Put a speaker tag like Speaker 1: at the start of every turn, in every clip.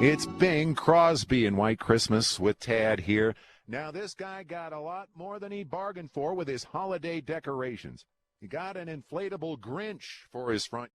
Speaker 1: It's Bing Crosby and White Christmas with Tad here. Now, this guy got a lot more than he bargained for with his holiday decorations. He got an inflatable Grinch for his front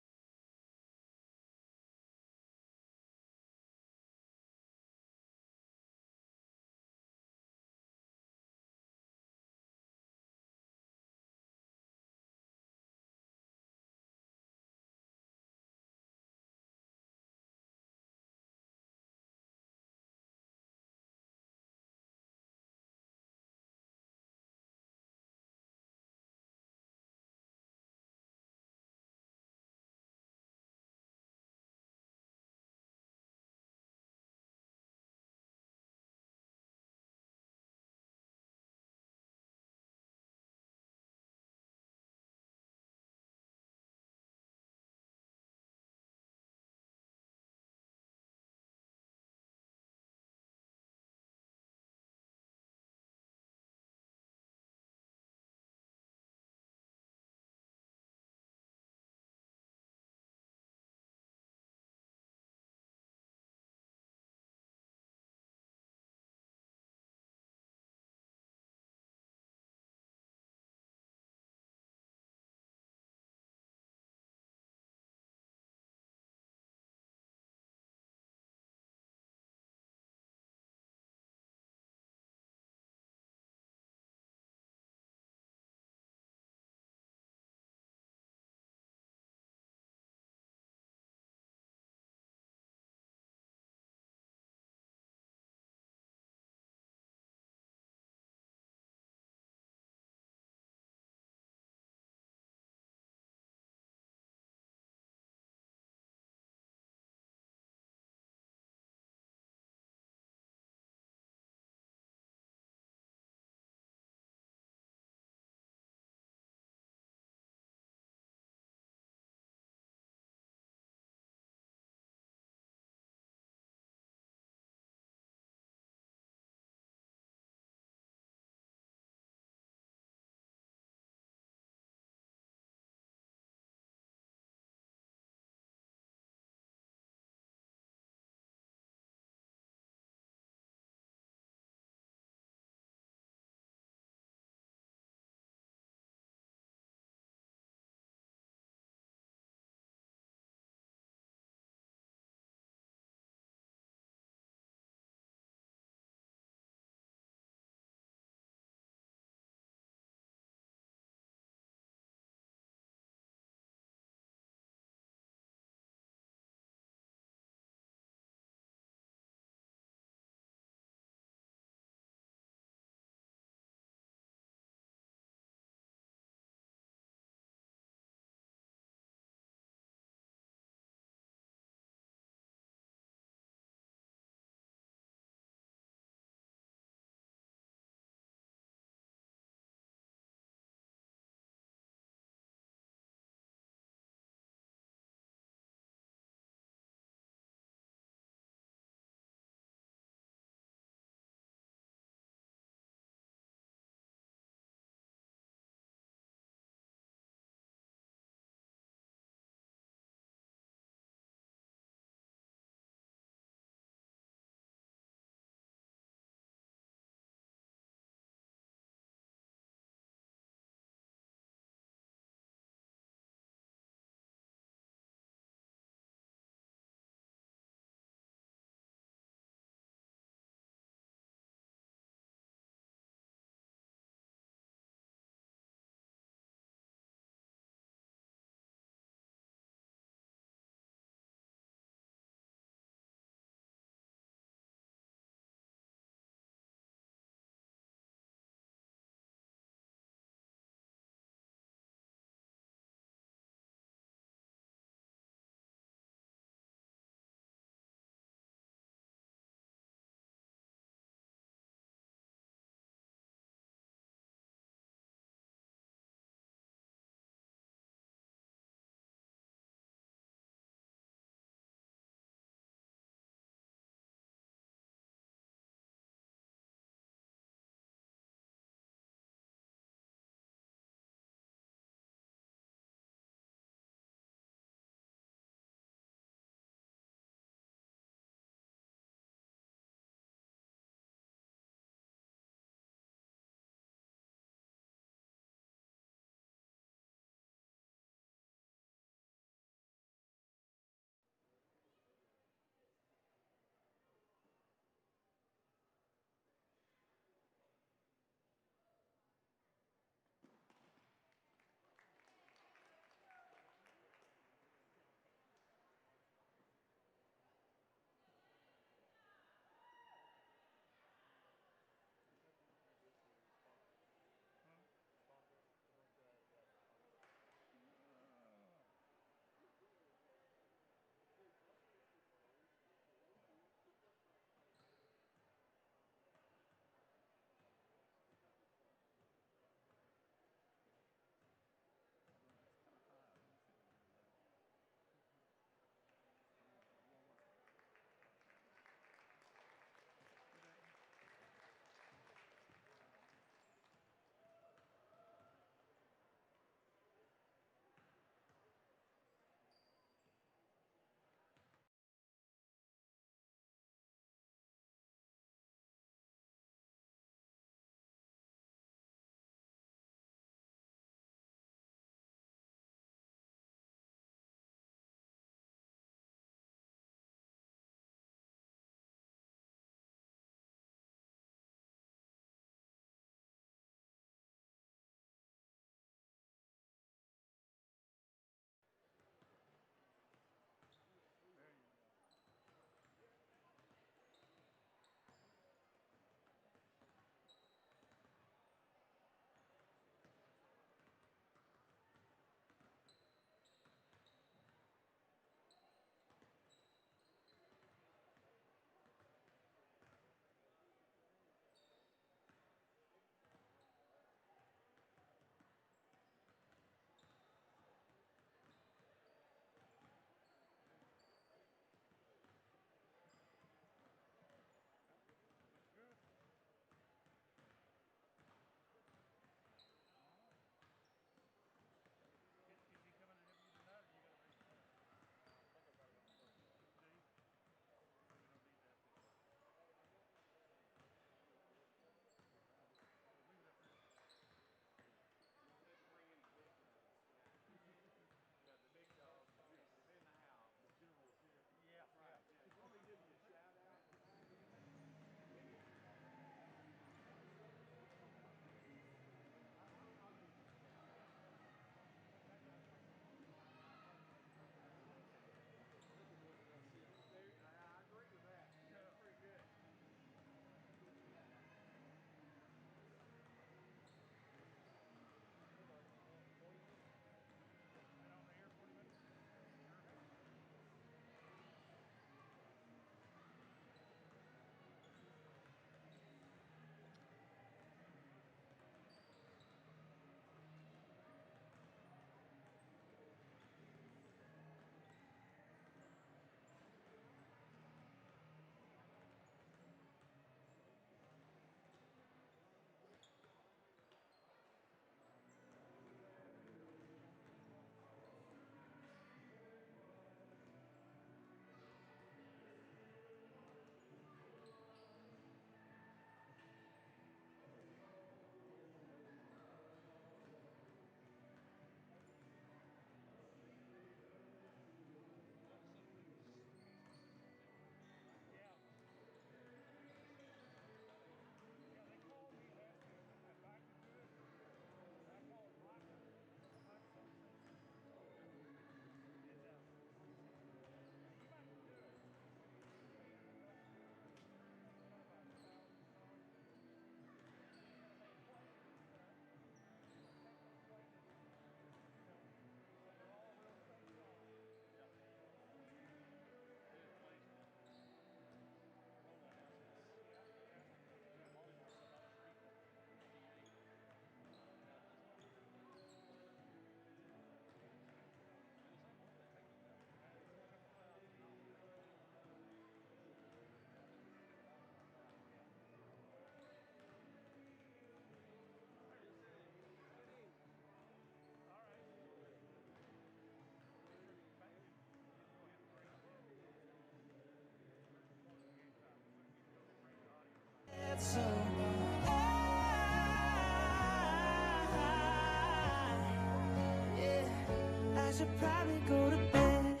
Speaker 2: should probably go to bed.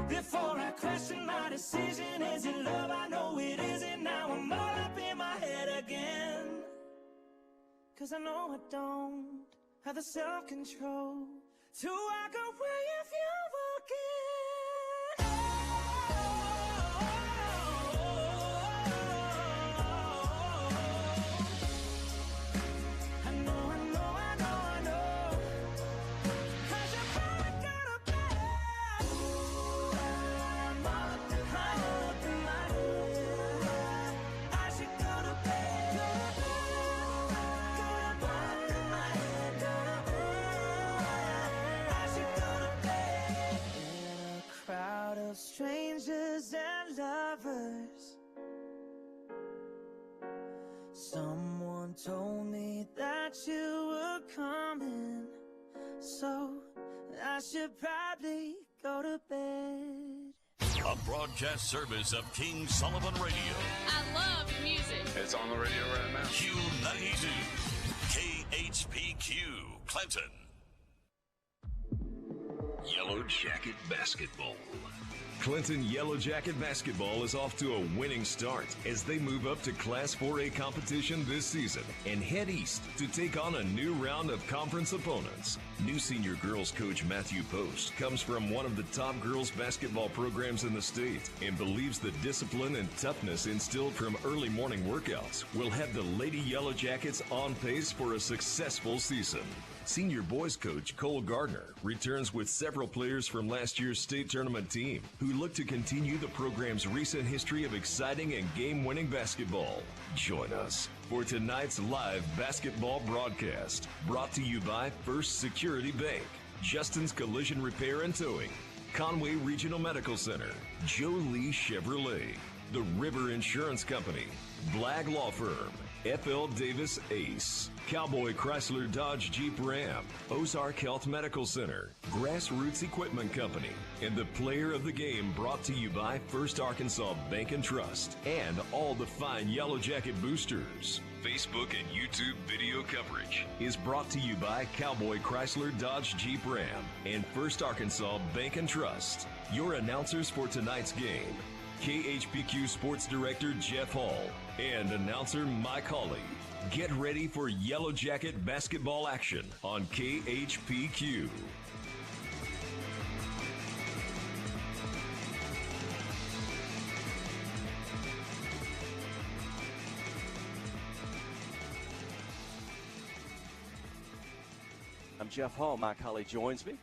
Speaker 2: Before I question my decision, is it love? I know it isn't. Now I'm all up in my head again. 'Cause I know I don't have the self-control to walk away if you're walking. I know. 'Cause you're probably gonna bed. I'm all up in my head. I should go to bed. In a crowd of strangers and lovers, someone told me that you were coming, so I should probably go to bed.
Speaker 3: A broadcast service of King Sullivan Radio.
Speaker 4: I love music.
Speaker 5: It's on the radio right now.
Speaker 3: Q92. KHPQ. Clinton.
Speaker 6: Yellow Jacket Basketball. Clinton Yellow Jacket Basketball is off to a winning start as they move up to Class 4A competition this season and head east to take on a new round of conference opponents. New senior girls coach Matthew Post comes from one of the top girls basketball programs in the state and believes the discipline and toughness instilled from early morning workouts will have the Lady Yellow Jackets on pace for a successful season. Senior boys coach Cole Gardner returns with several players from last year's state tournament team who look to continue the program's recent history of exciting and game-winning basketball. Join us for tonight's live basketball broadcast, brought to you by First Security Bank, Justin's Collision Repair and Towing, Conway Regional Medical Center, Joe Lee Chevrolet, The River Insurance Company, Blagg Law Firm, F.L. Davis Ace, Cowboy Chrysler Dodge Jeep Ram, Ozark Health Medical Center, Grassroots Equipment Company, and the player of the game brought to you by First Arkansas Bank and Trust, and all the fine Yellow Jacket boosters. Facebook and YouTube video coverage is brought to you by Cowboy Chrysler Dodge Jeep Ram and First Arkansas Bank and Trust. Your announcers for tonight's game: KHPQ Sports Director Jeff Hall and announcer Mike Hawley. Get ready for Yellow Jacket basketball action on KHPQ.
Speaker 7: I'm Jeff Hall. Mike Hawley joins me.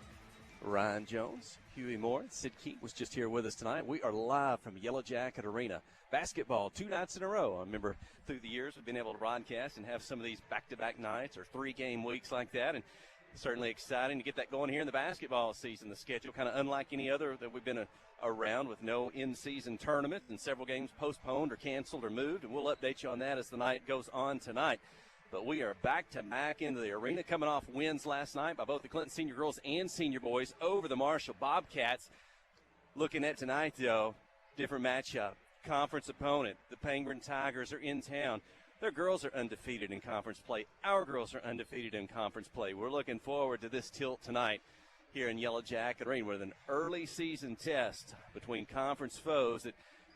Speaker 7: Ryan Jones, Huey Moore, Sid Keat was just here with us tonight. We are live from Yellow Jacket Arena. Basketball 2 nights in a row. I remember through the years we've been able to broadcast and have some of these back-to-back nights or 3-game weeks like that, and certainly exciting to get that going here in the basketball season. The schedule kind of unlike any other that we've been around, with no in-season tournament and several games postponed or canceled or moved, and we'll update you on that as the night goes on tonight. But we are back into the arena, coming off wins last night by both the Clinton senior girls and senior boys over the Marshall Bobcats. Looking at tonight, though, different matchup. Conference opponent, the Penguin Tigers, are in town. Their girls are undefeated in conference play. Our girls are undefeated in conference play. We're looking forward to this tilt tonight here in Yellow Jacket Arena with an early season test between conference foes that,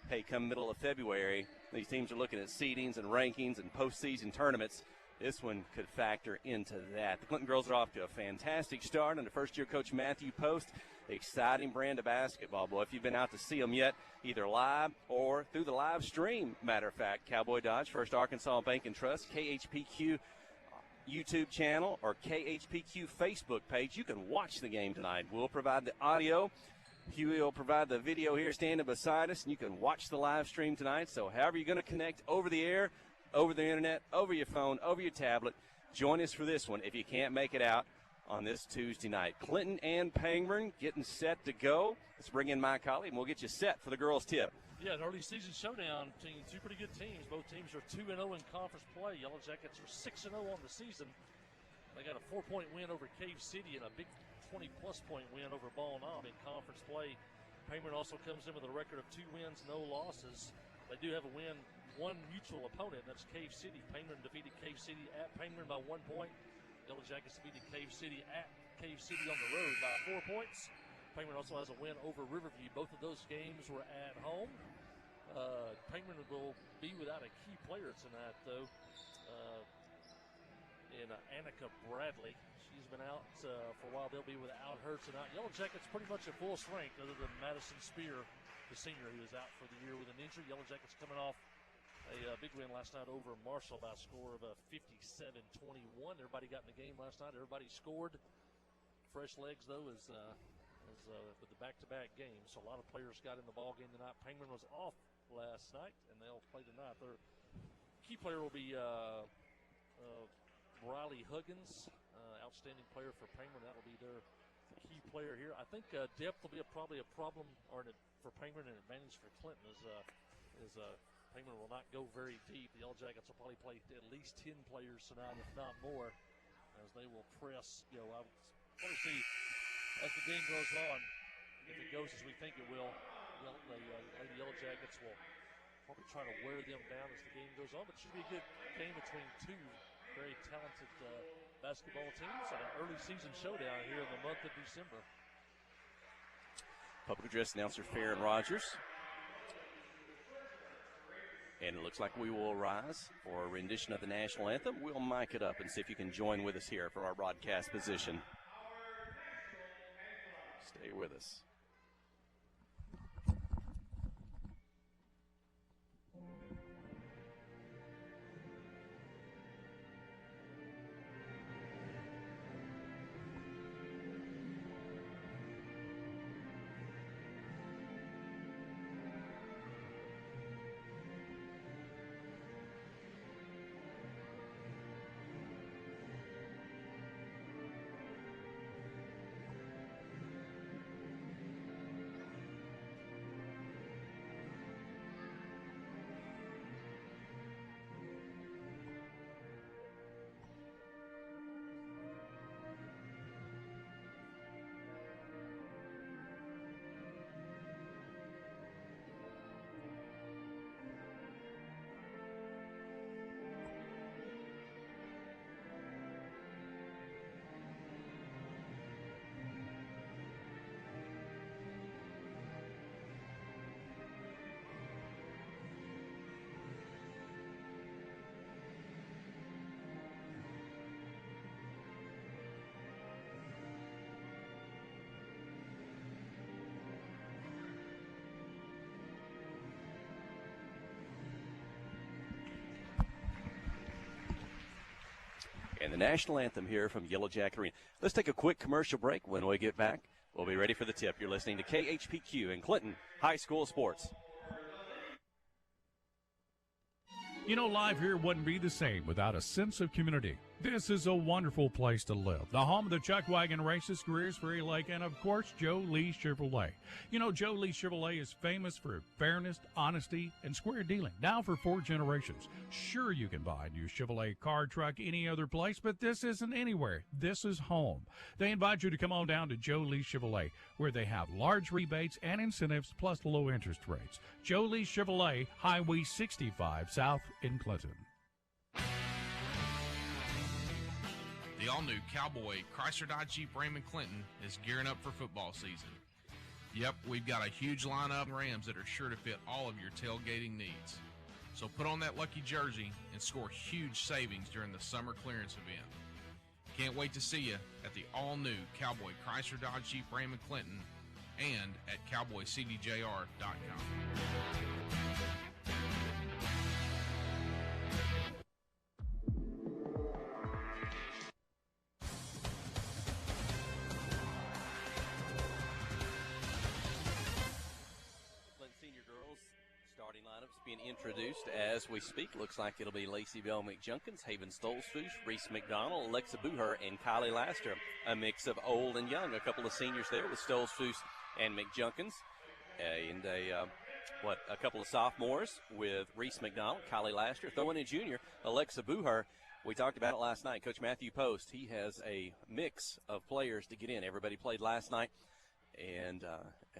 Speaker 7: hey, come middle of February, these teams are looking at seedings and rankings and postseason tournaments. This one could factor into that. The Clinton girls are off to a fantastic start under first-year coach Matthew Post. Exciting brand of basketball, boy. If you've been out to see them yet, either live or through the live stream, matter of fact, Cowboy Dodge, First Arkansas Bank and Trust, KHPQ YouTube channel, or KHPQ Facebook page, you can watch the game tonight. We'll provide the audio. Huey will provide the video here standing beside us, and you can watch the live stream tonight. So however you're going to connect over the air, over the internet, over your phone, over your tablet, join us for this one if you can't make it out on this Tuesday night. Clinton and Penguin getting set to go. Let's bring in Mike Hawley, and we'll get you set for the girls' tip.
Speaker 8: Yeah, an early season showdown between two pretty good teams. Both teams are 2-0 in conference play. Yellow Jackets are 6-0 on the season. They got a 4-point win over Cave City and a big 20-plus point win over Ball Knob in conference play. Penguin also comes in with a record of 2 wins, no losses. They do have a win, one mutual opponent, that's Cave City. Penguin defeated Cave City at Penguin by 1 point. Yellow Jackets defeated Cave City at Cave City on the road by 4 points. Penguin also has a win over Riverview. Both of those games were at home. Penguin will be without a key player tonight, though, in Annika Bradley. She's been out for a while. They'll be without her tonight. Yellow Jackets pretty much at full strength, other than Madison Spear, the senior, who is out for the year with an injury. Yellow Jackets coming off a big win last night over Marshall by a score of 57-21. Everybody got in the game last night. Everybody scored. Fresh legs, though, is with the back-to-back games. So a lot of players got in the ball game tonight. Penguin was off last night, and they'll play tonight. Their key player will be Riley Huggins, outstanding player for Penguin. That'll be their key player here. I think depth will be probably a problem for Penguin, and advantage for Clinton is Penguin will not go very deep. The Yellow Jackets will probably play at least 10 players tonight, if not more, as they will press. I want to see as the game goes on, if it goes as we think it will, the Lady Yellow Jackets will probably try to wear them down as the game goes on. But it should be a good game between two very talented basketball teams and an early season showdown here in the month of December.
Speaker 7: Public address announcer Farron Rogers. And it looks like we will rise for a rendition of the national anthem. We'll mic it up and see if you can join with us here for our broadcast position. Stay with us. And the national anthem here from Yellow Jacket Arena. Let's take a quick commercial break. When we get back, we'll be ready for the tip. You're listening to KHPQ in Clinton High School Sports.
Speaker 4: Life here wouldn't be the same without a sense of community. This is a wonderful place to live. The home of the Chuck Wagon Races, Greers Ferry Lake, and of course, Joe Lee Chevrolet. Joe Lee Chevrolet is famous for fairness, honesty, and square dealing. Now for 4 generations. Sure, you can buy a new Chevrolet car, truck, any other place, but this isn't anywhere. This is home. They invite you to come on down to Joe Lee Chevrolet, where they have large rebates and incentives plus low interest rates. Joe Lee Chevrolet, Highway 65 South in Clinton.
Speaker 5: The all-new Cowboy Chrysler Dodge Jeep Ram in Clinton is gearing up for football season. Yep, we've got a huge lineup of Rams that are sure to fit all of your tailgating needs. So put on that lucky jersey and score huge savings during the summer clearance event. Can't wait to see you at the all-new Cowboy Chrysler Dodge Jeep Ram in Clinton and at cowboycdjr.com.
Speaker 7: Being introduced as we speak. Looks like it'll be Lacey Bell McJunkins, Haven Stolzfus, Reese McDonald, Alexa Buher, and Kylie Laster. A mix of old and young. A couple of seniors there with Stolzfus and McJunkins. And a couple of sophomores with Reese McDonald, Kylie Laster, throwing in junior, Alexa Buher. We talked about it last night. Coach Matthew Post, he has a mix of players to get in. Everybody played last night, and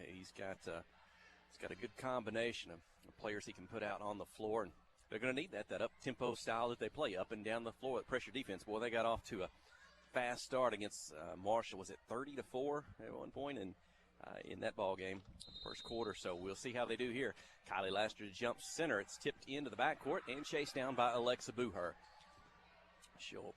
Speaker 7: he's got a good combination of players he can put out on the floor, and they're going to need that up-tempo style that they play up and down the floor with pressure defense. Boy, they got off to a fast start against Marshall. Was it 30-4 at one point in that ball game, first quarter? So we'll see how they do here. Kylie Laster jumps center. It's tipped into the backcourt and chased down by Alexa Buher. She'll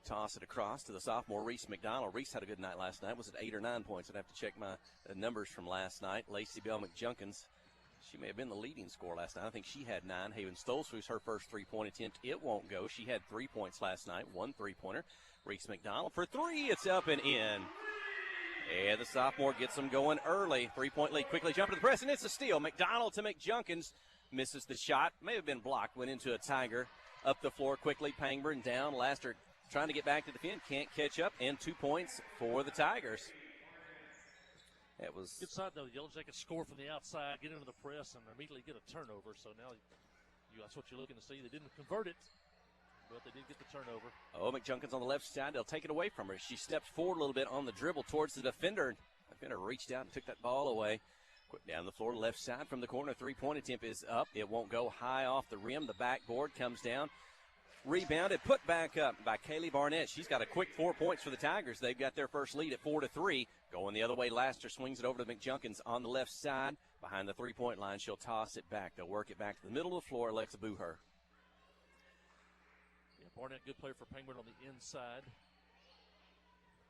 Speaker 7: toss it across to the sophomore Reese McDonald. Reese had a good night last night. Was it 8 or 9 points? I'd have to check my numbers from last night. Lacey Bell McJunkins, she may have been the leading scorer last night. I think she had 9. Haven Stolzfus, her first three-point attempt, it won't go. She had 3 points last night, 1 3-pointer. Reese McDonald for 3. It's up and in. And the sophomore gets them going early. 3-point lead, quickly jump to the press, and it's a steal. McDonald to McJunkins, misses the shot. May have been blocked, went into a Tiger. Up the floor quickly, Pangburn down. Laster trying to get back to the defend, can't catch up, and 2 points for the Tigers. That was
Speaker 8: good side, though. The Yellow Jackets score from the outside, get into the press, and immediately get a turnover. So now that's what you're looking to see. They didn't convert it, but they did get the turnover.
Speaker 7: Oh, McJunkins on the left side. They'll take it away from her. She steps forward a little bit on the dribble towards the defender. The defender reached out and took that ball away. Quick down the floor, left side from the corner. 3-point attempt is up. It won't go. High off the rim. The backboard comes down. Rebounded, put back up by Kaylee Barnett. She's got a quick 4 points for the Tigers. They've got their first lead at 4-3. Going the other way, Laster swings it over to McJunkins on the left side. Behind the 3-point line, she'll toss it back. They'll work it back to the middle of the floor. Alexa Buher.
Speaker 8: Yeah, Barnett, good player for Penguin on the inside,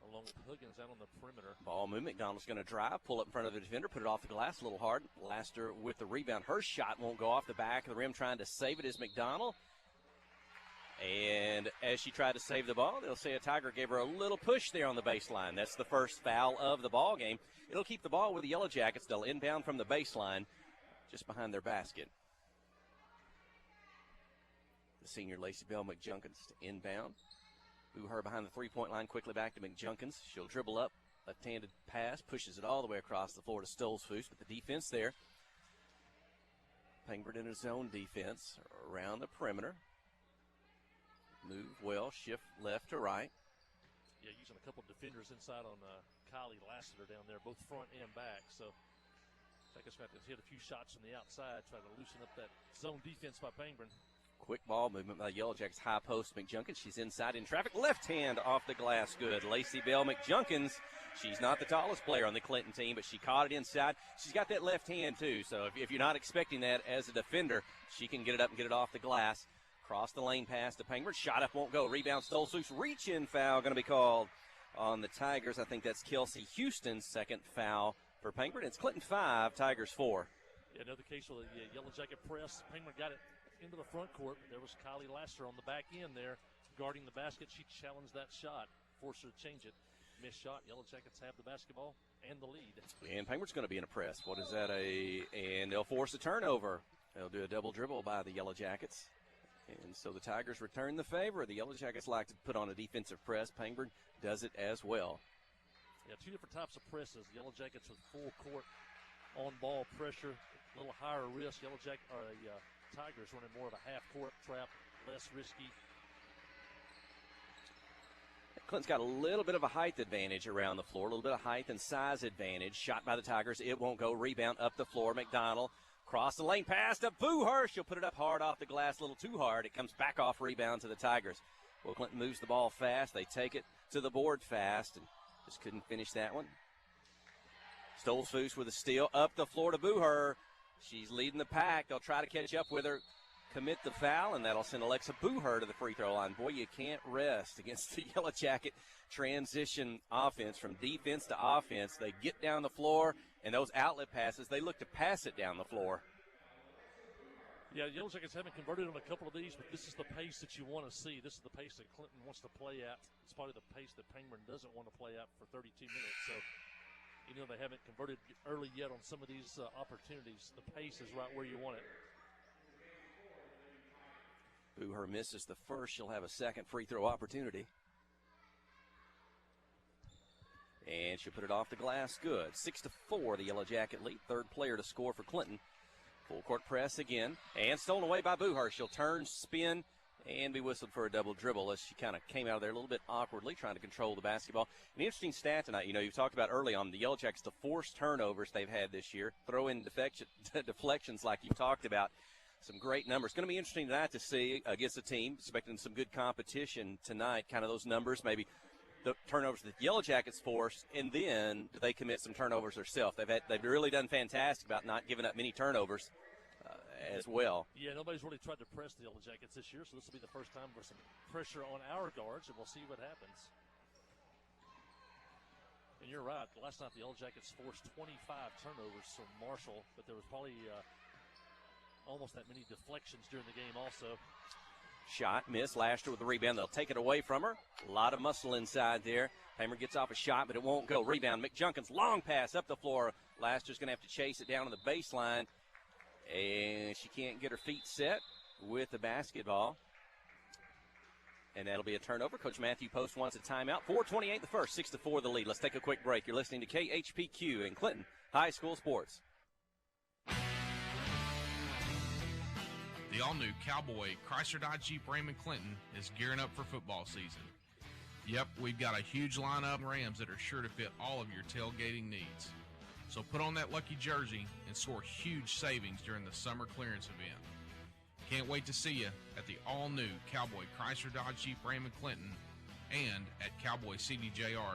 Speaker 8: along with Huggins out on the perimeter.
Speaker 7: Ball move. McDonald's going to drive, pull up in front of the defender, put it off the glass a little hard. Laster with the rebound. Her shot won't go off the back of the rim. Trying to save it is McDonald. And as she tried to save the ball, they'll say a Tiger gave her a little push there on the baseline. That's the first foul of the ball game. It'll keep the ball with the Yellow Jackets. They'll inbound from the baseline just behind their basket. The senior Lacey Bell McJunkins to inbound. Buher behind the 3-point line, quickly back to McJunkins. She'll dribble up, left-handed pass, pushes it all the way across the floor to Stolzfus, but the defense there. Pangburn in his zone defense around the perimeter. Move well, shift left to right.
Speaker 8: Yeah, using a couple of defenders inside on Kylie Lassiter down there, both front and back. So Tigers have to hit a few shots from the outside, try to loosen up that zone defense by Pangburn.
Speaker 7: Quick ball movement by the Yellow Jackets, high post McJunkins. She's inside in traffic, left hand off the glass, good. Lacey Bell McJunkins, she's not the tallest player on the Clinton team, but she caught it inside. She's got that left hand too, so if you're not expecting that as a defender, she can get it up and get it off the glass. Cross the lane pass to Pangburn. Shot up won't go. Rebound Stolzfus. Reach-in foul going to be called on the Tigers. I think that's Kelsey Houston's second foul for Pangburn. It's Clinton 5, Tigers 4.
Speaker 8: Yeah, another case where the Yellow Jacket press. Pangburn got it into the front court. There was Kylie Laster on the back end there guarding the basket. She challenged that shot, forced her to change it. Missed shot. Yellow Jackets have the basketball and the lead.
Speaker 7: And Pangburn's going to be in a press. What is that? And they'll force a turnover. They'll do a double dribble by the Yellow Jackets. And so the Tigers return the favor. The Yellow Jackets like to put on a defensive press. Pangburn does it as well.
Speaker 8: Yeah, two different types of presses. Yellow Jackets with full court on-ball pressure, a little higher risk. Tigers running more of a half-court trap, less risky.
Speaker 7: Clinton's got a little bit of a height advantage around the floor, a little bit of height and size advantage. Shot by the Tigers. It won't go. Rebound up the floor. McDonald. Cross the lane pass to Buher. She'll put it up hard off the glass, a little too hard. It comes back off rebound to the Tigers. Well, Clinton moves the ball fast. They take it to the board fast and just couldn't finish that one. Stolzfus with a steal up the floor to Buher. She's leading the pack. They'll try to catch up with her, commit the foul, and that'll send Alexa Buher to the free throw line. Boy, you can't rest against the Yellow Jacket transition offense from defense to offense. They get down the floor, and those outlet passes, they look to pass it down the floor.
Speaker 8: Yeah, Yellow Jackets haven't converted on a couple of these, but this is the pace that you want to see. This is the pace that Clinton wants to play at. It's probably the pace that Pangburn doesn't want to play at for 32 minutes. So, they haven't converted early yet on some of these opportunities. The pace is right where you want it.
Speaker 7: Buher misses the first. She'll have a second free throw opportunity. And she'll put it off the glass. Good. 6-4, the Yellow Jacket lead. Third player to score for Clinton. Full court press again. And stolen away by Buher. She'll turn, spin, and be whistled for a double dribble as she kind of came out of there a little bit awkwardly, trying to control the basketball. An interesting stat tonight. You've talked about early on the Yellow Jackets, the forced turnovers they've had this year. Throw in deflections like you talked about. Some great numbers. Going to be interesting tonight to see against a team expecting some good competition tonight. Kind of those numbers, maybe the turnovers that the Yellow Jackets force, and then they commit some turnovers themselves. They've really done fantastic about not giving up many turnovers as well.
Speaker 8: Yeah, nobody's really tried to press the Yellow Jackets this year, so this will be the first time for some pressure on our guards, and we'll see what happens. And you're right. Last night the Yellow Jackets forced 25 turnovers from Marshall, but there was probably almost that many deflections during the game also.
Speaker 7: Shot, miss. Laster with the rebound. They'll take it away from her. A lot of muscle inside there. Hamer gets off a shot, but it won't go. Rebound. McJunkins, long pass up the floor. Laster's going to have to chase it down on the baseline, and she can't get her feet set with the basketball. And that'll be a turnover. Coach Matthew Post wants a timeout. 4:28 the first, 6-4 the lead. Let's take a quick break. You're listening to KHPQ in Clinton High School Sports.
Speaker 5: The all-new Cowboy Chrysler Dodge Jeep Ram in Clinton is gearing up for football season. Yep, we've got a huge lineup of Rams that are sure to fit all of your tailgating needs. So put on that lucky jersey and score huge savings during the summer clearance event. Can't wait to see you at the all-new Cowboy Chrysler Dodge Jeep Ram in Clinton and at cowboycdjr.com.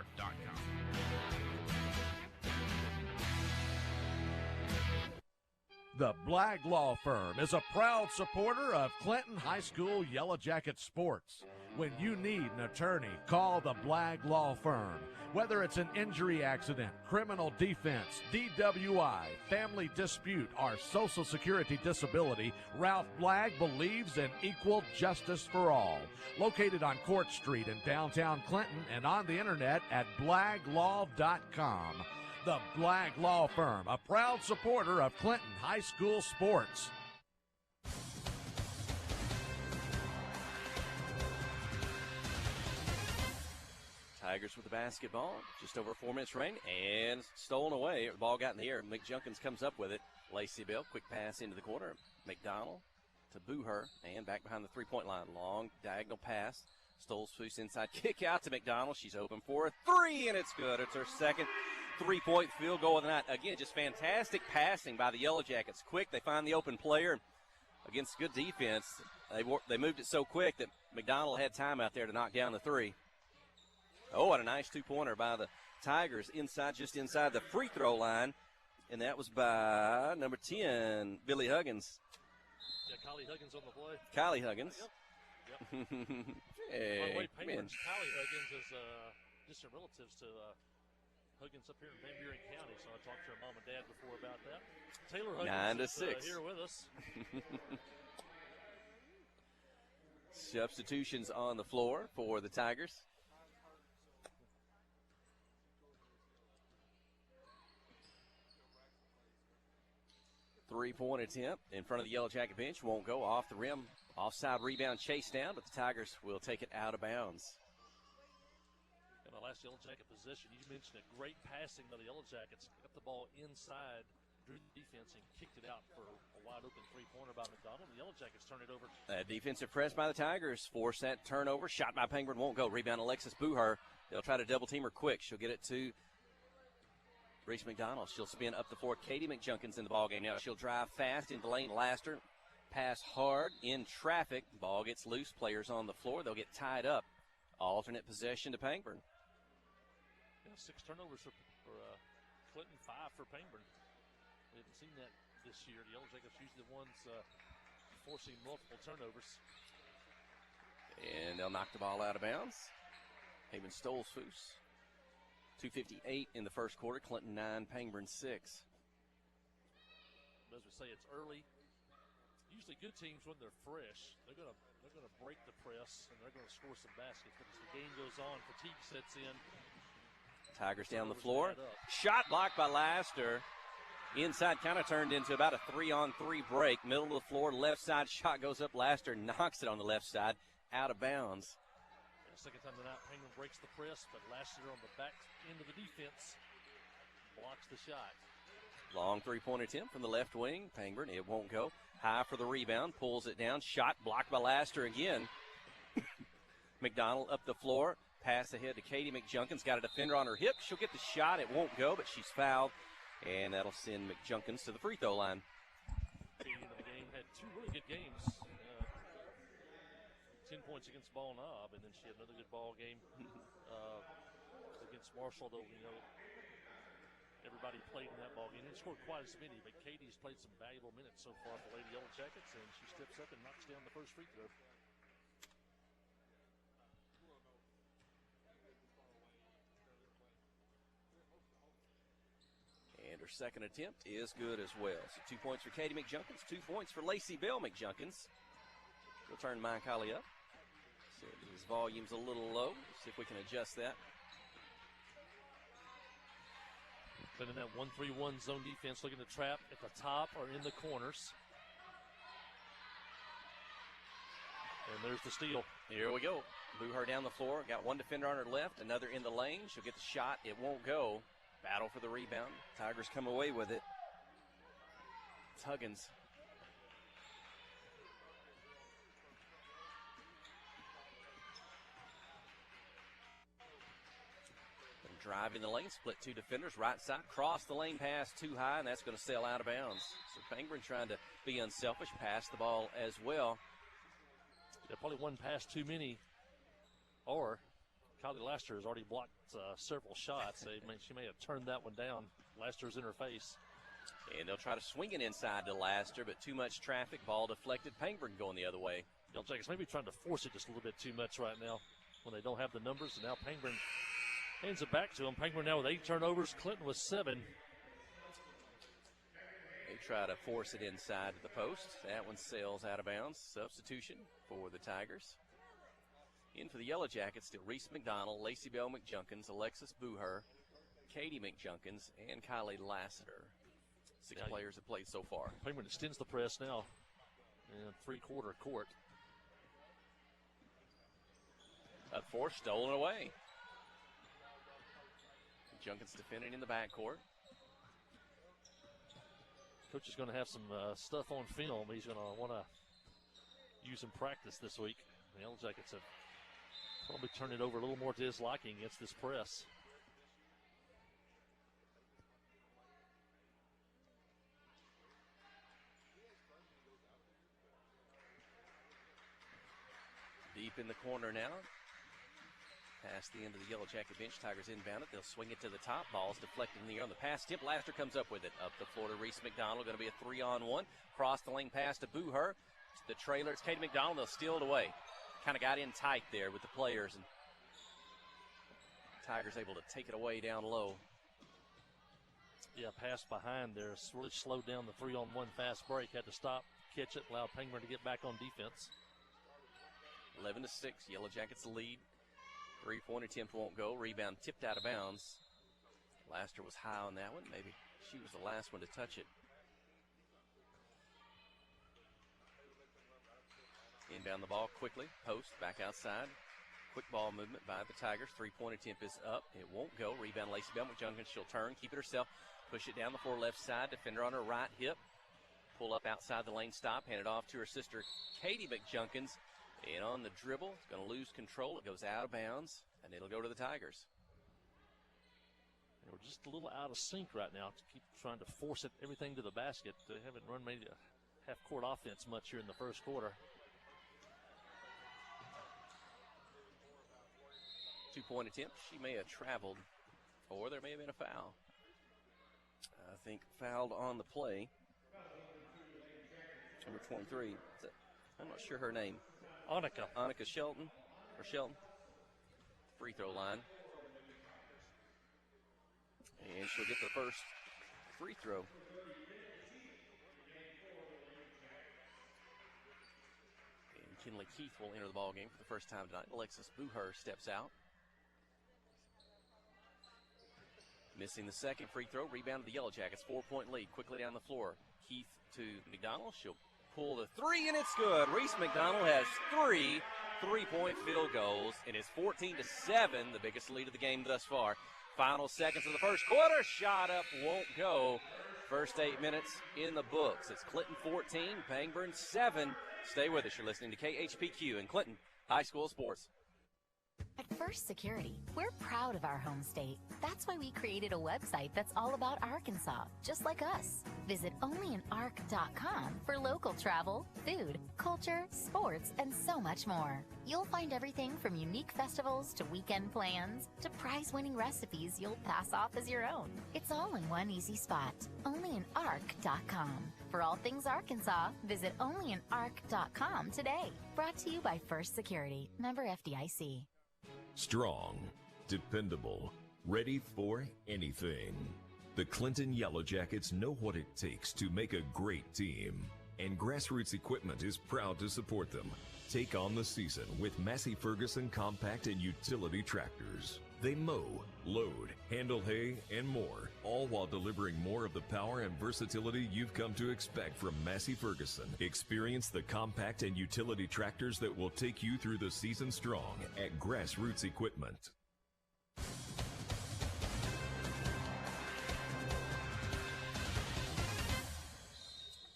Speaker 9: The Blagg Law Firm is a proud supporter of Clinton High School Yellow Jacket sports. When you need an attorney, call the Blagg Law Firm. Whether it's an injury accident, criminal defense, DWI, family dispute, or Social Security disability, Ralph Blagg believes in equal justice for all. Located on Court Street in downtown Clinton and on the internet at blagglaw.com. The Blagg Law Firm, a proud supporter of Clinton High School sports.
Speaker 7: Tigers with the basketball. Just over 4 minutes remaining, and stolen away. The ball got in the air. McJunkins comes up with it. Lacey Bell, quick pass into the corner. McDonald to Booher, and back behind the three-point line. Long diagonal pass. Stolzfus inside, kick out to McDonald. She's open for a three, and it's good. It's her second three-point field goal of the night. Again, just fantastic passing by the Yellow Jackets. Quick, they find the open player against good defense. They moved it so quick that McDonald had time out there to knock down the three. Oh, and a nice two-pointer by the Tigers just inside the free throw line, and that was by number 10, Billy Huggins.
Speaker 8: Yeah, Kylie Huggins on the play.
Speaker 7: Kylie Huggins.
Speaker 8: Yep.
Speaker 7: Hey,
Speaker 8: by the way,
Speaker 7: man.
Speaker 8: Kylie Huggins is distant relatives to Huggins up here in Van Buren County, so I talked to her mom and dad before about that. Taylor Huggins
Speaker 7: 9 to 6.
Speaker 8: Here with us.
Speaker 7: Substitutions on the floor for the Tigers. Three-point attempt in front of the Yellow Jacket bench. Won't go off the rim. Offside rebound chased down, but the Tigers will take it out of bounds.
Speaker 8: In the last Yellow Jacket possession, you mentioned a great passing by the Yellow Jackets. Got the ball inside, drew the defense, and kicked it out for a wide-open three-pointer by McDonald. The Yellow Jackets turn it over.
Speaker 7: Defensive press by the Tigers. Force that turnover. Shot by Pangburn won't go. Rebound Alexis Booher. They'll try to double-team her quick. She'll get it to Reese McDonald. She'll spin up the floor. Katie McJunkins in the ballgame now. She'll drive fast into the lane. Laster pass hard in traffic. Ball gets loose. Players on the floor. They'll get tied up. Alternate possession to Pangburn.
Speaker 8: Yeah, 6 turnovers for Clinton, 5 for Pangburn. We haven't seen that this year. The Yellow Jackets usually the ones forcing multiple turnovers.
Speaker 7: And they'll knock the ball out of bounds. Haven Stolzfus. 2:58 in the first quarter. Clinton 9, Pangburn 6.
Speaker 8: As we say, it's early. Usually good teams, when they're fresh, they're gonna break the press and they're gonna score some baskets. But as the game goes on, fatigue sets in.
Speaker 7: Tigers down the floor. Shot blocked by Laster. Inside kind of turned into about a 3-on-3 break. Middle of the floor, left side shot goes up. Laster knocks it on the left side, out of bounds.
Speaker 8: Second time tonight, Penguin breaks the press, but Laster on the back end of the defense blocks the shot.
Speaker 7: Long three-point attempt from the left wing. Pangburn, it won't go. High for the rebound, pulls it down. Shot blocked by Laster again. McDonald up the floor. Pass ahead to Katie McJunkins. Got a defender on her hip. She'll get the shot. It won't go, but she's fouled. And that'll send McJunkins to the free throw line.
Speaker 8: The game had 2 really good games. 10 points against Ball Knob, and then she had another good ball game against Marshall, though, everybody played in that ball game. Didn't score quite as many, but Katie's played some valuable minutes so far for Lady Yellow Jackets, and she steps up and knocks down the first free throw.
Speaker 7: And her second attempt is good as well. So 2 points for Katie McJunkins, 2 points for Lacey Bell McJunkins. We'll turn Mike Holly up. So his volume's a little low. See if we can adjust that.
Speaker 8: Playing in that 1-3-1 zone defense, looking to trap at the top or in the corners. And there's the steal.
Speaker 7: Here we go. Blew her down the floor. Got one defender on her left, another in the lane. She'll get the shot. It won't go. Battle for the rebound. Tigers come away with it. It's Huggins. Driving the lane, split two defenders, right side, cross the lane pass too high, and that's going to sail out of bounds. So Pangburn trying to be unselfish, pass the ball as well.
Speaker 8: Yeah, probably one pass too many, or Kylie Laster has already blocked several shots. She may have turned that one down. Laster's in her face.
Speaker 7: And they'll try to swing it inside to Laster, but too much traffic, ball deflected. Pangburn going the other way.
Speaker 8: Yellow Jackets maybe trying to force it just a little bit too much right now when they don't have the numbers, and now Pangburn hands it back to him. Pangburn now with 8 turnovers. Clinton with 7.
Speaker 7: They try to force it inside to the post. That one sails out of bounds. Substitution for the Tigers. In for the Yellow Jackets, still Reese McDonald, Lacey Bell McJunkins, Alexis Booher, Katie McJunkins, and Kylie Lassiter. 6 players have played so far.
Speaker 8: Pangburn extends the press now in three-quarter court.
Speaker 7: Up 4, stolen away. Junkins defending in the backcourt.
Speaker 8: Coach is going to have some stuff on film he's going to want to use in practice this week. The Yellow Jackets have probably turned it over a little more to his liking against this press.
Speaker 7: Deep in the corner now. Past the end of the Yellow Jacket bench, Tigers inbound it. They'll swing it to the top. Ball's deflected in the air on the pass tip. Laster comes up with it. Up the floor to Reese McDonald. Going to be a 3-on-1. Cross the lane pass to Booher. The trailer, it's Katie McDonald. They'll steal it away. Kind of got in tight there with the players. And Tigers able to take it away down low.
Speaker 8: Yeah, pass behind there. Really slowed down the 3-on-1 fast break. Had to stop, catch it, allow Pangburn to get back on defense.
Speaker 7: 11-6. Yellow Jackets lead. 3-point attempt won't go. Rebound tipped out of bounds. Laster was high on that one. Maybe she was the last one to touch it. Inbound the ball quickly. Post back outside. Quick ball movement by the Tigers. 3-point attempt is up. It won't go. Rebound Lacey Bell McJunkins. She'll turn, keep it herself. Push it down the floor left side. Defender on her right hip. Pull up outside the lane, stop. Hand it off to her sister Katie McJunkins. And on the dribble, it's going to lose control. It goes out of bounds, and it'll go to the Tigers.
Speaker 8: We're just a little out of sync right now to keep trying to force it everything to the basket. They haven't run maybe a half-court offense much here in the first quarter.
Speaker 7: 2-point attempt. She may have traveled, or there may have been a foul. I think fouled on the play. Number 23. I'm not sure her name. Annika Shelton, or Shelton. Free throw line. And she'll get the first free throw. And Kinley Keith will enter the ball game for the first time tonight. Alexis Booher steps out. Missing the second free throw. Rebound to the Yellow Jackets. 4-point lead. Quickly down the floor. Keith to McDonald. She'll pull the 3, and it's good. Reese McDonald has 3 3-point field goals, and it's 14-7, the biggest lead of the game thus far. Final seconds of the first quarter. Shot up, won't go. First 8 minutes in the books. It's Clinton 14, Pangburn 7. Stay with us. You're listening to KHPQ and Clinton High School Sports.
Speaker 10: First Security, we're proud of our home state. That's why we created a website that's all about Arkansas, just like us. Visit onlyinark.com for local travel, food, culture, sports, and so much more. You'll find everything from unique festivals to weekend plans to prize-winning recipes you'll pass off as your own. It's all in one easy spot, onlyinark.com. For all things Arkansas, visit onlyinark.com today. Brought to you by First Security, member FDIC.
Speaker 6: Strong, dependable, ready for anything. The Clinton Yellow Jackets know what it takes to make a great team, and Grassroots Equipment is proud to support them. Take on the season with Massey Ferguson compact and utility tractors. They mow, load, handle hay, and more, all while delivering more of the power and versatility you've come to expect from Massey Ferguson. Experience the compact and utility tractors that will take you through the season strong at Grassroots Equipment.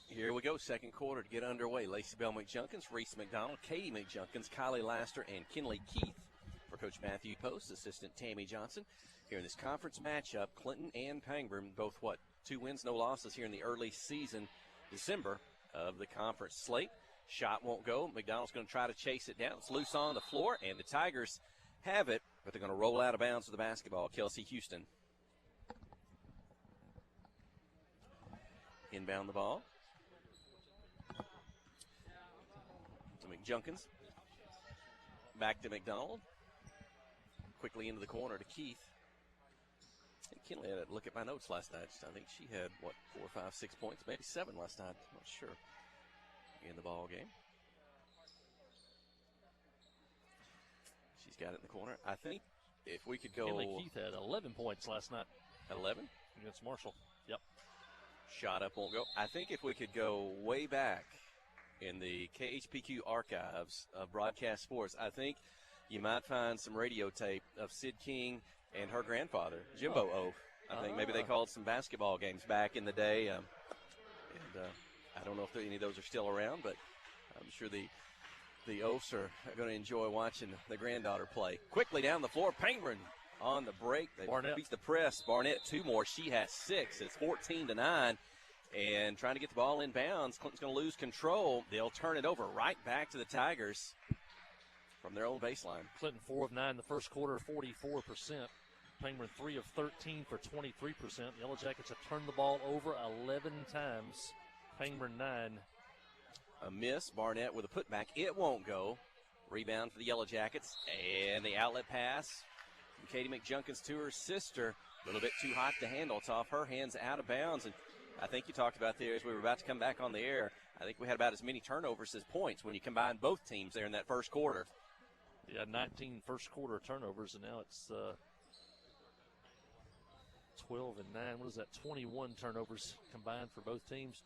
Speaker 7: Here we go, second quarter to get underway. Lacey Bell McJunkins, Reese McDonald, Katie McJunkins, Kylie Laster, and Kinley Keith. For Coach Matthew Post, assistant Tammy Johnson. Here in this conference matchup, Clinton and Pangburn, both 2 wins, no losses here in the early season, December of the conference slate. Shot won't go. McDonald's going to try to chase it down. It's loose on the floor, and the Tigers have it, but they're going to roll out of bounds with the basketball. Kelsey Houston. Inbound the ball. To McJunkins. Back to McDonald. Quickly into the corner to Keith. And Kinley had a look at my notes last night. I think she had, 4, 5, 6 points, maybe 7 last night. I'm not sure. In the ball game. She's got it in the corner. I think if we could go.
Speaker 8: Kinley Keith had 11 points last night.
Speaker 7: 11?
Speaker 8: Against Marshall. Yep.
Speaker 7: Shot up won't go. I think if we could go way back in the KHPQ archives of broadcast sports, I think you might find some radio tape of Sid King and her grandfather, Jimbo Oaf. I think maybe they called some basketball games back in the day. I don't know if any of those are still around, but I'm sure the Oafs are going to enjoy watching the granddaughter play. Quickly down the floor, Pangburn on the break. They beat the press. Barnett 2 more. She has 6. It's 14-9. And trying to get the ball in bounds. Clinton's going to lose control. They'll turn it over right back to the Tigers from their own baseline.
Speaker 8: Clinton 4 of 9 in the first quarter, 44%. Pangburn 3 of 13 for 23%. Yellow Jackets have turned the ball over 11 times. Pangburn 9.
Speaker 7: A miss. Barnett with a putback. It won't go. Rebound for the Yellow Jackets. And the outlet pass from Katie McJunkins to her sister. A little bit too hot to handle. It's off her hands, out of bounds. And I think you talked about there as we were about to come back on the air. I think we had about as many turnovers as points when you combine both teams there in that first quarter.
Speaker 8: Yeah, 19 first quarter turnovers, and now it's 12 and 9. What is that? 21 turnovers combined for both teams.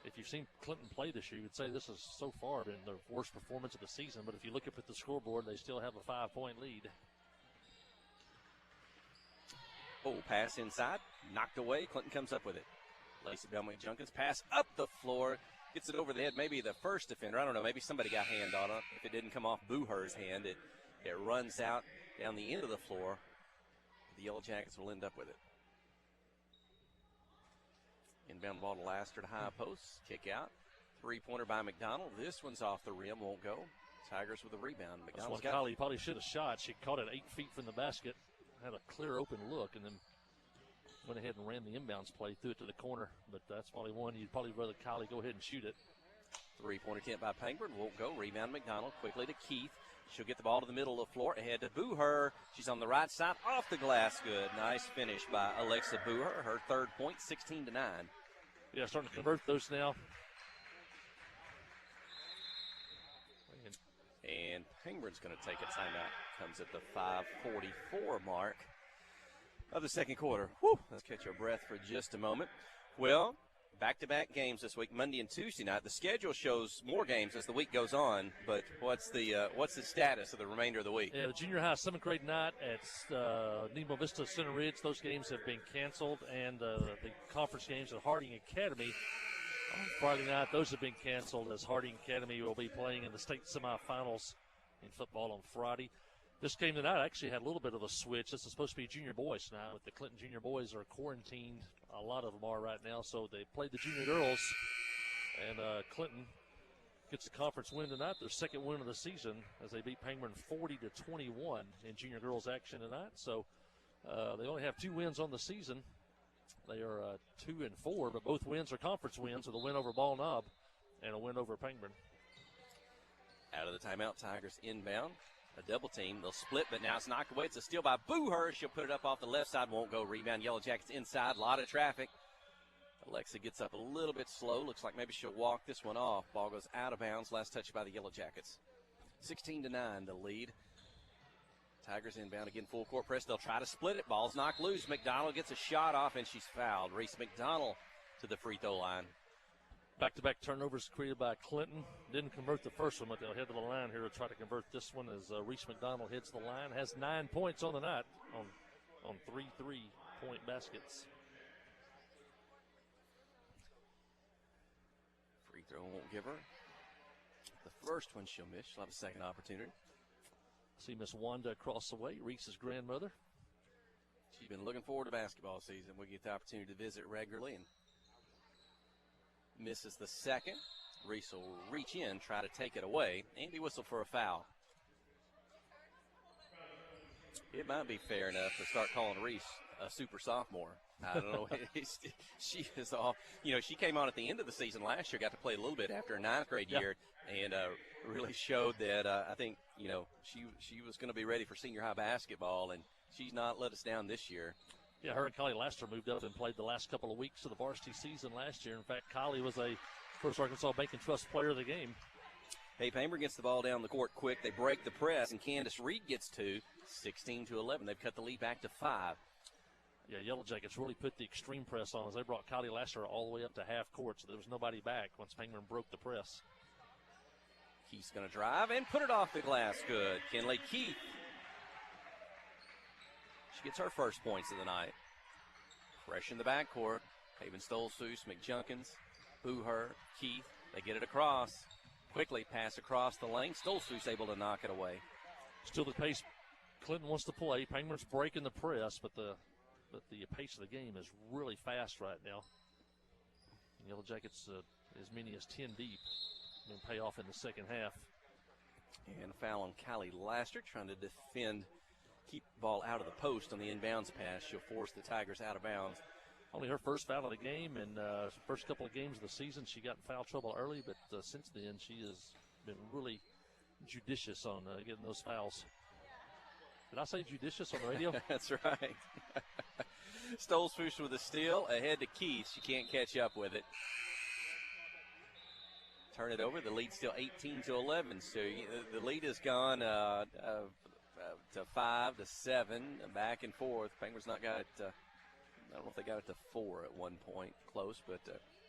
Speaker 8: If you've seen Clinton play this year, you would say this has so far been their worst performance of the season. But if you look up at the scoreboard, they still have a 5-point lead.
Speaker 7: Oh, pass inside, knocked away. Clinton comes up with it. Lacey Bell McJunkins pass up the floor, gets it over the head. Maybe the first defender. I don't know. Maybe somebody got hand on it. If it didn't come off Booher's hand, it runs out down the end of the floor. The Yellow Jackets will end up with it. Inbound ball to Laster to high post. Kick out. 3-pointer by McDonald. This one's off the rim. Won't go. Tigers with a rebound. McDonald's
Speaker 8: That's one Kylie probably should have shot. She caught it 8 feet from the basket. Had a clear open look and then went ahead and ran the inbounds play, threw it to the corner. But that's probably one you'd probably rather Kylie go ahead and shoot it.
Speaker 7: 3-pointer attempt by Pangburn. Won't go. Rebound McDonald. Quickly to Keith. She'll get the ball to the middle of the floor. Ahead to Booher. She's on the right side. Off the glass. Good. Nice finish by Alexa Booher. Her third point, 16-9.
Speaker 8: Yeah, starting to convert those now.
Speaker 7: And Penguin's going to take a timeout. Comes at the 5:44 mark of the second quarter. Whew, let's catch our breath for just a moment. Well, back-to-back games this week, Monday and Tuesday night. The schedule shows more games as the week goes on, but what's the status of the remainder of the week?
Speaker 8: Yeah, the junior high 7th grade night at Nemo Vista Center Ridge, those games have been canceled, and the conference games at Harding Academy on Friday night, those have been canceled as Harding Academy will be playing in the state semifinals in football on Friday. This game tonight actually had a little bit of a switch. This is supposed to be junior boys now, but the Clinton junior boys are quarantined. A lot of them are right now, so they played the junior girls, and Clinton gets a conference win tonight, their second win of the season, as they beat Pangburn 40-21 in junior girls action tonight. So they only have 2 wins on the season. They are 2-4, but both wins are conference wins, with a win over Ball Knob and a win over Pangburn.
Speaker 7: Out of the timeout, Tigers inbound. A double team. They'll split, but now it's knocked away. It's a steal by Booher. She'll put it up off the left side. Won't go. Rebound. Yellow Jackets inside. A lot of traffic. Alexa gets up a little bit slow. Looks like maybe she'll walk this one off. Ball goes out of bounds. Last touch by the Yellow Jackets. 16-9 the lead. Tigers inbound again, full court press. They'll try to split it. Ball's knocked loose. McDonald gets a shot off, and she's fouled. Reese McDonald to the free throw line.
Speaker 8: Back-to-back turnovers created by Clinton. Didn't convert the first one, but they'll head to the line here to try to convert this one as Reese McDonald hits the line. Has 9 points on the night on 3 3-point baskets.
Speaker 7: Free throw won't give her. The first one she'll miss. She'll have a second opportunity.
Speaker 8: See Miss Wanda across the way, Reese's grandmother.
Speaker 7: She's been looking forward to basketball season. We get the opportunity to visit regularly, and misses the second. Reese will reach in, try to take it away. Andy whistled for a foul. It might be fair enough to start calling Reese a super sophomore. I don't know. She is all, she came on at the end of the season last year, got to play a little bit after a 9th grade year, and really showed that I think, she was going to be ready for senior high basketball, and she's not let us down this year.
Speaker 8: Yeah, her and Kylie Laster moved up and played the last couple of weeks of the varsity season last year. In fact, Kylie was a First Arkansas Bank and Trust player of the game.
Speaker 7: Hey, Pangburn gets the ball down the court quick. They break the press, and Candace Reed gets 2, 16-11. They've cut the lead back to 5.
Speaker 8: Yeah, Yellow Jackets really put the extreme press on as they brought Kylie Laster all the way up to half court, so there was nobody back once Pangburn broke the press.
Speaker 7: Keith's going to drive and put it off the glass. Good. Kinley Keith. She gets her first points of the night. Fresh in the backcourt. Haven Stolzfus, McJunkins, Booher, Keith. They get it across. Quickly pass across the lane. Stolzfus able to knock it away.
Speaker 8: Still the pace Clinton wants to play. Pangburn's breaking the press, but the pace of the game is really fast right now. Yellow Jackets as many as 10 deep. Going to pay off in the second half.
Speaker 7: And a foul on Kylie Laster, trying to defend, keep the ball out of the post on the inbounds pass. She'll force the Tigers out of bounds.
Speaker 8: Only her first foul of the game, and first couple of games of the season, she got in foul trouble early, but since then she has been really judicious on getting those fouls. Did I say judicious on the radio?
Speaker 7: That's right. Stolzfus with a steal, ahead to Keith. She can't catch up with it. Turn it over. The lead's still 18-11. So the lead has gone to 5 to 7, back and forth. Penguins not got it. I don't know if they got it to 4 at one point, close, but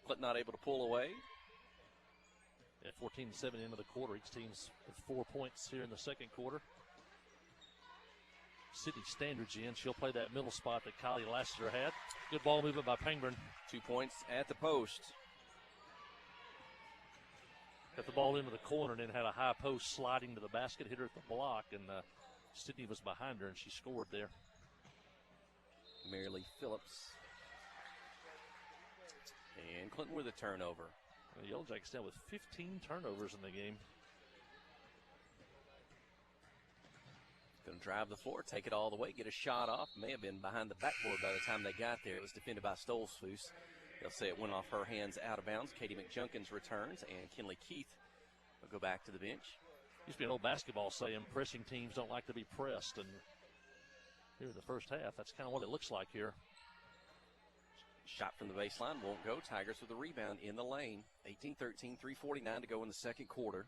Speaker 7: Clinton not able to pull away.
Speaker 8: At 14-7 into the quarter, each team's with 4 points here in the second quarter. Sydney Standridge in. She'll play that middle spot that Kylie Lassiter had. Good ball movement by Pangburn.
Speaker 7: 2 points at the post.
Speaker 8: Got the ball into the corner and then had a high post sliding to the basket, hit her at the block, and Sydney was behind her, and she scored there.
Speaker 7: Mary Lee Phillips. And Clinton with a turnover.
Speaker 8: The Yellow Jackets down with 15 turnovers in the game.
Speaker 7: Going to drive the floor, take it all the way, get a shot off. May have been behind the backboard by the time they got there. It was defended by Stolzfus. They'll say it went off her hands out of bounds. Katie McJunkins returns, and Kinley Keith will go back to the bench.
Speaker 8: Used to be an old basketball saying pressing teams don't like to be pressed, and here in the first half, that's kind of what it looks like here.
Speaker 7: Shot from the baseline won't go. Tigers with a rebound in the lane. 18-13, 3:49 to go in the second quarter.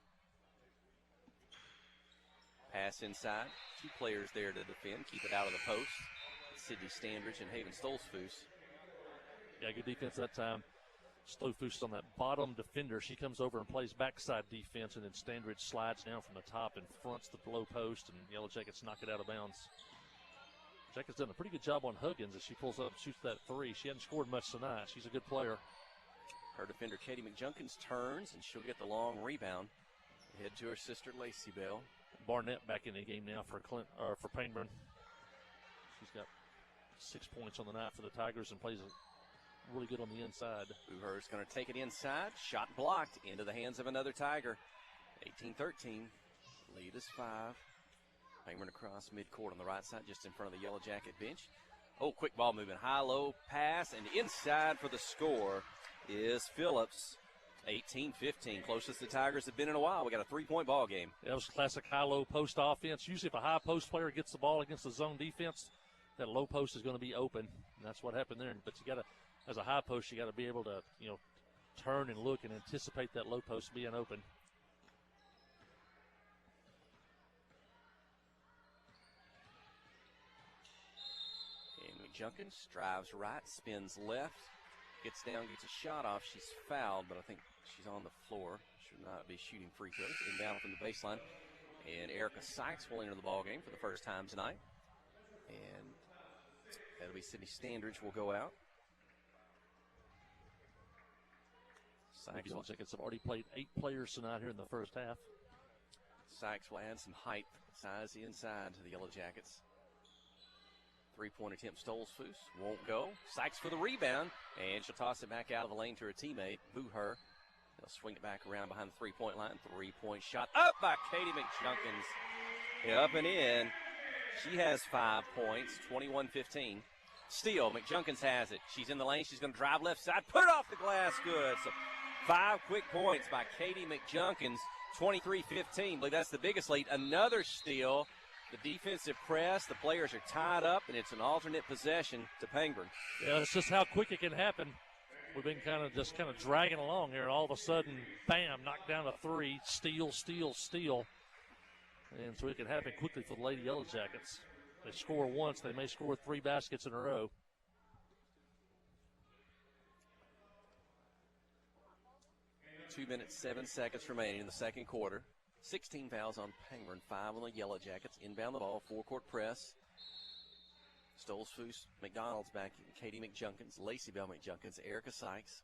Speaker 7: Pass inside. 2 players there to defend. Keep it out of the post. Sydney Standridge and Haven Stolzfus.
Speaker 8: Yeah, good defense that time. Stolzfus on that bottom defender. She comes over and plays backside defense, and then Standridge slides down from the top and fronts the low post, and Yellow Jackets knock it out of bounds. Jackets done a pretty good job on Huggins as she pulls up and shoots that 3. She hasn't scored much tonight. She's a good player.
Speaker 7: Her defender, Katie McJunkins, turns, and she'll get the long rebound. Head to her sister, Lacey Bell.
Speaker 8: Barnett back in the game now for for Pangburn. She's got 6 points on the night for the Tigers and plays really good on the inside.
Speaker 7: Booher's going to take it inside. Shot blocked into the hands of another Tiger. 18-13. Lead is 5. Pangburn across midcourt on the right side, just in front of the Yellow Jacket bench. Oh, quick ball movement. High-low pass, and inside for the score is Phillips. 18-15. Closest the Tigers have been in a while. We got a 3-point ball game.
Speaker 8: That was classic high-low post offense. Usually if a high post player gets the ball against the zone defense, that low post is going to be open. And that's what happened there. But you got to, as a high post, you got to be able to, turn and look and anticipate that low post being open.
Speaker 7: And Junkins drives right, spins left, gets down, gets a shot off. She's fouled, but I think she's on the floor. Should not be shooting free throws. Inbound from the baseline. And Erica Sykes will enter the ball game for the first time tonight. And that'll be Sydney Standridge will go out.
Speaker 8: Sykes have already played 8 players tonight here in the first half.
Speaker 7: Sykes will add some height, size inside to the Yellow Jackets. 3-point attempt, Stolzfus won't go. Sykes for the rebound, and she'll toss it back out of the lane to her teammate, Booher. They'll swing it back around behind the 3-point line. 3-point shot up by Katie McJunkins. Up and in. She has 5 points, 21-15. Steal, McJunkins has it. She's in the lane. She's going to drive left side, put it off the glass, good. So 5 quick points by Katie McJunkins, 23-15. I believe that's the biggest lead. Another steal. The defensive press, the players are tied up, and it's an alternate possession to Pangburn.
Speaker 8: Yeah, that's just how quick it can happen. We've been kind of dragging along here, and all of a sudden, bam, knocked down a 3, steal. And so it can happen quickly for the Lady Yellow Jackets. They score once, they may score 3 baskets in a row.
Speaker 7: Two minutes, 7 seconds remaining in the second quarter. 16 fouls on Pangburn, 5 on the Yellow Jackets. Inbound the ball, 4-court press. Stolzfus, McDonald's back, Katie McJunkins, Lacey Bell McJunkins, Erica Sykes.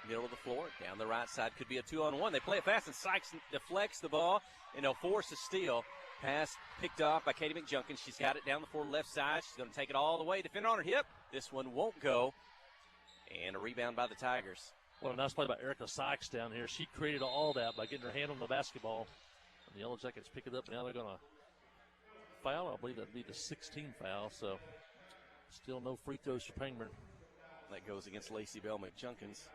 Speaker 7: Middle of the floor, down the right side, could be a 2-on-1. They play it fast, and Sykes deflects the ball, and they'll force a steal. Pass picked off by Katie McJunkins. She's got it down the floor left side. She's going to take it all the way. Defender on her hip. This one won't go. And a rebound by the Tigers.
Speaker 8: Well, a nice play by Erica Sykes down here. She created all that by getting her hand on the basketball. And the Yellow Jackets pick it up. Now they're going to foul. I believe that would be the 16th foul. So still no free throws for Pangburn.
Speaker 7: That goes against Lacey Bell McJunkins.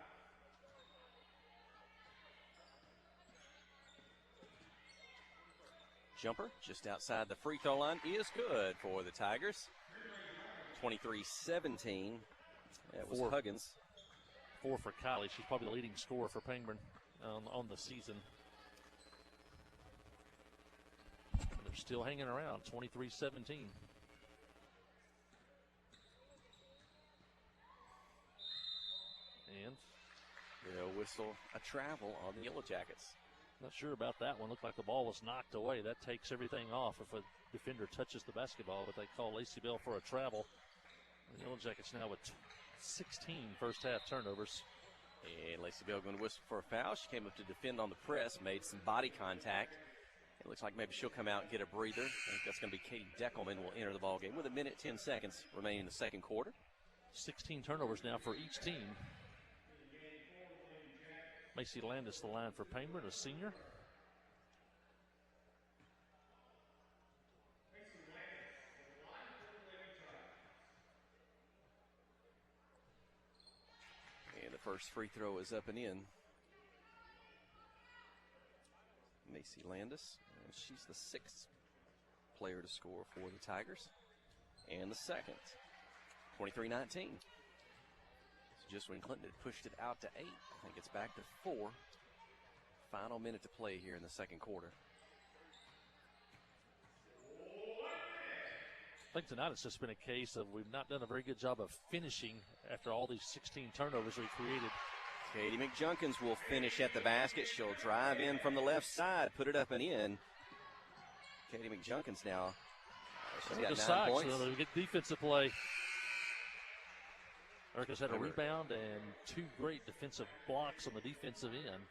Speaker 7: Jumper just outside the free throw line is good for the Tigers. 23-17. That was Huggins.
Speaker 8: 4 for Kylie. She's probably the leading scorer for Pangburn on the season. They're still hanging around, 23-17. And
Speaker 7: they'll whistle a travel on the Yellow Jackets.
Speaker 8: Not sure about that one. Looked like the ball was knocked away. That takes everything off if a defender touches the basketball, but they call Lacey Bell for a travel. The Yellow Jackets now with 16 first half turnovers.
Speaker 7: And Lacey Bell going to whistle for a foul. She came up to defend on the press, made some body contact. It looks like maybe she'll come out and get a breather. I think that's going to be Katie Deckelman will enter the ball game with 1 minute, 10 seconds remaining in the second quarter.
Speaker 8: 16 turnovers now for each team. Macy Landis, the line for Pangburn, a senior.
Speaker 7: And the first free throw is up and in. Macy Landis, and she's the 6th player to score for the Tigers. And the second, 23-19. Just when Clinton had pushed it out to 8, I think it's back to 4. Final minute to play here in the second quarter.
Speaker 8: I think tonight it's just been a case of we've not done a very good job of finishing after all these 16 turnovers we created.
Speaker 7: Katie McJunkins will finish at the basket. She'll drive in from the left side, put it up and in. Katie McJunkins now She's
Speaker 8: Erica
Speaker 7: got 9
Speaker 8: Sykes,
Speaker 7: points.
Speaker 8: a good defensive play. Erica's had a rebound and 2 great defensive blocks on the defensive end.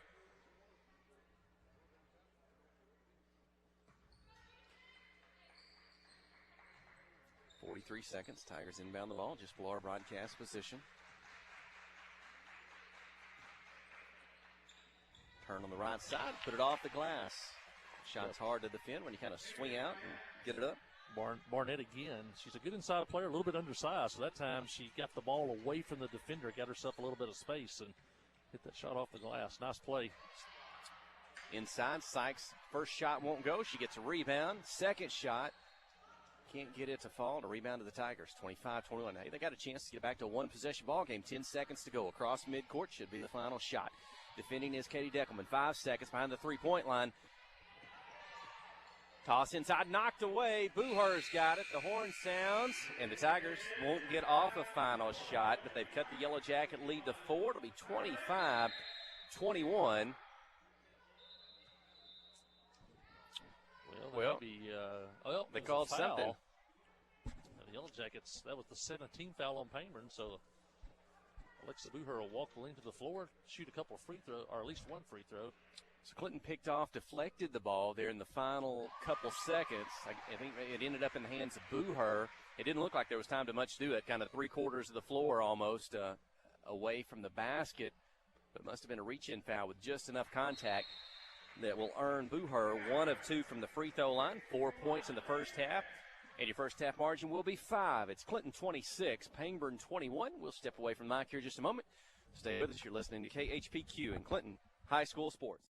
Speaker 7: .43 seconds. Tigers inbound the ball just below our broadcast position. Turn on the right side, put it off the glass. Shot's hard to defend when you kind of swing out and get it up.
Speaker 8: Barnett again. She's a good inside player, a little bit undersized. So that time she got the ball away from the defender, got herself a little bit of space, and hit that shot off the glass. Nice play.
Speaker 7: Inside, Sykes' first shot won't go. She gets a rebound. Second shot, can't get it to fall. And a rebound to the Tigers, 25-21. Hey, they got a chance to get back to a one-possession ball game. 10 seconds to go. Across midcourt should be the final shot. Defending is Katie Deckelman. 5 seconds behind the three-point line. Toss inside, knocked away. Booher's got it. The horn sounds, and the Tigers won't get off a final shot, but they've cut the Yellow Jacket lead to 4. It'll be 25-21.
Speaker 8: Well,
Speaker 7: they called something.
Speaker 8: The Yellow Jackets, that was the 17th foul on Payburn, so Alexa Booher will walk the lane to the floor, shoot a couple of free throws, or at least one free throw.
Speaker 7: So Clinton picked off, deflected the ball there in the final couple seconds. I think it ended up in the hands of Booher. It didn't look like there was time to much do it, kind of 3/4 of the floor almost away from the basket. But it must have been a reach-in foul with just enough contact that will earn Booher 1 of 2 from the free throw line. 4 points in the first half. And your first half margin will be 5. It's Clinton 26, Payburn 21. We'll step away from the mic here just a moment. Stay with us. You're listening to KHPQ and Clinton High School Sports.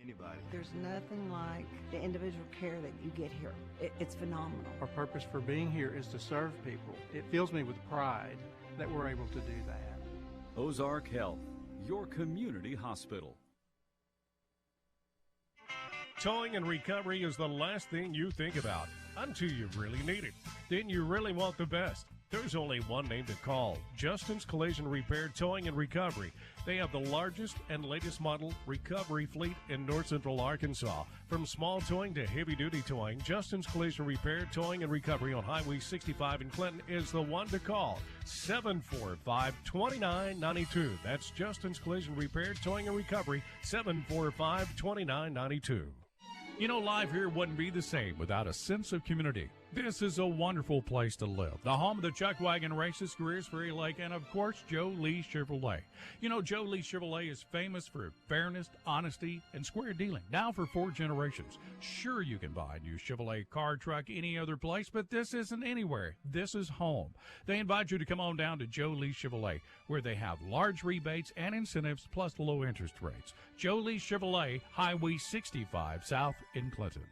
Speaker 11: Anybody.
Speaker 12: There's nothing like the individual care that you get here. It's phenomenal.
Speaker 13: Our purpose for being here is to serve people. It fills me with pride that we're able to do that.
Speaker 14: Ozark Health, your community hospital.
Speaker 15: Towing and recovery is the last thing you think about until you really need it. Then you really want the best. There's only one name to call, Justin's Collision Repair Towing and Recovery. They have the largest and latest model recovery fleet in north central Arkansas. From small towing to heavy-duty towing, Justin's Collision Repair Towing and Recovery on Highway 65 in Clinton is the one to call, 745-2992. That's Justin's Collision Repair Towing and Recovery, 745-2992. You know, life here wouldn't be the same without a sense of community. This is a wonderful place to live. The home of the chuck wagon races, Greers Ferry Lake, and of course, Joe Lee Chevrolet. You know, Joe Lee Chevrolet is famous for fairness, honesty, and square dealing. Now for 4 generations. Sure, you can buy a new Chevrolet car, truck, any other place, but this isn't anywhere. This is home. They invite you to come on down to Joe Lee Chevrolet, where they have large rebates and incentives plus low interest rates. Joe Lee Chevrolet, Highway 65 South in Clinton.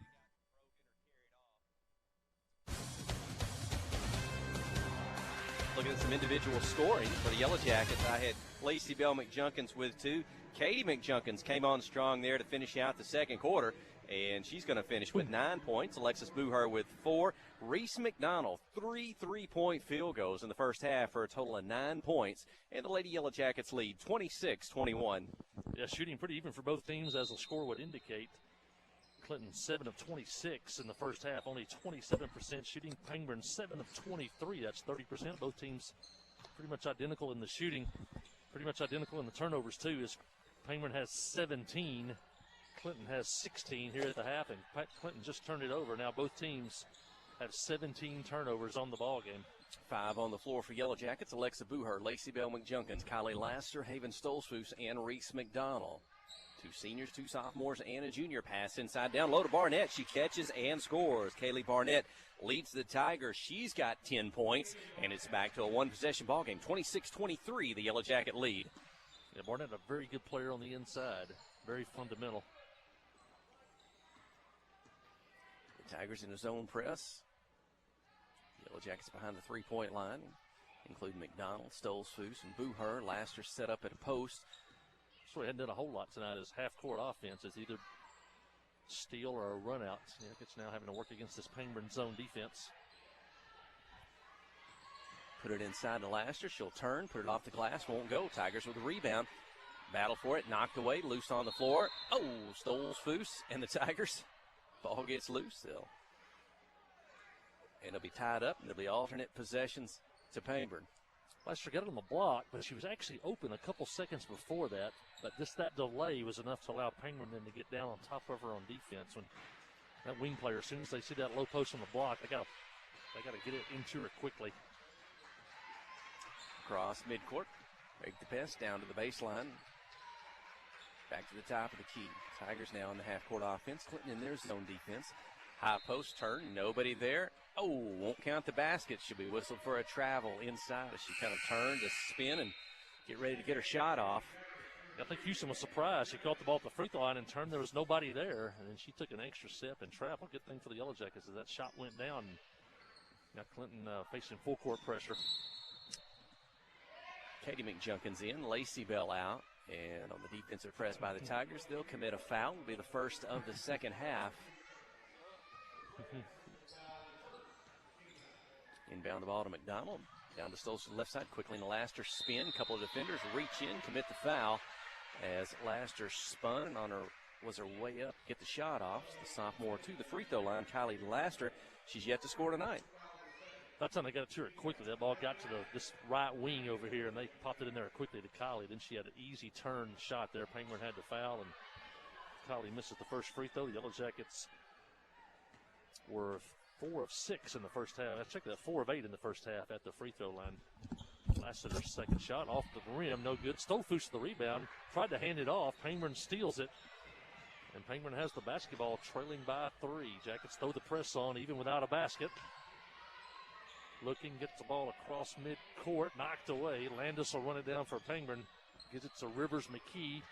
Speaker 7: Looking at some individual scoring for the Yellow Jackets, I had Lacey Bell McJunkins with 2. Katie McJunkins came on strong there to finish out the second quarter, and she's going to finish with 9 points. Alexis Booher with 4. Reese McDonald, 3 3-point field goals in the first half for a total of 9 points. And the Lady Yellow Jackets lead 26-21.
Speaker 8: Yeah, shooting pretty even for both teams, as the score would indicate. Clinton 7 of 26 in the first half, only 27% shooting. Pangburn 7 of 23, that's 30%. Both teams pretty much identical in the shooting, pretty much identical in the turnovers too. As Pangburn has 17, Clinton has 16 here at the half, and Clinton just turned it over. Now both teams have 17 turnovers on the ball game.
Speaker 7: 5 on the floor for Yellow Jackets: Alexa Booher, Lacey Bell McJunkins, Kylie Laster, Haven Stolzfus, and Reese McDonald. 2 seniors, 2 sophomores, and a junior. Pass inside down low to Barnett. She catches and scores. Kaylee Barnett leads the Tigers. She's got 10 points, and it's back to a one-possession ball game. 26-23, the Yellow Jacket lead.
Speaker 8: Yeah, Barnett, a very good player on the inside. Very fundamental.
Speaker 7: The Tigers in a zone press. Yellow Jackets behind the three-point line, including McDonald, Stolzfus, and Booher. Laster set up at a post.
Speaker 8: So we hadn't done a whole lot tonight as half-court offense. It's either steal or a run-out. It's now having to work against this Pangburn zone defense.
Speaker 7: Put it inside to Laster. She'll turn, put it off the glass, won't go. Tigers with a rebound. Battle for it, knocked away, loose on the floor. Oh, Stolzfus and the Tigers. Ball gets loose still. And it'll be tied up, and it'll be alternate possessions to Pangburn.
Speaker 8: Laster got on the block, but she was actually open a couple seconds before that. But just that delay was enough to allow Pangburn then to get down on top of her on defense. When that wing player, as soon as they see that low post on the block, they got to get it into her quickly.
Speaker 7: Across midcourt, break the pass down to the baseline. Back to the top of the key. Tigers now in the half-court offense. Clinton in their zone defense. High post turn, nobody there. Oh, won't count the basket. She'll be whistled for a travel inside as she kind of turned to spin and get ready to get her shot off.
Speaker 8: I think Houston was surprised. She caught the ball at the free throw line and turned. There was nobody there, and then she took an extra step and traveled. Good thing for the Yellow Jackets as that shot went down. Now Clinton facing full court pressure.
Speaker 7: Katie McJunkins in, Lacey Bell out, and on the defensive press by the Tigers, they'll commit a foul. It'll be the first of the second half. Inbound the ball to McDonald. Down to Stolz to the left side. Quickly to Laster. Spin. Couple of defenders reach in, commit the foul. As Laster spun on her, was her way up, get the shot off. The sophomore to the free throw line, Kylie Laster. She's yet to score tonight.
Speaker 8: That time they got it to her quickly. That ball got to this right wing over here, and they popped it in there quickly to Kylie. Then she had an easy turn shot there. Pangburn had to foul, and Kylie misses the first free throw. The Yellow Jackets were 4 of 6 in the first half. I checked that, 4 of 8 in the first half at the free throw line. Lasted her second shot off the rim, no good. Stolzfus the rebound, tried to hand it off. Pangburn steals it, and Pangburn has the basketball, trailing by 3. Jackets throw the press on even without a basket. Looking, gets the ball across midcourt, knocked away. Landis will run it down for Pangburn. Gives it to Rivers McKee.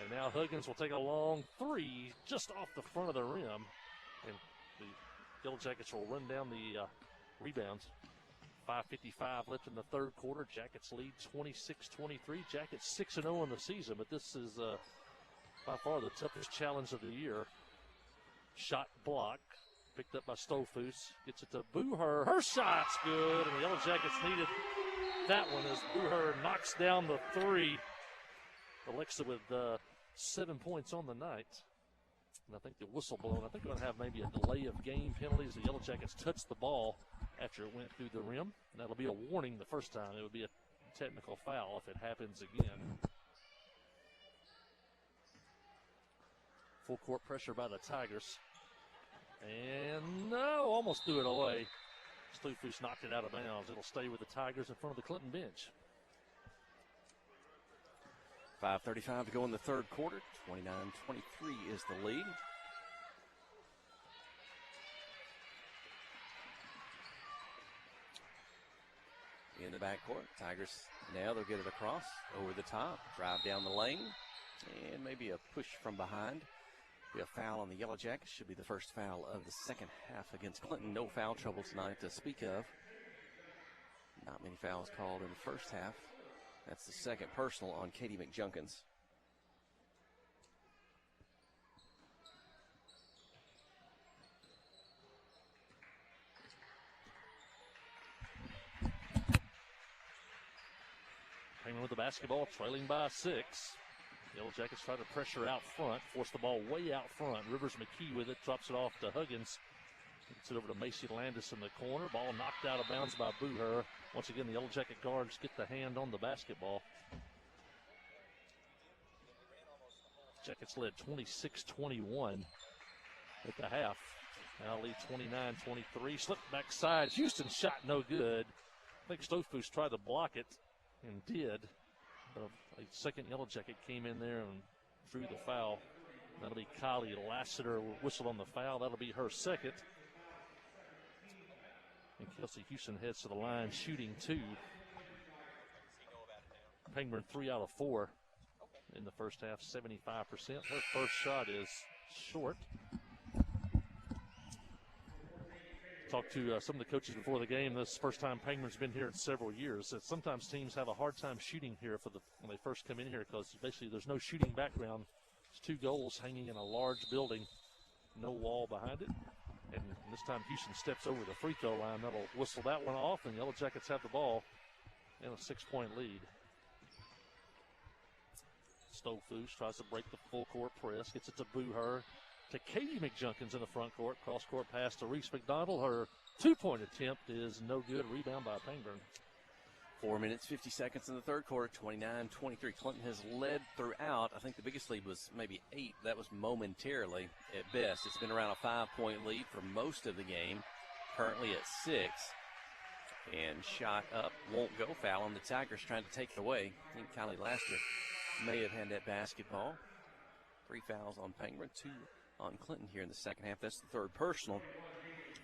Speaker 8: And now Huggins will take a long three just off the front of the rim. And the Yellow Jackets will run down the rebounds. 5:55 left in the third quarter. Jackets lead 26-23. Jackets 6-0 in the season, but this is by far the toughest challenge of the year. Shot block. Picked up by Stolfus. Gets it to Booher. Her shot's good, and the Yellow Jackets needed that one as Booher knocks down the three. Alexa with 7 points on the night. And I think the whistle blown. I think we're going to have maybe a delay of game penalty as the Yellow Jackets touched the ball after it went through the rim. And that'll be a warning the first time. It would be a technical foul if it happens again. Full court pressure by the Tigers. And no, almost threw it away. Stufus knocked it out of bounds. It'll stay with the Tigers in front of the Clinton bench.
Speaker 7: 5:35 to go in the third quarter. 29-23 is the lead. In the backcourt, Tigers now they'll get it across over the top, drive down the lane, and maybe a push from behind. Be a foul on the Yellow Jackets. Should be the first foul of the second half against Clinton. No foul trouble tonight to speak of. Not many fouls called in the first half. That's the second personal on Katie McJunkins.
Speaker 8: Penguin with the basketball, trailing by 6. Yellow Jackets try to pressure out front, force the ball way out front. Rivers McKee with it, drops it off to Huggins. Gets it over to Macy Landis in the corner. Ball knocked out of bounds by Booher. Once again, the Yellow Jacket guards get the hand on the basketball. Jackets led 26-21 at the half. Now lead 29-23. Slipped backside. Houston's shot no good. I think Stofus tried to block it and did. But a second Yellow Jacket came in there and drew the foul. That'll be Kylie Lassiter whistled on the foul. That'll be her second. And Kelsey Houston heads to the line shooting 2. Penguin 3 out of 4 in the first half, 75%. Her first shot is short. Talked to some of the coaches before the game. This is the first time Penguin's been here in several years. That sometimes teams have a hard time shooting here when they first come in here because basically there's no shooting background. It's 2 goals hanging in a large building, no wall behind it. And this time Houston steps over the free throw line. That'll whistle that one off, and Yellow Jackets have the ball and a 6-point lead. Stolfus tries to break the full court press, gets it to Booher, to Katie McJunkins in the front court. Cross court pass to Reese McDonald. Her 2-point attempt is no good. Rebound by Penguin.
Speaker 7: 4 minutes, 50 seconds in the third quarter, 29-23. Clinton has led throughout. I think the biggest lead was maybe 8. That was momentarily at best. It's been around a 5-point lead for most of the game, currently at 6. And shot up, won't go. Foul on the Tigers trying to take it away. I think Kylie Laster may have had that basketball. 3 fouls on Penguin, 2 on Clinton here in the second half. That's the third personal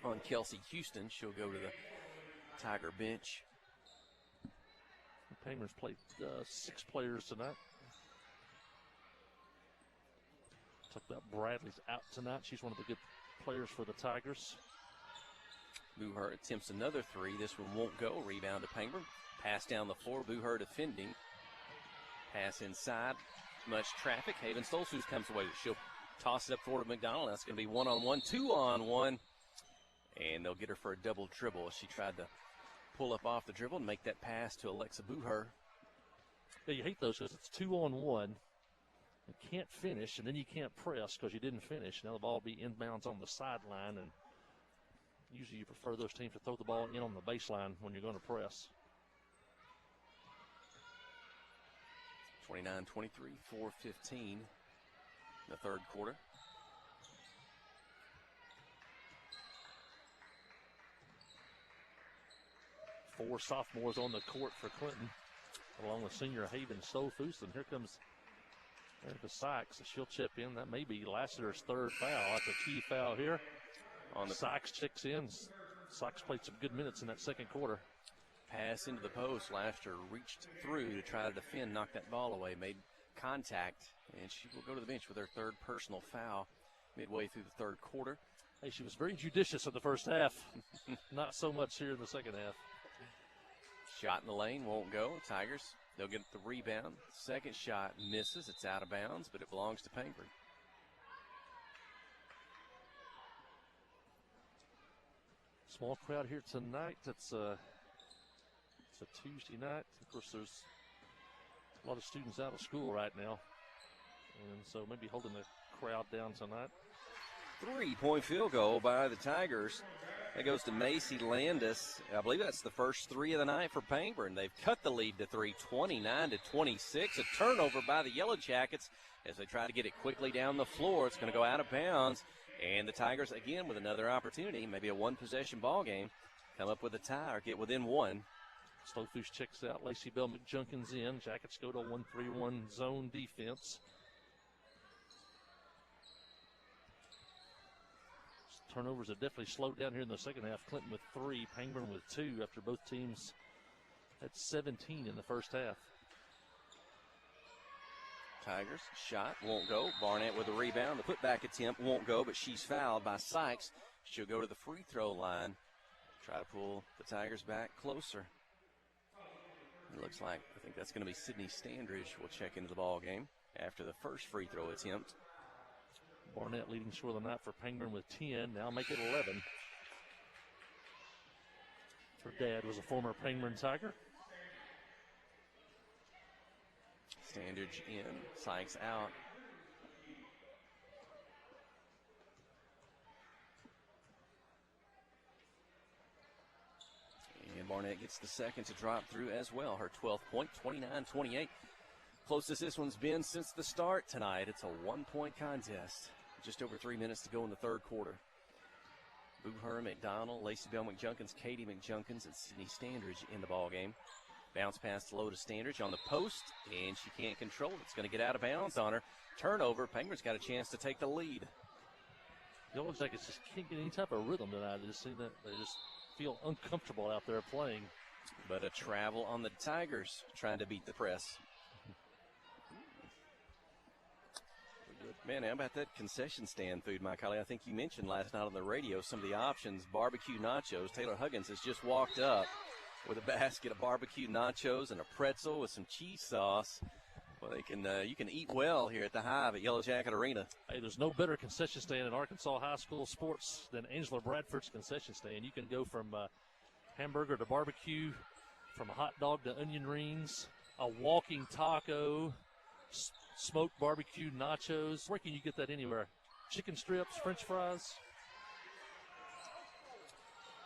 Speaker 7: on Kelsey Houston. She'll go to the Tiger bench.
Speaker 8: Penguin's played 6 players tonight. Talked about Bradley's out tonight. She's one of the good players for the Tigers.
Speaker 7: Booher attempts another 3. This one won't go. Rebound to Penguin. Pass down the floor. Booher defending. Pass inside. Much traffic. Haven Stolfus comes away. She'll toss it up forward to McDonald. That's going to be 1-on-1, 2-on-1. And they'll get her for a double dribble. She tried to pull up off the dribble and make that pass to Alexa Booher.
Speaker 8: Yeah, you hate those because it's 2-on-1. You can't finish, and then you can't press because you didn't finish. Now the ball will be inbounds on the sideline, and usually you prefer those teams to throw the ball in on the baseline when you're going to press.
Speaker 7: 29-23, 4:15 in the third quarter.
Speaker 8: Four sophomores on the court for Clinton, along with senior Haven Stolfus. And here comes Erica Sykes. She'll chip in. That may be Lassiter's third foul. That's a key foul here. On the Sykes checks in. Sykes played some good minutes in that second quarter.
Speaker 7: Pass into the post. Lassiter reached through to try to defend, knocked that ball away. Made contact, and she will go to the bench with her third personal foul midway through the third quarter.
Speaker 8: Hey, she was very judicious in the first half. Not so much here in the second half.
Speaker 7: Shot in the lane won't go. Tigers, they'll get the rebound. Second shot misses. It's out of bounds, but it belongs to Pangburn.
Speaker 8: Small crowd here tonight. It's a Tuesday night. Of course, there's a lot of students out of school right now, and so maybe holding the crowd down tonight.
Speaker 7: 3-point field goal by the Tigers. That goes to Macy Landis. I believe that's the first three of the night for Pangburn. They've cut the lead to 3, 29-26. A turnover by the Yellow Jackets as they try to get it quickly down the floor. It's going to go out of bounds. And the Tigers, again, with another opportunity, maybe a one-possession ball game, come up with a tie or get within one.
Speaker 8: Slowfish checks out. Lacey Bell McJunkins in. Jackets go to 1-3-1 zone defense. Turnovers have definitely slowed down here in the second half. Clinton with 3, Pangburn with 2 after both teams had 17 in the first half.
Speaker 7: Tigers, shot, won't go. Barnett with a rebound. The putback attempt won't go, but she's fouled by Sykes. She'll go to the free throw line. Try to pull the Tigers back closer. It looks like, I think that's going to be Sydney Standridge will check into the ball game after the first free throw attempt.
Speaker 8: Barnett leading scorer of the night for Pangburn with 10. Now make it 11. Her dad was a former Pangburn Tiger.
Speaker 7: Standridge in, Sykes out. And Barnett gets the second to drop through as well. Her 12th point, 29-28. Closest this one's been since the start tonight. It's a 1-point contest. Just over 3 minutes to go in the third quarter. Booher, McDonald, Lacey Bell McJunkins, Katie McJunkins, and Sydney Standridge in the ball game. Bounce pass low to Standridge on the post, and she can't control it. It's going to get out of bounds on her. Turnover. Pangburn's got a chance to take the lead.
Speaker 8: It looks like it's just can't get any type of rhythm tonight. They just feel uncomfortable out there playing.
Speaker 7: But a travel on the Tigers trying to beat the press. Man, how about that concession stand food, Mike Holly? I think you mentioned last night on the radio some of the options. Barbecue nachos. Taylor Huggins has just walked up with a basket of barbecue nachos and a pretzel with some cheese sauce. Well, you can eat well here at the Hive at Yellow Jacket Arena.
Speaker 8: Hey, there's no better concession stand in Arkansas high school sports than Angela Bradford's concession stand. You can go from hamburger to barbecue, from a hot dog to onion rings, a walking taco, smoked barbecue nachos. Where can you get that anywhere? Chicken strips, French fries.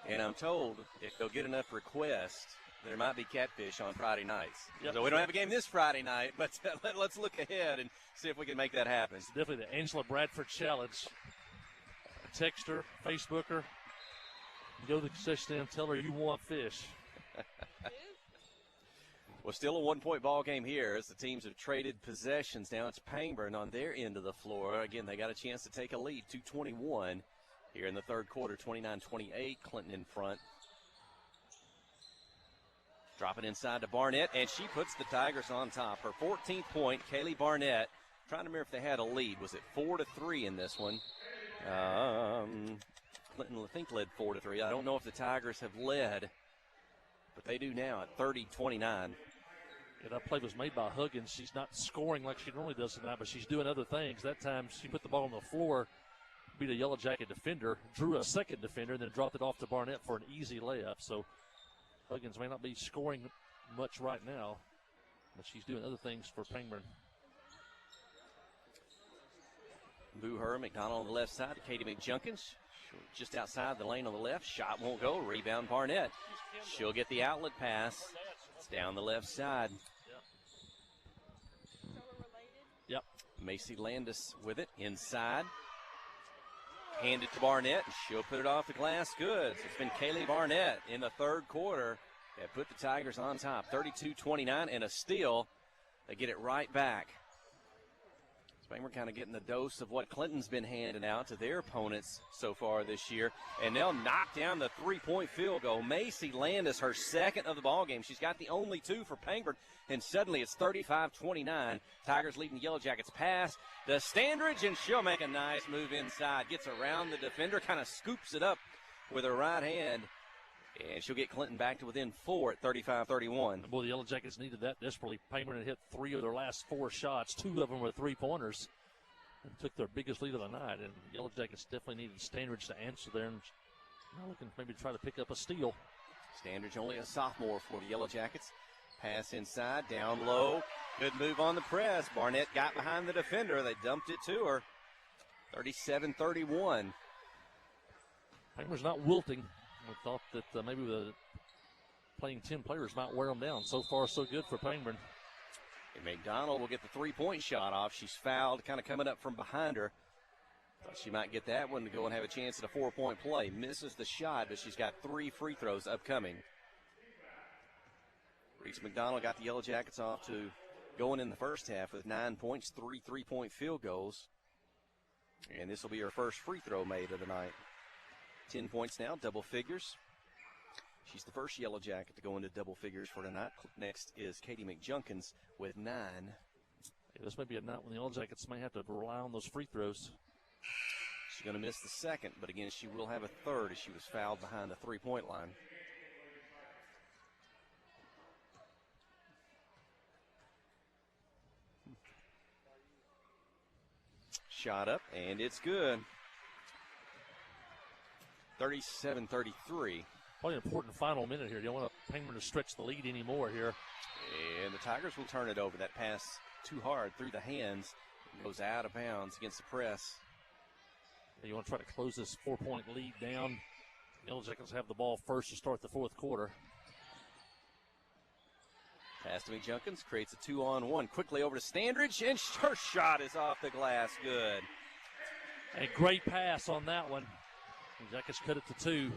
Speaker 7: And I'm told if they'll get enough requests, there might be catfish on Friday nights.
Speaker 8: Yep.
Speaker 7: So we don't have a game this Friday night, but let's look ahead and see if we can make that happen.
Speaker 8: It's definitely the Angela Bradford Challenge. Text her, Facebook her, go to the concession stand, tell her you want fish.
Speaker 7: Well, still a 1-point ball game here as the teams have traded possessions. Now it's Pangburn on their end of the floor. Again, they got a chance to take a lead, 2:21 here in the third quarter, 29-28, Clinton in front. Drop it inside to Barnett, and she puts the Tigers on top. Her 14th point, Kaylee Barnett. Trying to remember if they had a lead. Was it 4-3 in this one? Clinton, I think, led 4-3. I don't know if the Tigers have led, but they do now at 30-29.
Speaker 8: Yeah, that play was made by Huggins. She's not scoring like she normally does tonight, but she's doing other things. That time she put the ball on the floor, beat a Yellow Jacket defender, drew a second defender, and then dropped it off to Barnett for an easy layup. So Huggins may not be scoring much right now, but she's doing other things for Pangburn.
Speaker 7: Booher, McDonald on the left side to Katie McJunkins. Just outside the lane on the left. Shot won't go. Rebound Barnett. She'll get the outlet pass. It's down the left side.
Speaker 8: Yep.
Speaker 7: Macy Landis with it inside. Hand it to Barnett, and she'll put it off the glass. Good. So it's been Kaylee Barnett in the third quarter that put the Tigers on top. 32-29 and a steal. They get it right back. We're kind of getting the dose of what Clinton's been handing out to their opponents so far this year. And they'll knock down the three-point field goal. Macy Landis, her second of the ball game. She's got the only two for Pangburn. And suddenly it's 35-29. Tigers leading the Yellow Jackets pass to Standridge, and she'll make a nice move inside. Gets around the defender, kind of scoops it up with her right hand. And she'll get Clinton back to within 4 at 35-31.
Speaker 8: Boy, the Yellow Jackets needed that desperately. Pangburn had hit 3 of their last 4 shots. 2 of them were three-pointers, and took their biggest lead of the night. And the Yellow Jackets definitely needed Standridge to answer there, and now looking maybe to try to pick up a steal.
Speaker 7: Standridge only a sophomore for the Yellow Jackets. Pass inside, down low. Good move on the press. Barnett got behind the defender. They dumped it to her. 37-31.
Speaker 8: Pangburn's not wilting. We thought that maybe playing 10 players might wear them down. So far, so good for Pangburn.
Speaker 7: And McDonald will get the three-point shot off. She's fouled, kind of coming up from behind her. Thought she might get that one to go and have a chance at a 4-point play. Misses the shot, but she's got 3 free throws upcoming. Reese McDonald got the Yellow Jackets off to going in the first half with 9 points, 3 3-point field goals. And this will be her first free throw made of the night. 10 points now, double figures. She's the first Yellow Jacket to go into double figures for tonight. Next is Katie McJunkins with 9.
Speaker 8: Yeah, this may be a night when the Yellow Jackets may have to rely on those free throws.
Speaker 7: She's going to miss the second, but again, she will have a third as she was fouled behind the three-point line. Shot up, and it's good. 37-33.
Speaker 8: Probably an important final minute here. You don't want Pangburn to stretch the lead anymore here.
Speaker 7: And the Tigers will turn it over. That pass too hard through the hands. Goes out of bounds against the press.
Speaker 8: You want to try to close this 4-point lead down. Yellow Jackets have the ball first to start the fourth quarter.
Speaker 7: Pass to McJunkins, creates a 2-on-1. Quickly over to Standridge, and her shot is off the glass. Good.
Speaker 8: A great pass on that one. The Jackets cut it to 2.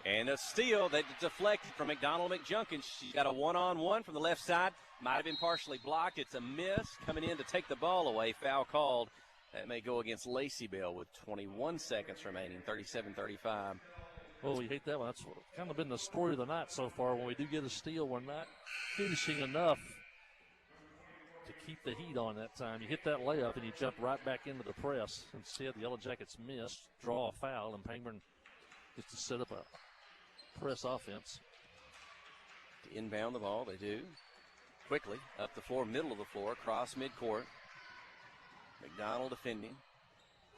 Speaker 7: And a steal that deflected from McDonald McJunkins. She's got a 1-on-1 from the left side. Might have been partially blocked. It's a miss. Coming in to take the ball away. Foul called. That may go against Lacey Bell with 21 seconds remaining. 37-35.
Speaker 8: Well, we hate that one. That's kind of been the story of the night so far. When we do get a steal, we're not finishing enough to keep the heat on that time. You hit that layup and you jump right back into the press. Instead, the Yellow Jackets miss, draw a foul, and Pangburn gets to set up a press offense.
Speaker 7: To inbound the ball, they do. Quickly, up the floor, middle of the floor, across midcourt. McDonald defending.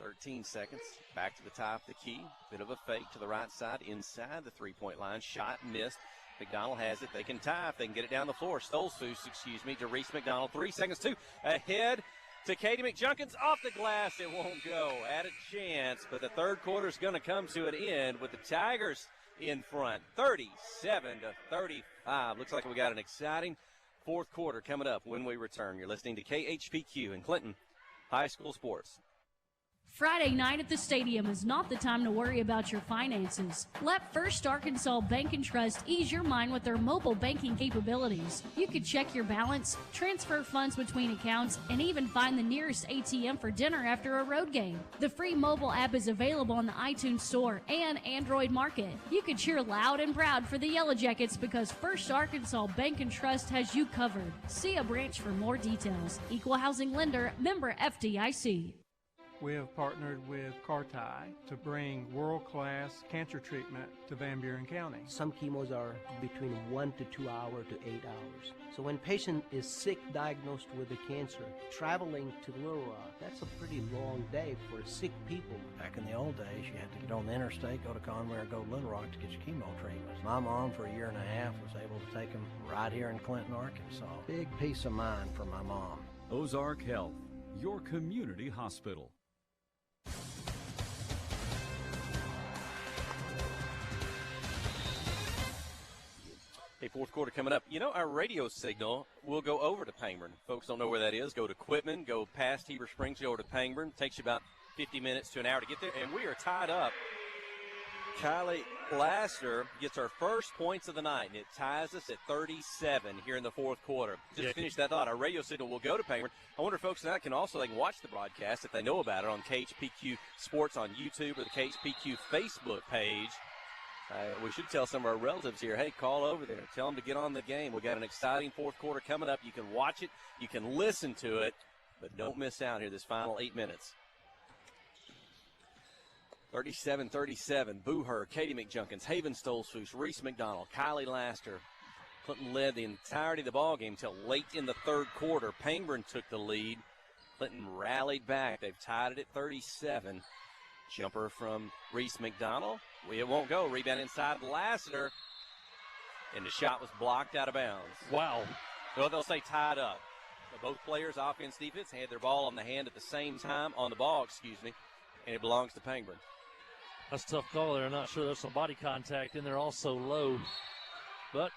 Speaker 7: 13 seconds. Back to the top of the key. Bit of a fake to the right side, inside the three-point line. Shot missed. McDonald has it. They can tie if they can get it down the floor. Stolzfus, to Reese McDonald. 3 seconds, 2. Ahead to Katie McJunkins. Off the glass. It won't go. Had a chance, but the third quarter is going to come to an end with the Tigers in front. 37-35. Looks like we got an exciting fourth quarter coming up when we return. You're listening to KHPQ in Clinton High School Sports.
Speaker 11: Friday night at the stadium is not the time to worry about your finances. Let First Arkansas Bank and Trust ease your mind with their mobile banking capabilities. You can check your balance, transfer funds between accounts, and even find the nearest ATM for dinner after a road game. The free mobile app is available on the iTunes Store and Android Market. You can cheer loud and proud for the Yellow Jackets because First Arkansas Bank and Trust has you covered. See a branch for more details. Equal housing lender, member FDIC.
Speaker 13: We have partnered with Carti to bring world-class cancer treatment to Van Buren County.
Speaker 16: Some chemos are between 1 to 2 hours to 8 hours. So when patient is sick, diagnosed with a cancer, traveling to Little Rock, that's a pretty long day for sick people.
Speaker 17: Back in the old days, you had to get on the interstate, go to Conway or go to Little Rock to get your chemo treatments. My mom, for a year and a half, was able to take them right here in Clinton, Arkansas. Big peace of mind for my mom.
Speaker 14: Ozark Health, your community hospital.
Speaker 7: Hey, fourth quarter coming up. You know, our radio signal will go over to Pangburn. Folks don't know where that is. Go to Quitman, go past Heber Springs, go over to Pangburn. Takes you about 50 minutes to an hour to get there. And we are tied up Kylie Laster gets her first points of the night, and it ties us at 37 here in the fourth quarter. Just to finish that thought, our radio signal will go to Pangburn. I wonder if folks tonight can watch the broadcast if they know about it on KHPQ Sports on YouTube or the KHPQ Facebook page. We should tell some of our relatives here, hey, call over there. Tell them to get on the game. We got an exciting fourth quarter coming up. You can watch it. You can listen to it. But don't miss out here this final 8 minutes. 37-37, Booher, Katie McJunkins, Haven Stolzfus, Reese McDonald, Kylie Laster. Clinton led the entirety of the ball game until late in the third quarter. Pangburn took the lead. Clinton rallied back. They've tied it at 37. Jumper from Reese McDonald. It won't go. Rebound inside Lassiter. And the shot was blocked out of bounds.
Speaker 8: Wow.
Speaker 7: Well, they'll say tied up. So both players, offense, defense, had their ball on the hand at the same time, and it belongs to Pangburn.
Speaker 8: That's a tough call there. I'm not sure there's some body contact in there also low. But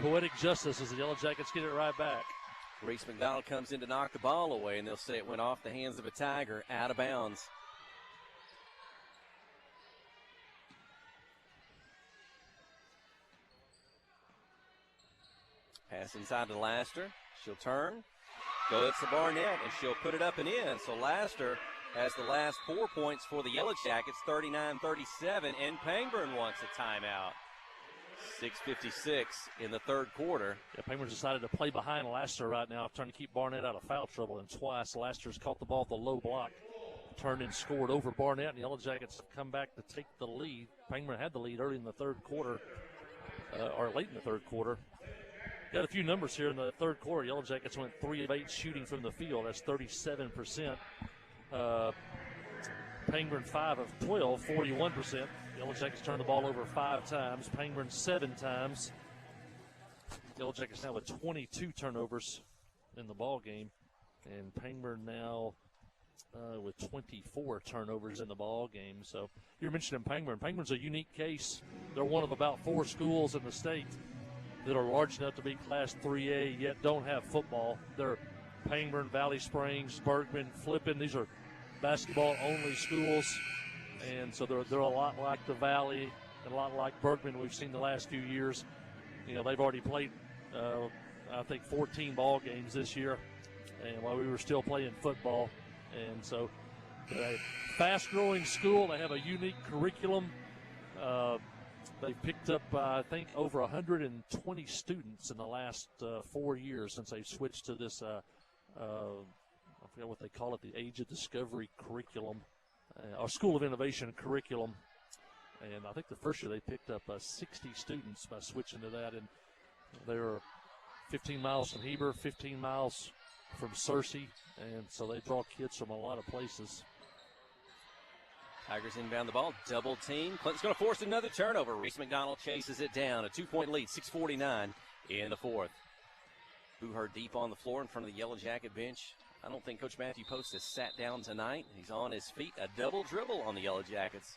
Speaker 8: poetic justice as the Yellow Jackets get it right back.
Speaker 7: Reese McDonald comes in to knock the ball away, and they'll say it went off the hands of a Tiger, out of bounds. Pass inside to Laster. She'll turn. Goes to Barnett, and she'll put it up and in. So Laster has the last 4 points for the Yellow Jackets, 39-37, and Pangburn wants a timeout. 6:56 in the third quarter.
Speaker 8: Yeah, Pangburn's decided to play behind Laster right now, trying to keep Barnett out of foul trouble, and twice Laster's caught the ball at the low block, turned and scored over Barnett, and the Yellow Jackets have come back to take the lead. Pangburn had the lead early in the third quarter, or late in the third quarter. Got a few numbers here in the third quarter. Yellow Jackets went 3 of 8 shooting from the field. That's 37%. Pangburn 5 of 12, 41%. Yellow Jackets turned the ball over 5 times. Pangburn 7 times. Yellow Jackets now with 22 turnovers in the ball game, and Pangburn now with 24 turnovers in the ball game. So you're mentioning Pangburn. Pangburn's a unique case. They're one of about 4 schools in the state that are large enough to be Class 3A, yet don't have football. They're Pangburn, Valley Springs, Bergman, Flippin. These are basketball-only schools, and so they're a lot like the Valley and a lot like Bergman we've seen the last few years. You know, they've already played, I think, 14 ball games this year, and while we were still playing football. And so a fast-growing school. They have a unique curriculum. They've picked up, I think, over 120 students in the last 4 years since they've switched to this, I forget what they call it, the Age of Discovery curriculum, or School of Innovation curriculum. And I think the first year they picked up 60 students by switching to that. And they're 15 miles from Heber, 15 miles from Searcy, and so they draw kids from a lot of places.
Speaker 7: Tigers inbound the ball, double team. Clinton's going to force another turnover. Reese McDonald chases it down. A 2-point lead, 6:49 in the fourth. Booher deep on the floor in front of the Yellow Jacket bench. I don't think Coach Matthew Post has sat down tonight. He's on his feet. A double dribble on the Yellow Jackets.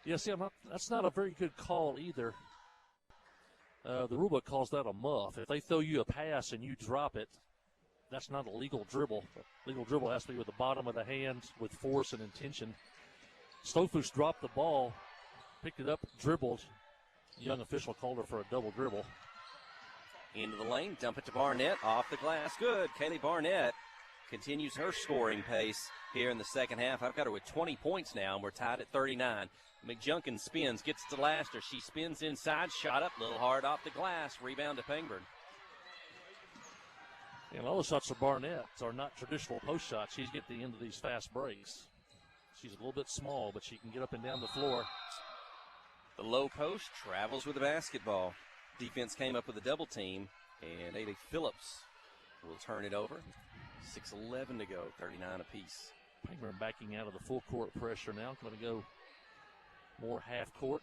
Speaker 8: Yeah, see, that's not a very good call either. The rulebook calls that a muff. If they throw you a pass and you drop it, that's not a legal dribble. A legal dribble has to be with the bottom of the hand with force and intention. Stofus dropped the ball, picked it up, dribbled. The young official called her for a double dribble.
Speaker 7: Into the lane, dump it to Barnett, off the glass, good. Kaylee Barnett continues her scoring pace here in the second half. I've got her with 20 points now, and we're tied at 39. McJunkin spins, gets to Laster. She spins inside, shot up, a little hard off the glass, rebound to Pangburn.
Speaker 8: And all the shots of Barnett are not traditional post shots. She's getting the end of these fast breaks. She's a little bit small, but she can get up and down the floor.
Speaker 7: The low post travels with the basketball. Defense came up with a double team, and Ava Phillips will turn it over. 6:11 to go, 39 apiece.
Speaker 8: Pangburn backing out of the full court pressure now. Going to go more half court.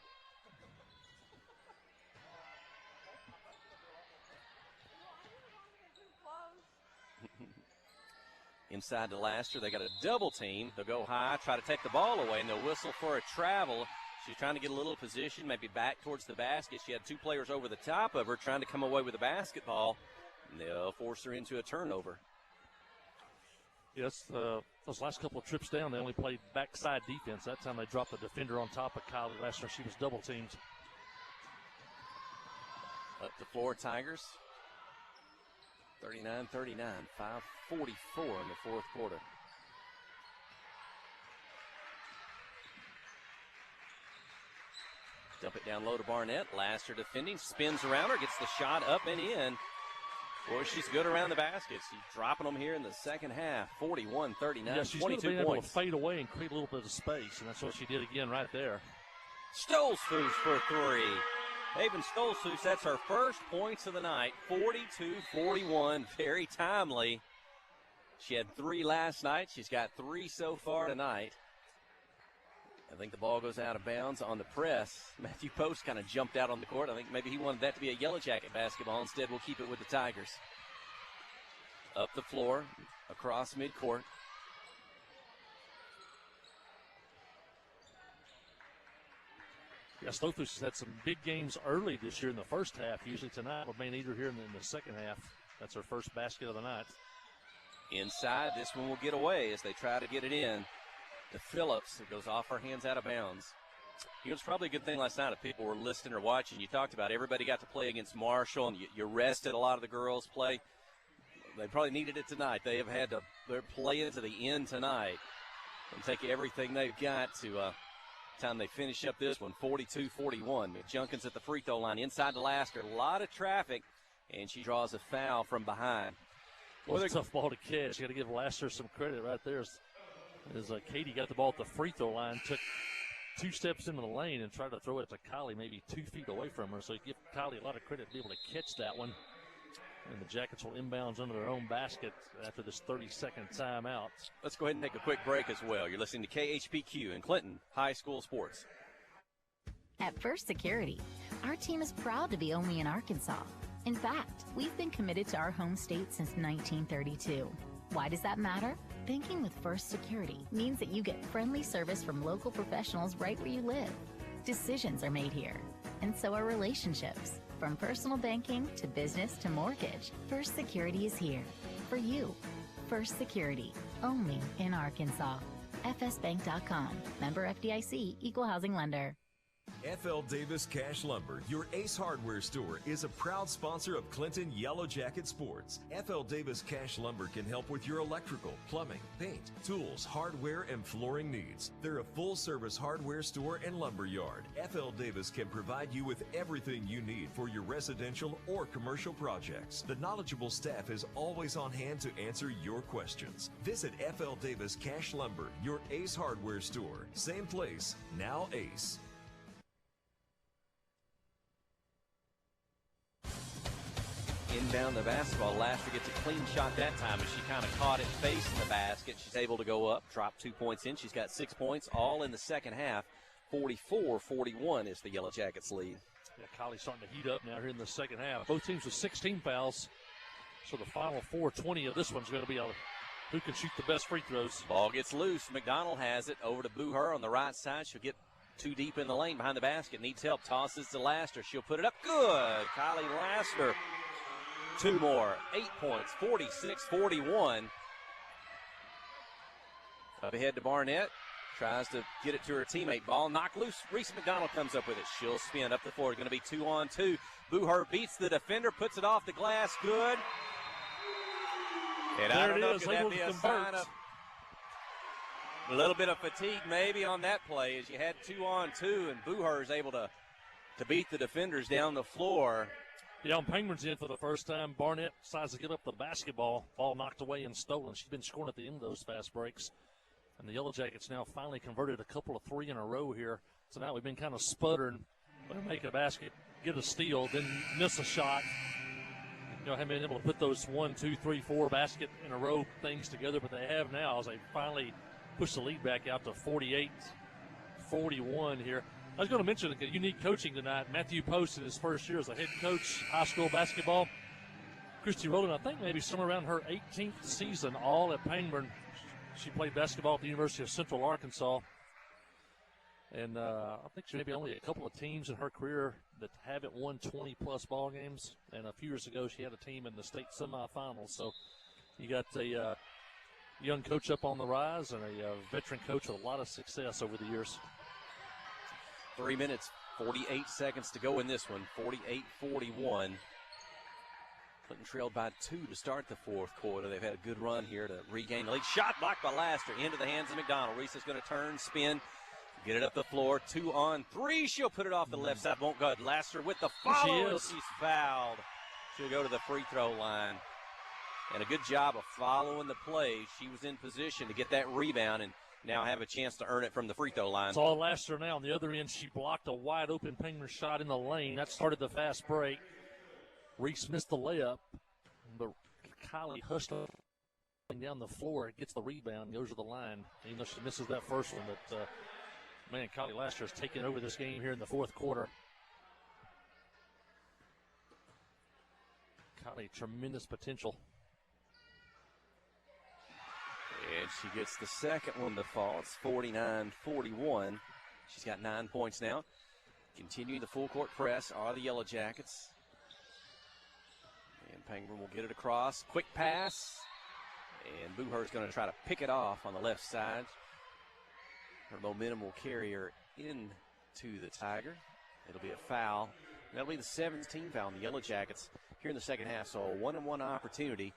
Speaker 7: Inside to Laster, they got a double team. They'll go high, try to take the ball away, and they'll whistle for a travel. She's trying to get a little position, maybe back towards the basket. She had 2 players over the top of her trying to come away with the basketball, and they'll force her into a turnover.
Speaker 8: Yes, the Those last couple of trips down, they only played backside defense. That time they dropped the defender on top of Kylie. Last time she was double teamed.
Speaker 7: Up the floor, Tigers. 39-39, 5:44 in the fourth quarter. Dump it down low to Barnett. Laster defending, spins around her, gets the shot up and in. Boy, she's good around the basket. She's dropping them here in the second half. 41-39,
Speaker 8: yeah, she's
Speaker 7: 22
Speaker 8: been
Speaker 7: points.
Speaker 8: able to fade away and create a little bit of space, and that's what she did again right there.
Speaker 7: Stolzfus for three. Haven Stolzfus, that's her first points of the night. 42-41, very timely. She had 3 last night. She's got 3 so far tonight. I think the ball goes out of bounds on the press. Matthew Post kind of jumped out on the court. I think maybe he wanted that to be a Yellow Jacket basketball. Instead, we'll keep it with the Tigers. Up the floor, across midcourt.
Speaker 8: Yeah, Stolzfus has had some big games early this year in the first half. Usually tonight, we may need her here in the second half. That's her first basket of the night.
Speaker 7: Inside, this one will get away as they try to get it in. To Phillips, it goes off her hands out of bounds. It was probably a good thing last night if people were listening or watching. You talked about everybody got to play against Marshall, and you rested a lot of the girls play. They probably needed it tonight. They have had to play it to the end tonight and take everything they've got to time they finish up this one, 42-41. Junkins at the free throw line, inside the Lasker. A lot of traffic, and she draws a foul from behind.
Speaker 8: Well, it's a tough ball to catch. You got to give Lasker some credit right there. As Katie got the ball at the free throw line, took 2 steps into the lane and tried to throw it to Kylie maybe 2 feet away from her. So you give Kylie a lot of credit to be able to catch that one. And the Jackets will inbounds under their own basket after this 30-second timeout.
Speaker 7: Let's go ahead and take a quick break as well. You're listening to KHPQ in Clinton High School Sports.
Speaker 10: At First Security, our team is proud to be only in Arkansas. In fact, we've been committed to our home state since 1932. Why does that matter? Banking with First Security means that you get friendly service from local professionals right where you live. Decisions are made here, and so are relationships. From personal banking to business to mortgage, First Security is here for you. First Security, only in Arkansas. FSBank.com. Member FDIC, Equal Housing Lender.
Speaker 6: FL Davis Cash Lumber, your Ace Hardware store, is a proud sponsor of Clinton Yellow Jacket Sports. FL Davis Cash Lumber can help with your electrical, plumbing, paint, tools, hardware, and flooring needs. They're a full-service hardware store and lumber yard. FL Davis can provide you with everything you need for your residential or commercial projects. The knowledgeable staff is always on hand to answer your questions. Visit FL Davis Cash Lumber, your Ace Hardware store. Same place, now Ace.
Speaker 7: Inbound the basketball. Laster gets a clean shot that time as she kind of caught it facing the basket. She's able to go up, drop 2 points in. She's got 6 points, all in the second half. 44-41 is the Yellow Jackets lead.
Speaker 8: Yeah, Kylie's starting to heat up now here in the second half. Both teams with 16 fouls. So the final 4:20 of this one's going to be who can shoot the best free throws.
Speaker 7: Ball gets loose. McDonald has it over to Booher on the right side. She'll get too deep in the lane behind the basket. Needs help. Tosses to Laster. She'll put it up. Good. Kylie Laster. 2 more. 8 points. 46-41. Up ahead to Barnett. Tries to get it to her teammate. Ball knocked loose. Reese McDonald comes up with it. She'll spin up the floor. Going to be 2-on-2. Booher beats the defender. Puts it off the glass. Good. And I don't know, could that be a sign of a little bit of fatigue maybe on that play as you had 2-on-2 and Booher is able to beat the defenders down the floor.
Speaker 8: Yeah, and Pangman's in for the first time. Barnett decides to get up the basketball. Ball knocked away and stolen. She's been scoring at the end of those fast breaks. And the Yellow Jackets now finally converted a couple of 3 in a row here. So now we've been kind of sputtering. We'll make a basket, get a steal, then miss a shot. You know, haven't been able to put those 1, 2, 3, 4 basket in a row things together, but they have now as they finally push the lead back out to 48-41 here. I was going to mention a unique coaching tonight. Matthew Post in his first year as a head coach, high school basketball. Christy Rowland, I think maybe somewhere around her 18th season, all at Pangburn. She played basketball at the University of Central Arkansas. And I think she maybe only a couple of teams in her career that haven't won 20-plus ball games. And a few years ago, she had a team in the state semifinals. So you got a young coach up on the rise and a veteran coach with a lot of success over the years.
Speaker 7: 3 minutes, 48 seconds to go in this one. 48-41. Clinton trailed by 2 to start the fourth quarter. They've had a good run here to regain the lead. Shot blocked by Laster into the hands of McDonald. Reese is going to turn, spin, get it up the floor. 2 on 3. She'll put it off the left side. Won't go. Laster with the follow, and she's fouled. She'll go to the free throw line. And a good job of following the play. She was in position to get that rebound and now have a chance to earn it from the free throw line.
Speaker 8: It's all Laster now. On the other end, she blocked a wide-open Pingler shot in the lane. That started the fast break. Reese missed the layup, but Kylie hustling down the floor, gets the rebound, goes to the line, even though she misses that first one. But, man, Kylie Laster has taken over this game here in the fourth quarter. Kylie, tremendous potential.
Speaker 7: And she gets the second one to fall. It's 49-41. She's got 9 points now. Continuing the full court press are the Yellow Jackets. And Pangburn will get it across. Quick pass. And Booher's going to try to pick it off on the left side. Her momentum will carry her into the Tiger. It'll be a foul. That'll be the 17th foul on the Yellow Jackets here in the second half. So a 1-on-1 opportunity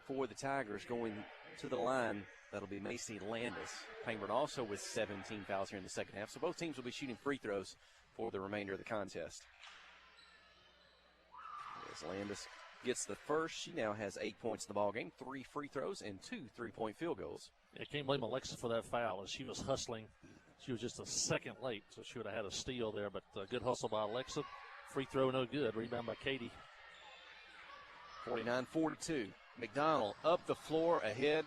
Speaker 7: for the Tigers going to the line. That'll be Macy Landis. Pangburn also with 17 fouls here in the second half. So both teams will be shooting free throws for the remainder of the contest. As Landis gets the first, she now has 8 points in the ballgame, 3 free throws, and 2 3-point field goals.
Speaker 8: I can't blame Alexa for that foul. As she was hustling, she was just a second late, so she would have had a steal there. But good hustle by Alexa. Free throw, no good. Rebound by Katie.
Speaker 7: 49-42. McDonald up the floor ahead.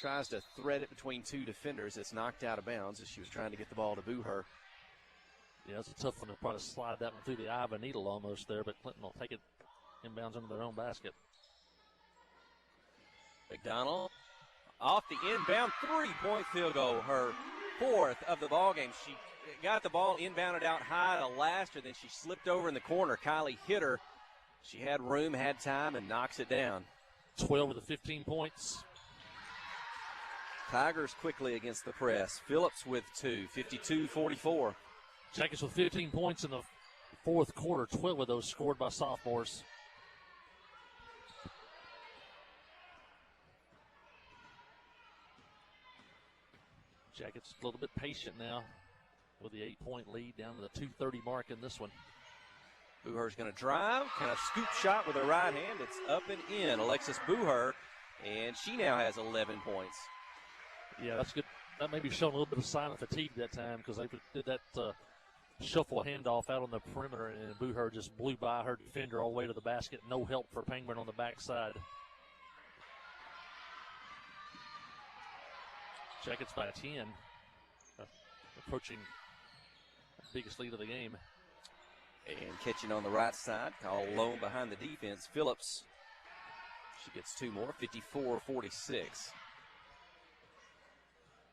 Speaker 7: Tries to thread it between 2 defenders. It's knocked out of bounds as she was trying to get the ball to Booher.
Speaker 8: Yeah, it's a tough one to probably slide that one through the eye of a needle almost there, but Clinton will take it inbounds into their own basket.
Speaker 7: McDonald off the inbound 3-point field goal. Her 4th of the ball game. She got the ball inbounded out high to Laster, then she slipped over in the corner. Kylie hit her. She had room, had time, and knocks it down.
Speaker 8: 12 of the 15 points.
Speaker 7: Tigers quickly against the press. Phillips with 2, 52-44.
Speaker 8: Jackets with 15 points in the fourth quarter, 12 of those scored by sophomores. Jackets a little bit patient now with the 8-point lead down to the 2:30 mark in this one.
Speaker 7: Booher's going to drive, kind of scoop shot with her right hand. It's up and in. Alexis Booher, and she now has 11 points.
Speaker 8: Yeah, that's good. That may be showing a little bit of sign of fatigue that time because they did that shuffle handoff out on the perimeter, and Booher just blew by her defender all the way to the basket. No help for Pangburn on the backside. Jackets by 10, approaching the biggest lead of the game.
Speaker 7: And catching on the right side, all alone behind the defense, Phillips. She gets 2 more, 54-46.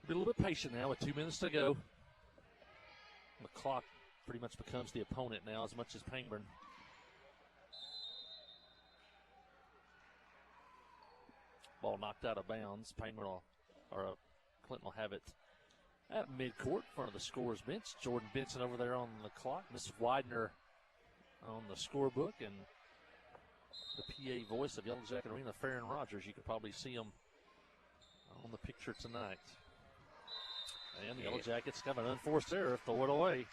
Speaker 8: Be a little bit patient now with 2 minutes to go. The clock pretty much becomes the opponent now as much as Pangburn. Ball knocked out of bounds. Pangburn Clinton will have it at midcourt in front of the scorer's bench. Jordan Benson over there on the clock. Mrs. Widener on the scorebook, and the PA voice of Yellow Jacket Arena, Farron Rogers. You could probably see him on the picture tonight. And the Yellow Jackets got an unforced error, throw it away.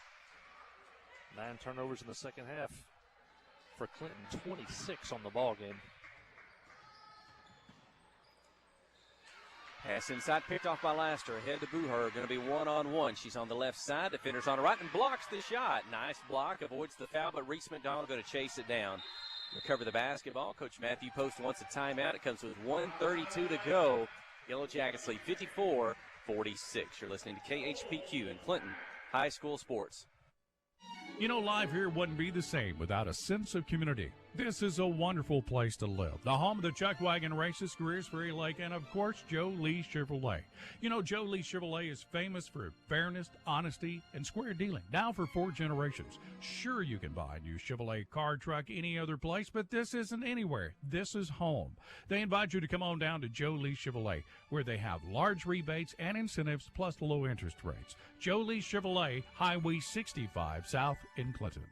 Speaker 8: 9 turnovers in the second half for Clinton, 26 on the ball game.
Speaker 7: Pass inside, picked off by Laster. Ahead to Booher, going to be 1-on-1. She's on the left side. Defender's on the right and blocks the shot. Nice block, avoids the foul, but Reese McDonald going to chase it down. Recover the basketball. Coach Matthew Post wants a timeout. It comes with 1:32 to go. Yellow Jackets lead 54-46. You're listening to KHPQ in Clinton High School Sports.
Speaker 4: You know, life here wouldn't be the same without a sense of community. This is a wonderful place to live. The home of the Chuck Wagon Races, Greers Ferry Lake, and of course, Joe Lee Chevrolet. You know, Joe Lee Chevrolet is famous for fairness, honesty, and square dealing. Now for 4 generations. Sure, you can buy a new Chevrolet car, truck, any other place, but this isn't anywhere. This is home. They invite you to come on down to Joe Lee Chevrolet, where they have large rebates and incentives plus low interest rates. Joe Lee Chevrolet, Highway 65 South in Clinton.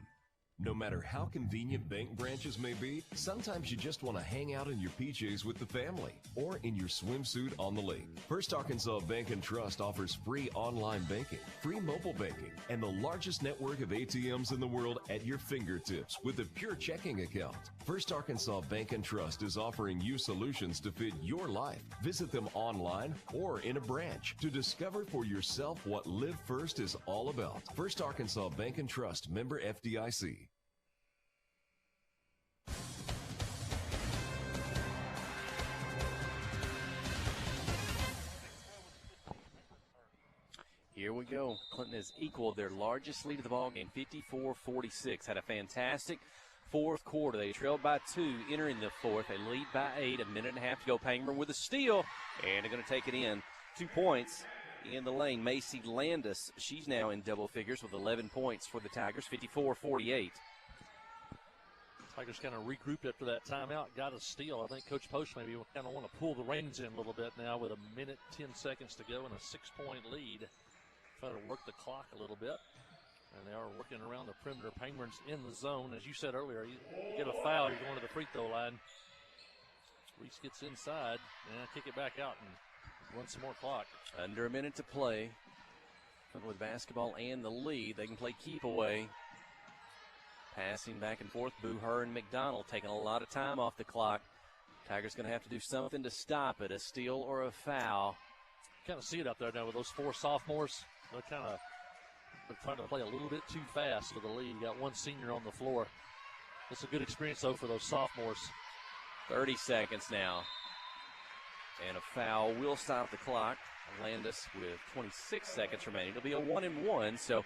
Speaker 6: No matter how convenient bank branches may be, sometimes you just want to hang out in your PJs with the family or in your swimsuit on the lake. First Arkansas Bank and Trust offers free online banking, free mobile banking, and the largest network of ATMs in the world at your fingertips with a pure checking account. First Arkansas Bank and Trust is offering you solutions to fit your life. Visit them online or in a branch to discover for yourself what Live First is all about. First Arkansas Bank and Trust, member FDIC.
Speaker 7: Here we go. Clinton has equaled their largest lead of the ball game, 54-46. Had a fantastic fourth quarter. They trailed by 2 entering the fourth. They lead by 8. A minute and a half to go. Pangburn with a steal, and they're going to take it in. 2 points in the lane. Macy Landis, she's now in double figures with 11 points for the Tigers, 54-48.
Speaker 8: Tigers kind of regrouped after that timeout, got a steal. I think Coach Post maybe kind of want to pull the reins in a little bit now with a minute, 10 seconds to go and a 6-point lead. Try to work the clock a little bit. And they are working around the perimeter. Penguins in the zone. As you said earlier, you get a foul, you're going to the free throw line. Reese gets inside and kick it back out and run some more clock.
Speaker 7: Under a minute to play. With basketball and the lead, they can play keep away. Passing back and forth. Booher and McDonald taking a lot of time off the clock. Tigers going to have to do something to stop it, a steal or a foul.
Speaker 8: Kind of see it out there now with those 4 sophomores. They're kind of trying to play a little bit too fast for the lead. You got 1 senior on the floor. It's a good experience, though, for those sophomores.
Speaker 7: 30 seconds now. And a foul will stop the clock. Landis with 26 seconds remaining. It'll be a 1-and-1, so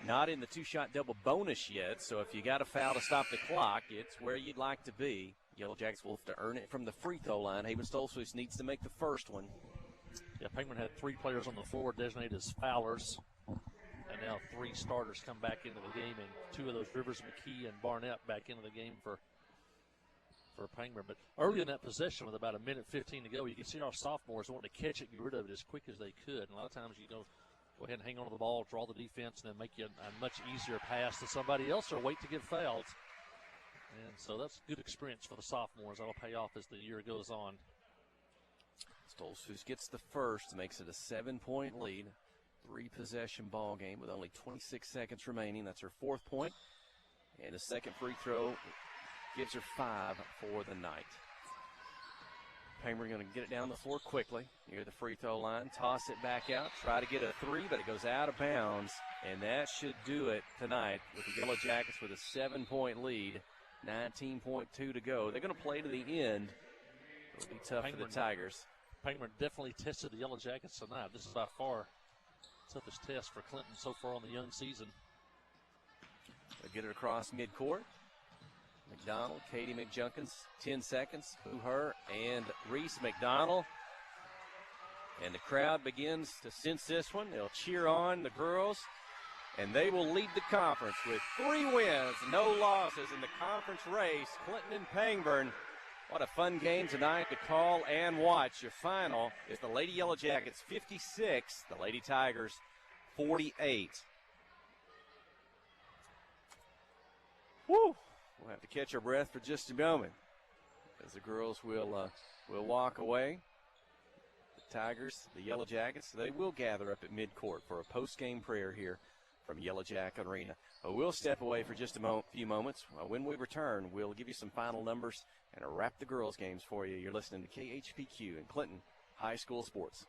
Speaker 7: not in the 2-shot double bonus yet. So if you got a foul to stop the clock, it's where you'd like to be. Yellow Jackets will have to earn it from the free throw line. Haven-Stolzfus needs to make the first one.
Speaker 8: Yeah, Penguin had 3 players on the floor designated as foulers. And now 3 starters come back into the game, and 2 of those, Rivers, McKee, and Barnett, back into the game for Penguin. But early in that possession, with about a minute 15 to go, you can see our sophomores wanting to catch it, get rid of it as quick as they could. And a lot of times, go ahead and hang on to the ball, draw the defense, and then make you a much easier pass to somebody else or wait to get fouled. And so that's a good experience for the sophomores. That'll pay off as the year goes on.
Speaker 7: Stolzfus gets the first, makes it a 7-point lead. 3-possession ball game with only 26 seconds remaining. That's her 4th point. And a second free throw gives her 5 for the night. Pangburn going to get it down the floor quickly near the free throw line. Toss it back out. Try to get a 3, but it goes out of bounds. And that should do it tonight with the Yellow Jackets with a 7-point lead. 19.2 to go. They're going to play to the end. It'll be tough for the Tigers.
Speaker 8: Pangburn definitely tested the Yellow Jackets tonight. This is by far the toughest test for Clinton so far on the young season.
Speaker 7: They'll get it across midcourt. McDonald, Katie McJunkins, 10 seconds. Booher and Reese McDonald. And the crowd begins to sense this one. They'll cheer on the girls. And they will lead the conference with 3 wins, no losses in the conference race. Clinton and Pangburn. What a fun game tonight to call and watch. Your final is the Lady Yellow Jackets 56, the Lady Tigers 48. Woo! We'll have to catch our breath for just a moment as the girls will walk away. The Tigers, the Yellow Jackets, they will gather up at midcourt for a post-game prayer here from Yellow Jacket Arena. We'll step away for just a few moments. When we return, we'll give you some final numbers and wrap the girls' games for you. You're listening to KHPQ and Clinton High School Sports.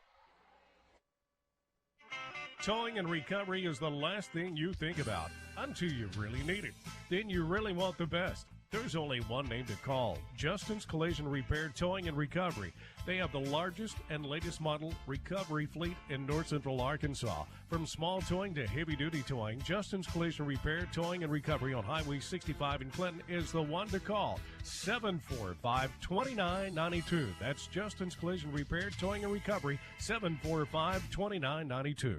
Speaker 18: Towing and recovery is the last thing you think about until you really need it. Then you really want the best.
Speaker 15: There's only one name to call, Justin's Collision Repair, Towing, and Recovery. They have the largest and latest model recovery fleet in north central Arkansas. From small towing to heavy-duty towing, Justin's Collision Repair, Towing, and Recovery on Highway 65 in Clinton is the one to call. 745-2992. That's Justin's Collision Repair, Towing, and Recovery, 745-2992.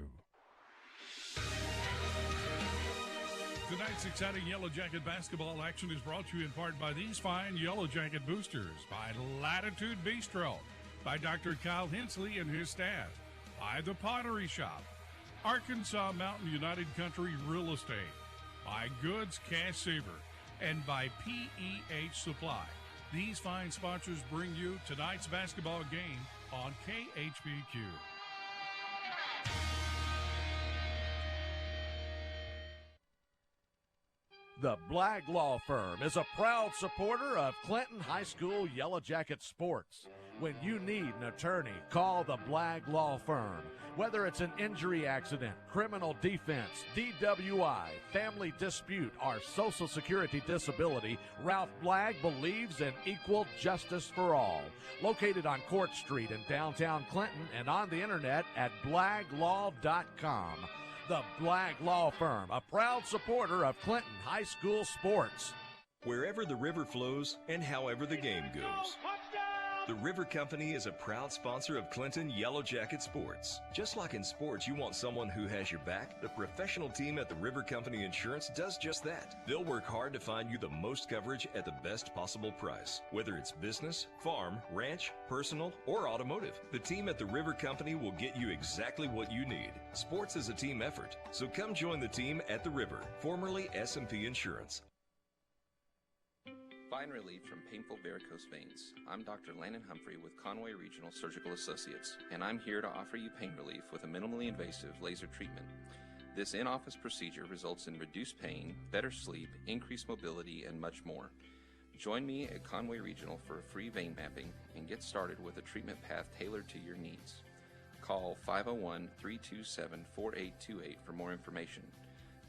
Speaker 15: Tonight's exciting Yellow Jacket basketball action is brought to you in part by these fine Yellow Jacket boosters, by Latitude Bistro, by Dr. Kyle Hensley and his staff, by The Pottery Shop, Arkansas Mountain United Country Real Estate, by Goods Cash Saver, and by PEH Supply. These fine sponsors bring you tonight's basketball game on KHBQ.
Speaker 9: The Blagg Law Firm is a proud supporter of Clinton High School Yellow Jacket sports. When you need an attorney, call the Blagg Law Firm. Whether it's an injury accident, criminal defense, DWI, family dispute, or Social Security disability, Ralph Blagg believes in equal justice for all. Located on Court Street in downtown Clinton and on the internet at blagglaw.com. The Blagg Law Firm, a proud supporter of Clinton High School sports.
Speaker 6: Wherever the river flows and however the game goes. The River Company is a proud sponsor of Clinton Yellow Jacket sports. Just like in sports, you want someone who has your back. The professional team at the River Company Insurance does just that. They'll work hard to find you the most coverage at the best possible price. Whether it's business, farm, ranch, personal, or automotive, the team at the River Company will get you exactly what you need. Sports is a team effort, so come join the team at the River, formerly S&P Insurance.
Speaker 18: Find relief from painful varicose veins. I'm Dr. Landon Humphrey with Conway Regional Surgical Associates, and I'm here to offer you pain relief with a minimally invasive laser treatment. This in-office procedure results in reduced pain, better sleep, increased mobility, and much more. Join me at Conway Regional for a free vein mapping and get started with a treatment path tailored to your needs. Call 501-327-4828 for more information.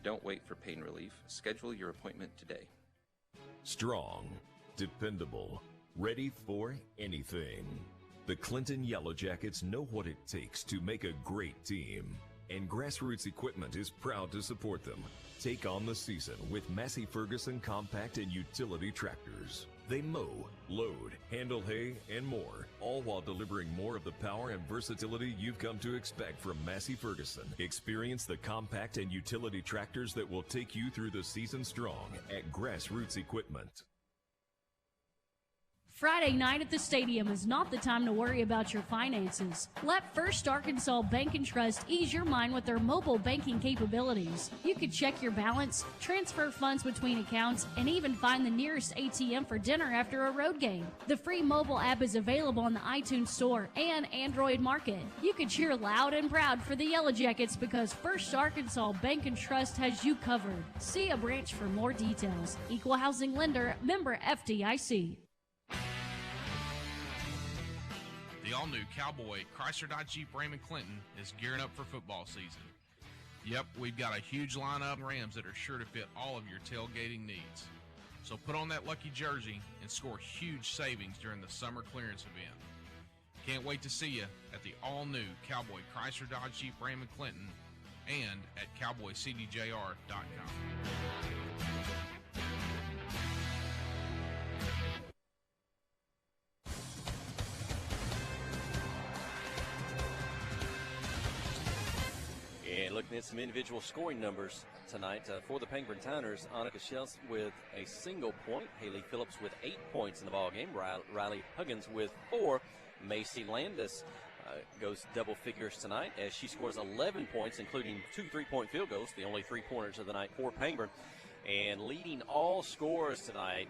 Speaker 18: Don't wait for pain relief. Schedule your appointment today.
Speaker 6: Strong, dependable, ready for anything. The Clinton Yellow Jackets know what it takes to make a great team, and Grassroots Equipment is proud to support them. Take on the season with Massey Ferguson compact and utility tractors. They mow, load, handle hay, and more, all while delivering more of the power and versatility you've come to expect from Massey Ferguson. Experience the compact and utility tractors that will take you through the season strong at Grassroots Equipment.
Speaker 11: Friday night at the stadium is not the time to worry about your finances. Let First Arkansas Bank and Trust ease your mind with their mobile banking capabilities. You can check your balance, transfer funds between accounts, and even find the nearest ATM for dinner after a road game. The free mobile app is available on the iTunes Store and Android Market. You can cheer loud and proud for the Yellow Jackets because First Arkansas Bank and Trust has you covered. See a branch for more details. Equal housing lender, member FDIC.
Speaker 5: The all-new Cowboy Chrysler Dodge Jeep Ram in Clinton is gearing up for football season. Yep, we've got a huge lineup of Rams that are sure to fit all of your tailgating needs. So put on that lucky jersey and score huge savings during the summer clearance event. Can't wait to see you at the all-new Cowboy Chrysler Dodge Jeep Ram in Clinton and at cowboycdjr.com.
Speaker 7: And looking at some individual scoring numbers tonight for the Penguin Towners, Annika Schels with a single point, Haley Phillips with 8 points in the ballgame, Riley Huggins with 4, Macy Landis goes double figures tonight as she scores 11 points, including 2 3-point field goals, the only 3-pointers of the night for Penguin. And leading all scorers tonight,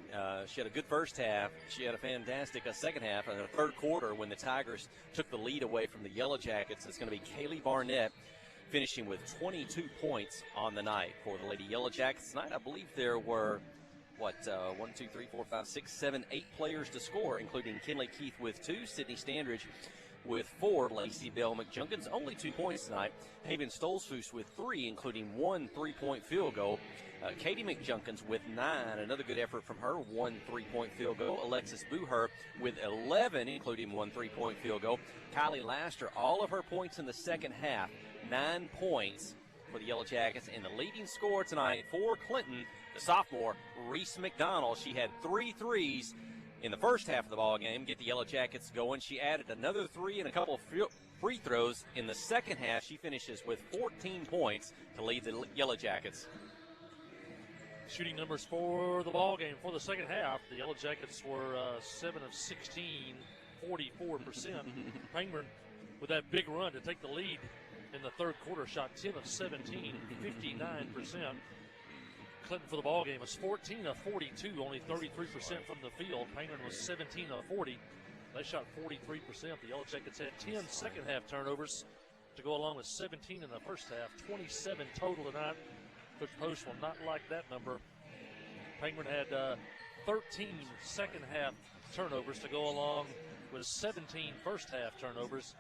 Speaker 7: she had a good first half. She had a fantastic second half. And the third quarter, when the Tigers took the lead away from the Yellow Jackets, it's going to be Kaylee Barnett finishing with 22 points on the night for the Lady Yellow Jackets tonight. I believe there were, 8 players to score, including Kinley Keith with 2, Sydney Standridge with 4, Lacey Bell McJunkins only 2 points tonight, Haven Stolzfus with 3, including 1 3-point field goal, Katie McJunkins with 9. Another good effort from her. 1 3-point field goal. Alexis Booher with 11, including 1 3-point field goal. Kylie Laster, all of her points in the second half. 9 points for the Yellow Jackets. And the leading scorer tonight for Clinton, the sophomore, Reese McDonald. She had 3 threes in the first half of the ball game, get the Yellow Jackets going. She added another 3 and a couple of free throws in the second half. She finishes with 14 points to lead the Yellow Jackets.
Speaker 8: Shooting numbers for the ball game for the second half. The Yellow Jackets were 7 of 16, 44%. Pangburn with that big run to take the lead in the third quarter, shot 10 of 17, 59%. Clinton for the ball game was 14 of 42, only 33% from the field. Pangburn was 17 of 40. They shot 43%. The Yellow Jackets had 10 second half turnovers to go along with 17 in the first half. 27 total tonight. Coach Post will not like that number. Pangburn had 13 second half turnovers to go along with 17 first half turnovers.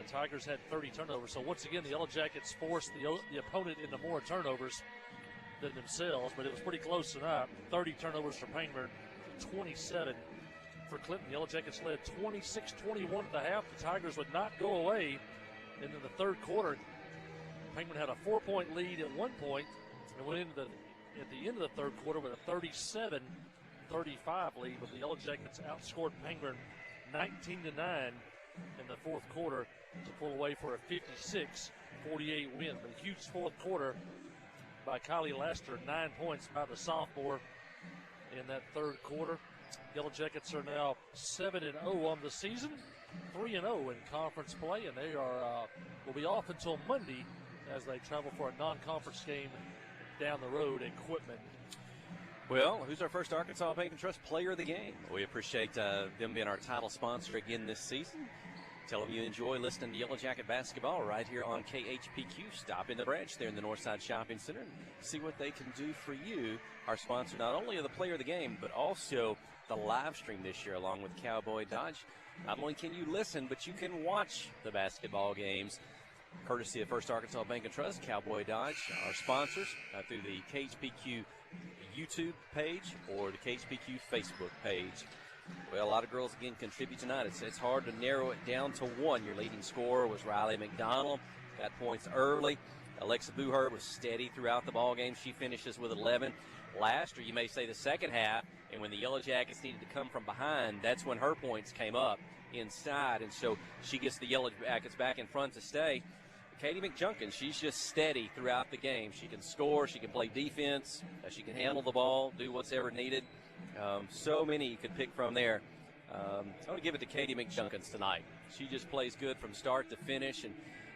Speaker 8: The Tigers had 30 turnovers. So once again, the Yellow Jackets forced the opponent into more turnovers than themselves, but it was pretty close tonight. 30 turnovers for Pangburn, 27 for Clinton. The Yellow Jackets led 26-21 at the half. The Tigers would not go away. And in the third quarter, Pangburn had a 4-point lead at one point and went into at the end of the third quarter with a 37-35 lead. But the Yellow Jackets outscored Pangburn 19-9 in the fourth quarter to pull away for a 56-48 win. But a huge fourth quarter by Kylie Laster, 9 points by the sophomore in that third quarter. Yellow Jackets are now 7-0 on the season, 3-0 in conference play, and they are will be off until Monday as they travel for a non-conference game down the road at Quitman.
Speaker 7: Well, who's our first Arkansas Bank and Trust player of the game? We appreciate them being our title sponsor again this season. Tell them you enjoy listening to Yellow Jacket basketball right here on KHPQ. Stop in the branch there in the Northside Shopping Center and see what they can do for you. Our sponsor, not only of the player of the game, but also the live stream this year along with Cowboy Dodge. Not only can you listen, but you can watch the basketball games courtesy of First Arkansas Bank and Trust, Cowboy Dodge, our sponsors, through the KHPQ YouTube page or the KHPQ Facebook page. Well, a lot of girls, again, contribute tonight. It's hard to narrow it down to one. Your leading scorer was Riley McDonald. Got points early. Alexa Booher was steady throughout the ball game. She finishes with 11. Last, or you may say the second half, and when the Yellow Jackets needed to come from behind, that's when her points came up inside, and so she gets the Yellow Jackets back in front to stay. Katie McJunkins, she's just steady throughout the game. She can score, she can play defense, she can handle the ball, do what's ever needed. So many you could pick from there. I'm going to give it to Katie McJunkins tonight. She just plays good from start to finish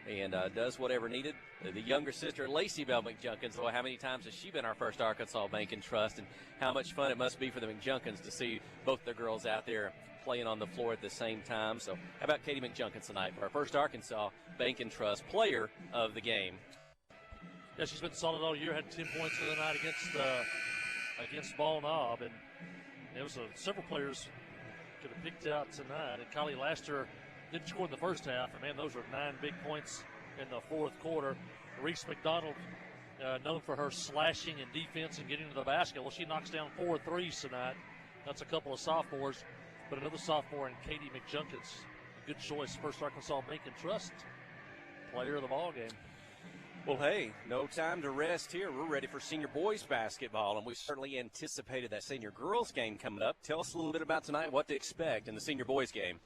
Speaker 7: and does whatever needed. The younger sister, Lacey Bell McJunkins, boy, how many times has she been our first Arkansas Bank and Trust, and how much fun it must be for the McJunkins to see both their girls out there playing on the floor at the same time. So how about Katie McJunkins tonight for our first Arkansas Bank and Trust player of the game?
Speaker 8: Yeah, she's been solid all year. Had 10 points the other night against Ball Knob, and there was several players could have picked out tonight. And Kylie Laster didn't score in the first half, and man, those were 9 big points in the fourth quarter. Reese McDonald, known for her slashing and defense and getting to the basket. Well, she knocks down 4 threes tonight. That's a couple of sophomores, but another sophomore in Katie McJunkins. A good choice, First Arkansas Bank and Trust player of the ball game.
Speaker 7: Well, hey, no time to rest here. We're ready for senior boys basketball, and we certainly anticipated that senior girls game coming up. Tell us a little bit about tonight, what to expect in the senior boys game.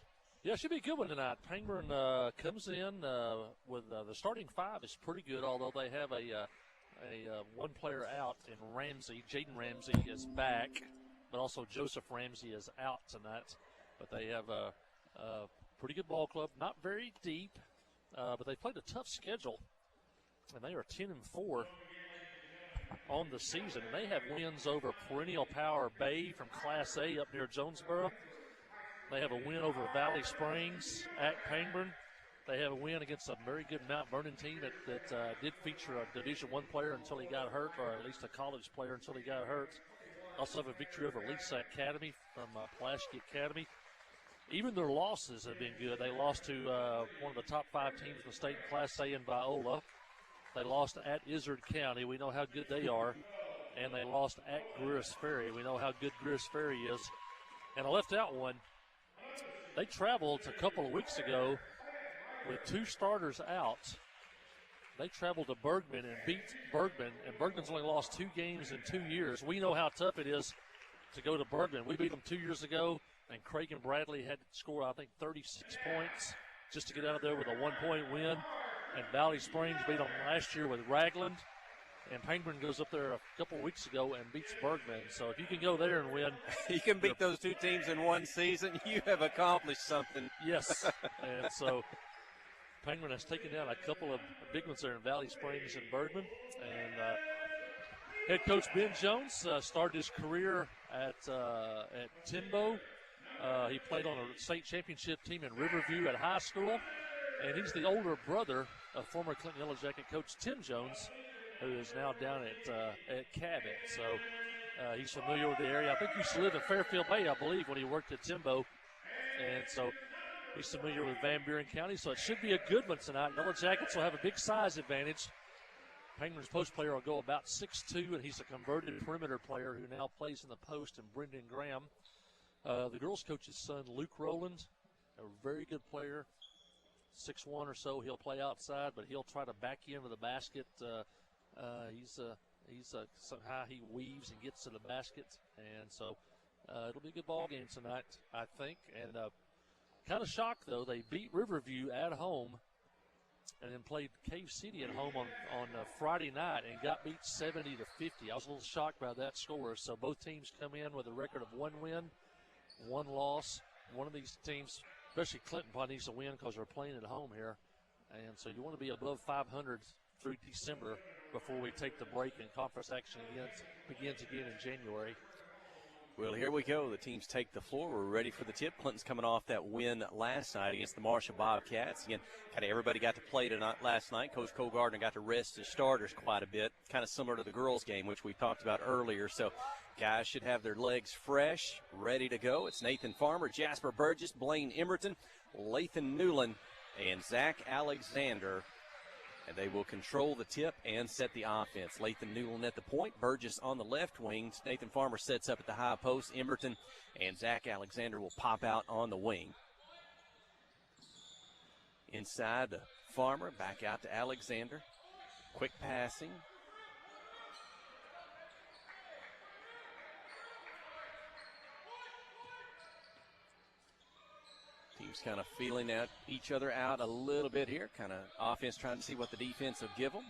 Speaker 8: Yeah, it should be a good one tonight. Pangburn comes in with the starting 5 is pretty good, although they have a one player out in Ramsey. Jaden Ramsey is back, but also Joseph Ramsey is out tonight. But they have a pretty good ball club, not very deep, but they played a tough schedule. And they are 10-4 on the season. And they have wins over perennial power Bay from Class A up near Jonesboro. They have a win over Valley Springs at Pangburn. They have a win against a very good Mount Vernon team that did feature a Division I player until he got hurt, or at least a college player until he got hurt. Also have a victory over Lisa Academy from Pulaski Academy. Even their losses have been good. They lost to one of the top 5 teams in the state in Class A in Viola. They lost at Izard County. We know how good they are. and they lost at Greer's Ferry. We know how good Greer's Ferry is. And I left out one. They traveled a couple of weeks ago with 2 starters out. They traveled to Bergman and beat Bergman, and Bergman's only lost 2 games in 2 years. We know how tough it is to go to Bergman. We beat them 2 years ago, and Craig and Bradley had to score, I think, 36 points just to get out of there with a 1-point win. And Valley Springs beat them last year with Ragland. And Penguin goes up there a couple of weeks ago and beats Bergman. So if you can go there and win.
Speaker 7: You can beat those 2 teams in one season. You have accomplished something.
Speaker 8: Yes. And so Penguin has taken down a couple of big ones there in Valley Springs and Bergman. And head coach Ben Jones started his career at Timbo. He played on a state championship team in Riverview at high school. And he's the older brother of former Clinton Yellow Jacket coach Tim Jones, who is now down at Cabot. So he's familiar with the area. I think he used to live in Fairfield Bay, I believe, when he worked at Timbo. And so he's familiar with Van Buren County. So it should be a good one tonight. Yellow Jackets will have a big size advantage. Penguin's post player will go about 6'2", and he's a converted perimeter player who now plays in the post, and Brendan Graham. The girls' coach's son, Luke Rowland, a very good player, 6'1" or so. He'll play outside, but he'll try to back you into the basket. Somehow he weaves and gets to the basket, and so it'll be a good ball game tonight, I think. And kind of shocked though, they beat Riverview at home, and then played Cave City at home on Friday night and got beat 70-50. I was a little shocked by that score. So both teams come in with a record of 1 win, 1 loss. One of these teams, especially Clinton, probably needs to win because they're playing at home here, and so you want to be above 500 through December before we take the break and conference action begins again in January.
Speaker 7: Well, here we go. The teams take the floor. We're ready for the tip. Clinton's coming off that win last night against the Marshall Bobcats. Again, kind of everybody got to play tonight. Last night, Coach Cole Gardner got to rest his starters quite a bit, kind of similar to the girls' game, which we talked about earlier. So guys should have their legs fresh, ready to go. It's Nathan Farmer, Jasper Burgess, Blaine Emerton, Lathan Newland, and Zach Alexander. And they will control the tip and set the offense. Lathan Newland at the point, Burgess on the left wing. Nathan Farmer sets up at the high post. Emerton and Zach Alexander will pop out on the wing. Inside to Farmer, back out to Alexander. Quick passing. Teams kind of feeling out each other out a little bit here. Kind of offense trying to see what the defense will give them.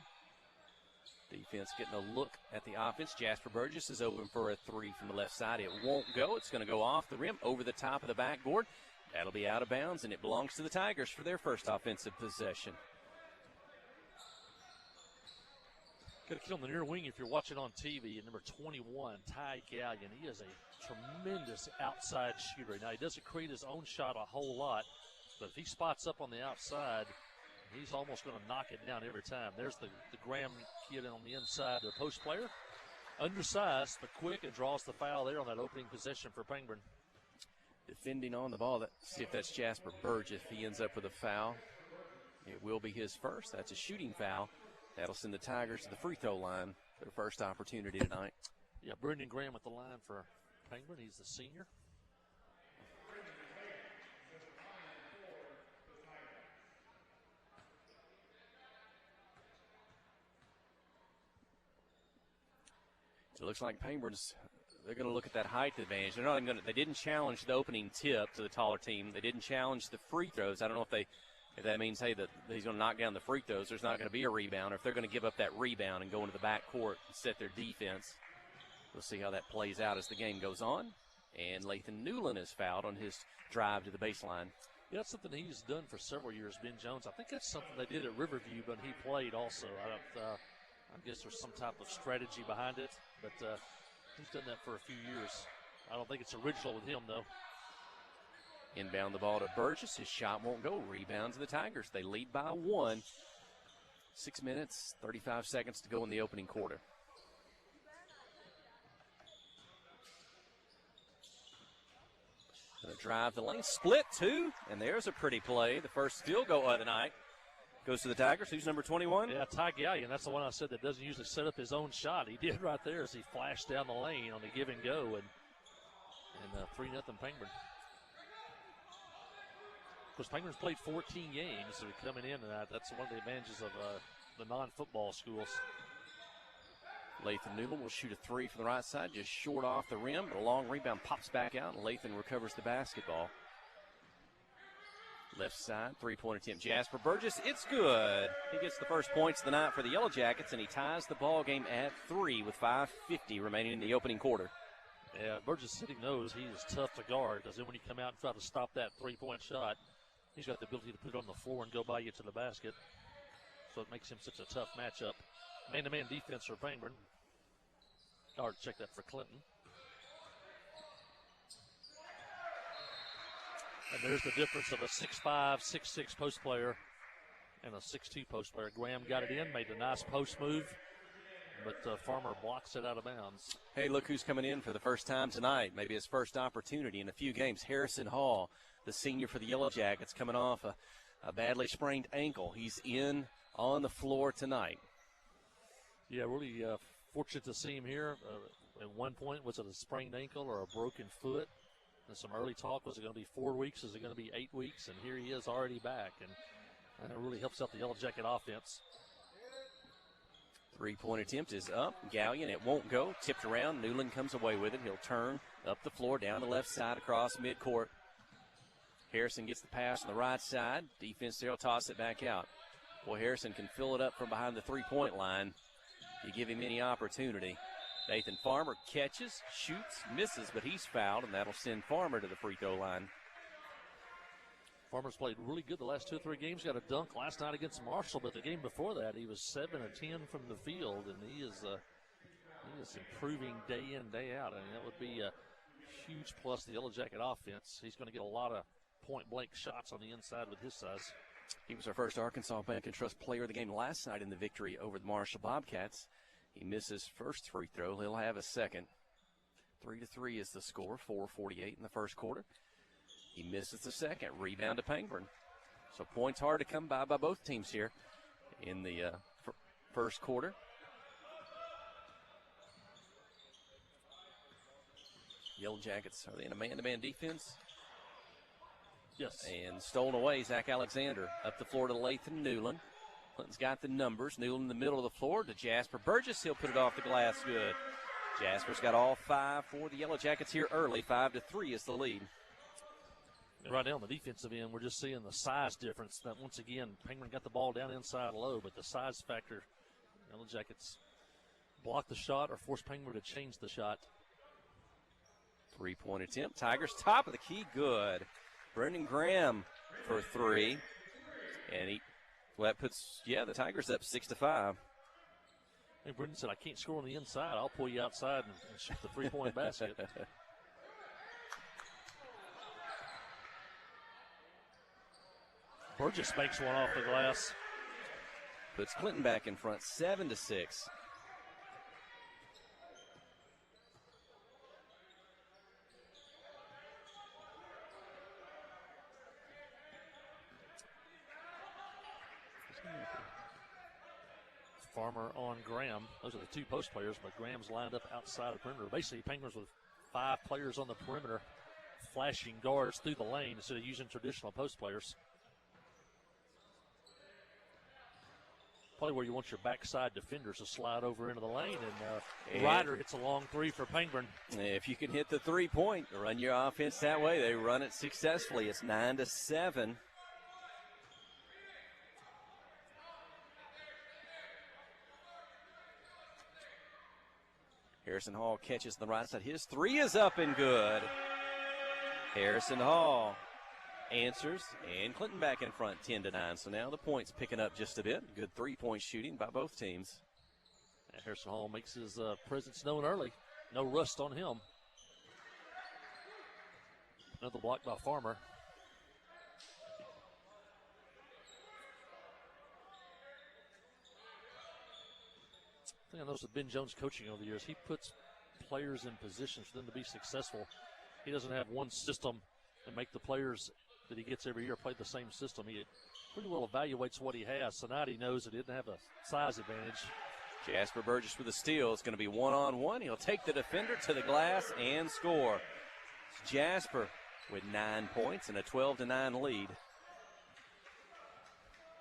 Speaker 7: Defense getting a look at the offense. Jasper Burgess is open for a 3 from the left side. It won't go. It's going to go off the rim, over the top of the backboard. That'll be out of bounds, and it belongs to the Tigers for their first offensive possession.
Speaker 8: Got a kid on the near wing if you're watching on TV, at number 21, Ty Gallion. He is a tremendous outside shooter. Now, he doesn't create his own shot a whole lot, but if he spots up on the outside, he's almost going to knock it down every time. There's the Graham kid on the inside, their post player. Undersized, but quick, and draws the foul there on that opening possession for Penguin.
Speaker 7: Defending on the ball. See if that's Jasper Burgess. If he ends up with a foul, it will be his first. That's a shooting foul. That'll send the Tigers to the free throw line for their first opportunity tonight.
Speaker 8: Yeah, Brendan Graham at the line for Penguin. He's the senior.
Speaker 7: It looks like Penguin's, they're going to look at that height advantage. They're not even going to, they didn't challenge the opening tip to the taller team. They didn't challenge the free throws. I don't know if that means, hey, that he's going to knock down the free throws, there's not going to be a rebound, or if they're going to give up that rebound and go into the backcourt and set their defense. We'll see how that plays out as the game goes on. And Lathan Newland is fouled on his drive to the baseline.
Speaker 8: Yeah, that's something he's done for several years, Ben Jones. I think that's something they did at Riverview when he played also. I guess there's some type of strategy behind it, but he's done that for a few years. I don't think it's original with him, though.
Speaker 7: Inbound the ball to Burgess. His shot won't go. Rebound to the Tigers. They lead by 1. 6 minutes, 35 seconds to go in the opening quarter. Gonna drive the lane. Split 2. And there's a pretty play. The first field goal of the night Goes to the Tigers. Who's number 21?
Speaker 8: Yeah, Ty Gallion. That's the one I said that doesn't usually set up his own shot. He did right there as he flashed down the lane on the give and go, and 3-0 Penguin. Of course, Penguin's played 14 games, so we're coming in, and that's one of the advantages of the non-football schools.
Speaker 7: Lathan Newman will shoot a three from the right side, just short off the rim, but a long rebound pops back out, and Lathan recovers the basketball. Left side, three-point attempt. Jasper Burgess, it's good. He gets the first points of the night for the Yellow Jackets, and he ties the ball game at 3 with 5:50 remaining in the opening quarter.
Speaker 8: Yeah, Burgess sitting knows he is tough to guard, because then when you come out and try to stop that three-point shot, he's got the ability to put it on the floor and go by you to the basket. So it makes him such a tough matchup. Man-to-man defense for Penguin. Or check that for Clinton. And there's the difference of a 6'5", 6'6" post player and a 6'2" post player. Graham got it in, made a nice post move, but Farmer blocks it out of bounds.
Speaker 7: Hey, look who's coming in for the first time tonight. Maybe his first opportunity in a few games. Harrison Hall, the senior for the Yellow Jackets, coming off a badly sprained ankle. He's in on the floor tonight.
Speaker 8: Yeah, really fortunate to see him here. At one point, was it a sprained ankle or a broken foot? And some early talk, was it going to be 4 weeks? Is it going to be 8 weeks? And here he is already back. And it really helps out the Yellow Jacket offense.
Speaker 7: Three-point attempt is up. Gallion, it won't go. Tipped around. Newland comes away with it. He'll turn up the floor, down the left side, across midcourt. Harrison gets the pass on the right side. Defense there will toss it back out. Well, Harrison can fill it up from behind the three-point line. You give him any opportunity. Nathan Farmer catches, shoots, misses, but he's fouled, and that'll send Farmer to the free throw line.
Speaker 8: Farmer's played really good the last 2 or 3 games. Got a dunk last night against Marshall, but the game before that, he was 7 of 10 from the field, and he is improving day in, day out. And that would be a huge plus to the Yellow Jacket offense. He's going to get a lot of point-blank shots on the inside with his size.
Speaker 7: He was our first Arkansas Bank and Trust player of the game last night in the victory over the Marshall Bobcats. He missed his first free throw. He'll have a second. 3-3 is the score. 4:48 in the first quarter. He misses the second. Rebound to Penguin. So points hard to come by both teams here in the first quarter. Yellow Jackets, are they in a man-to-man defense?
Speaker 8: Yes.
Speaker 7: And stolen away, Zach Alexander. Up the floor to Lathan Newland. Clinton's got the numbers. Newland in the middle of the floor to Jasper Burgess. He'll put it off the glass. Good. Jasper's got all 5 for the Yellow Jackets here early. 5-3 is the lead.
Speaker 8: Right now on the defensive end, we're just seeing the size difference. That once again, Penguin got the ball down inside low, but the size factor, Yellow Jackets block the shot or force Penguin to change the shot.
Speaker 7: Three-point attempt. Tigers top of the key. Good. Brendan Graham for 3. And that puts, the Tigers up 6-5.
Speaker 8: Hey, Brendan said, I can't score on the inside. I'll pull you outside and shoot the three-point basket. Burgess makes one off the glass.
Speaker 7: Puts Clinton back in front, 7-6.
Speaker 8: Farmer on Graham. Those are the 2 post players, but Graham's lined up outside the perimeter. Basically, Penguins with 5 players on the perimeter, flashing guards through the lane instead of using traditional post players. Probably where you want your backside defenders to slide over into the lane, and Ryder hits a long 3 for Penguin.
Speaker 7: If you can hit the 3-point, run your offense that way. They run it successfully. It's 9-7. Harrison Hall catches the right side. His 3 is up and good. Harrison Hall answers, and Clinton back in front, 10-9. So now the points picking up just a bit. Good 3-point shooting by both teams.
Speaker 8: And Harrison Hall makes his presence known early. No rust on him. Another block by Farmer. I think I noticed with Ben Jones coaching over the years, he puts players in positions for them to be successful. He doesn't have one system and make the players that he gets every year, played the same system. He pretty well evaluates what he has. So now he knows that he didn't have a size advantage.
Speaker 7: Jasper Burgess with a steal. It's going to be one-on-one. He'll take the defender to the glass and score. It's Jasper with 9 points and a 12-9 lead.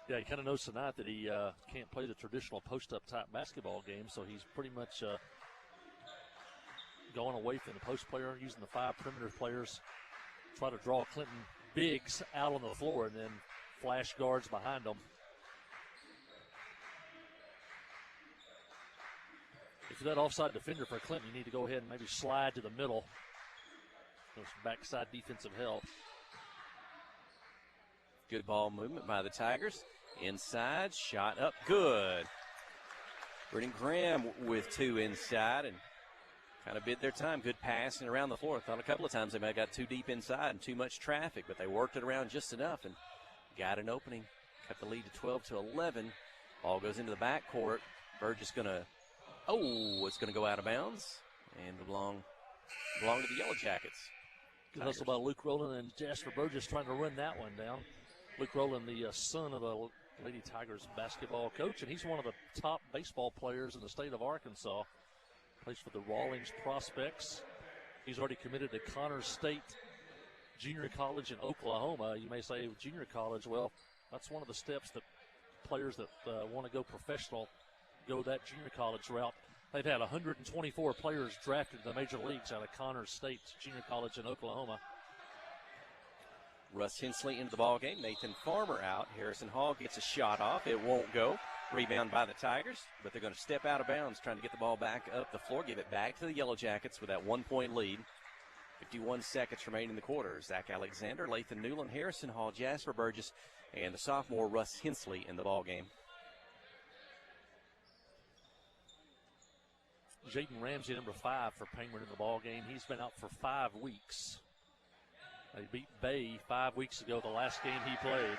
Speaker 8: Yeah, he kind of knows tonight that he can't play the traditional post-up type basketball game, so he's pretty much going away from the post player, using the 5 perimeter players, try to draw Clinton bigs out on the floor and then flash guards behind them. If you're that offside defender for Clinton, you need to go ahead and maybe slide to the middle. Some backside defensive help.
Speaker 7: Good ball movement by the Tigers. Inside, shot up, good. Brittany Graham with 2 inside and kind of bid their time. Good passing around the floor. Thought a couple of times they might have got too deep inside and too much traffic, but they worked it around just enough and got an opening. Cut the lead to 12-11. Ball goes into the backcourt. Burgess it's going to go out of bounds and belong to the Yellow Jackets.
Speaker 8: Good hustle by Luke Rowland and Jasper Burgess trying to run that one down. Luke Rowland, the son of a Lady Tigers basketball coach, and he's one of the top baseball players in the state of Arkansas. Plays for the Rawlings Prospects. He's already committed to Connors State Junior College in Oklahoma. You may say junior college. Well, that's one of the steps that players that want to go professional go that junior college route. They've had 124 players drafted in the major leagues out of Connors State Junior College in Oklahoma.
Speaker 7: Russ Hensley into the ball game. Nathan Farmer out. Harrison Hall gets a shot off. It won't go. Rebound by the Tigers, but they're going to step out of bounds trying to get the ball back up the floor, give it back to the Yellow Jackets with that 1-point lead. 51 seconds remaining in the quarter. Zach Alexander, Lathan Newland, Harrison Hall, Jasper Burgess, and the sophomore Russ Hensley in the ball game.
Speaker 8: Jaden Ramsey, number 5 for Penguin in the ball game. He's been out for 5 weeks. They beat Bay 5 weeks ago, the last game he played.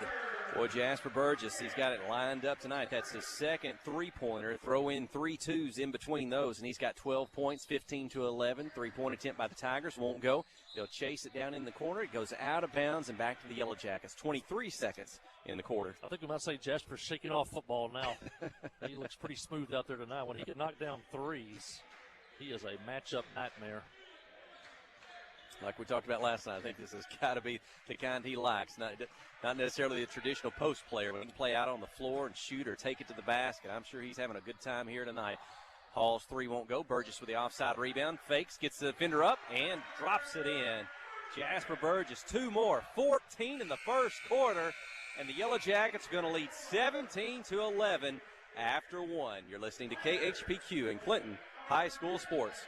Speaker 7: Boy, Jasper Burgess, he's got it lined up tonight. That's his second three-pointer. Throw in 3 twos in between those, and he's got 12 points, 15-11. Three-point attempt by the Tigers won't go. They'll chase it down in the corner. It goes out of bounds and back to the Yellow Jackets. 23 seconds in the quarter.
Speaker 8: I think we might say Jasper's shaking off football now. He looks pretty smooth out there tonight. When he can knock down threes, he is a matchup nightmare.
Speaker 7: Like we talked about last night, I think this has got to be the kind he likes. Not necessarily the traditional post player, but he can play out on the floor and shoot or take it to the basket. I'm sure he's having a good time here tonight. Hall's 3 won't go. Burgess with the offside rebound. Fakes, gets the defender up, and drops it in. Jasper Burgess, 2 more. 14 in the first quarter, and the Yellow Jackets are going to lead 17-11 after 1. You're listening to KHPQ in Clinton High School Sports.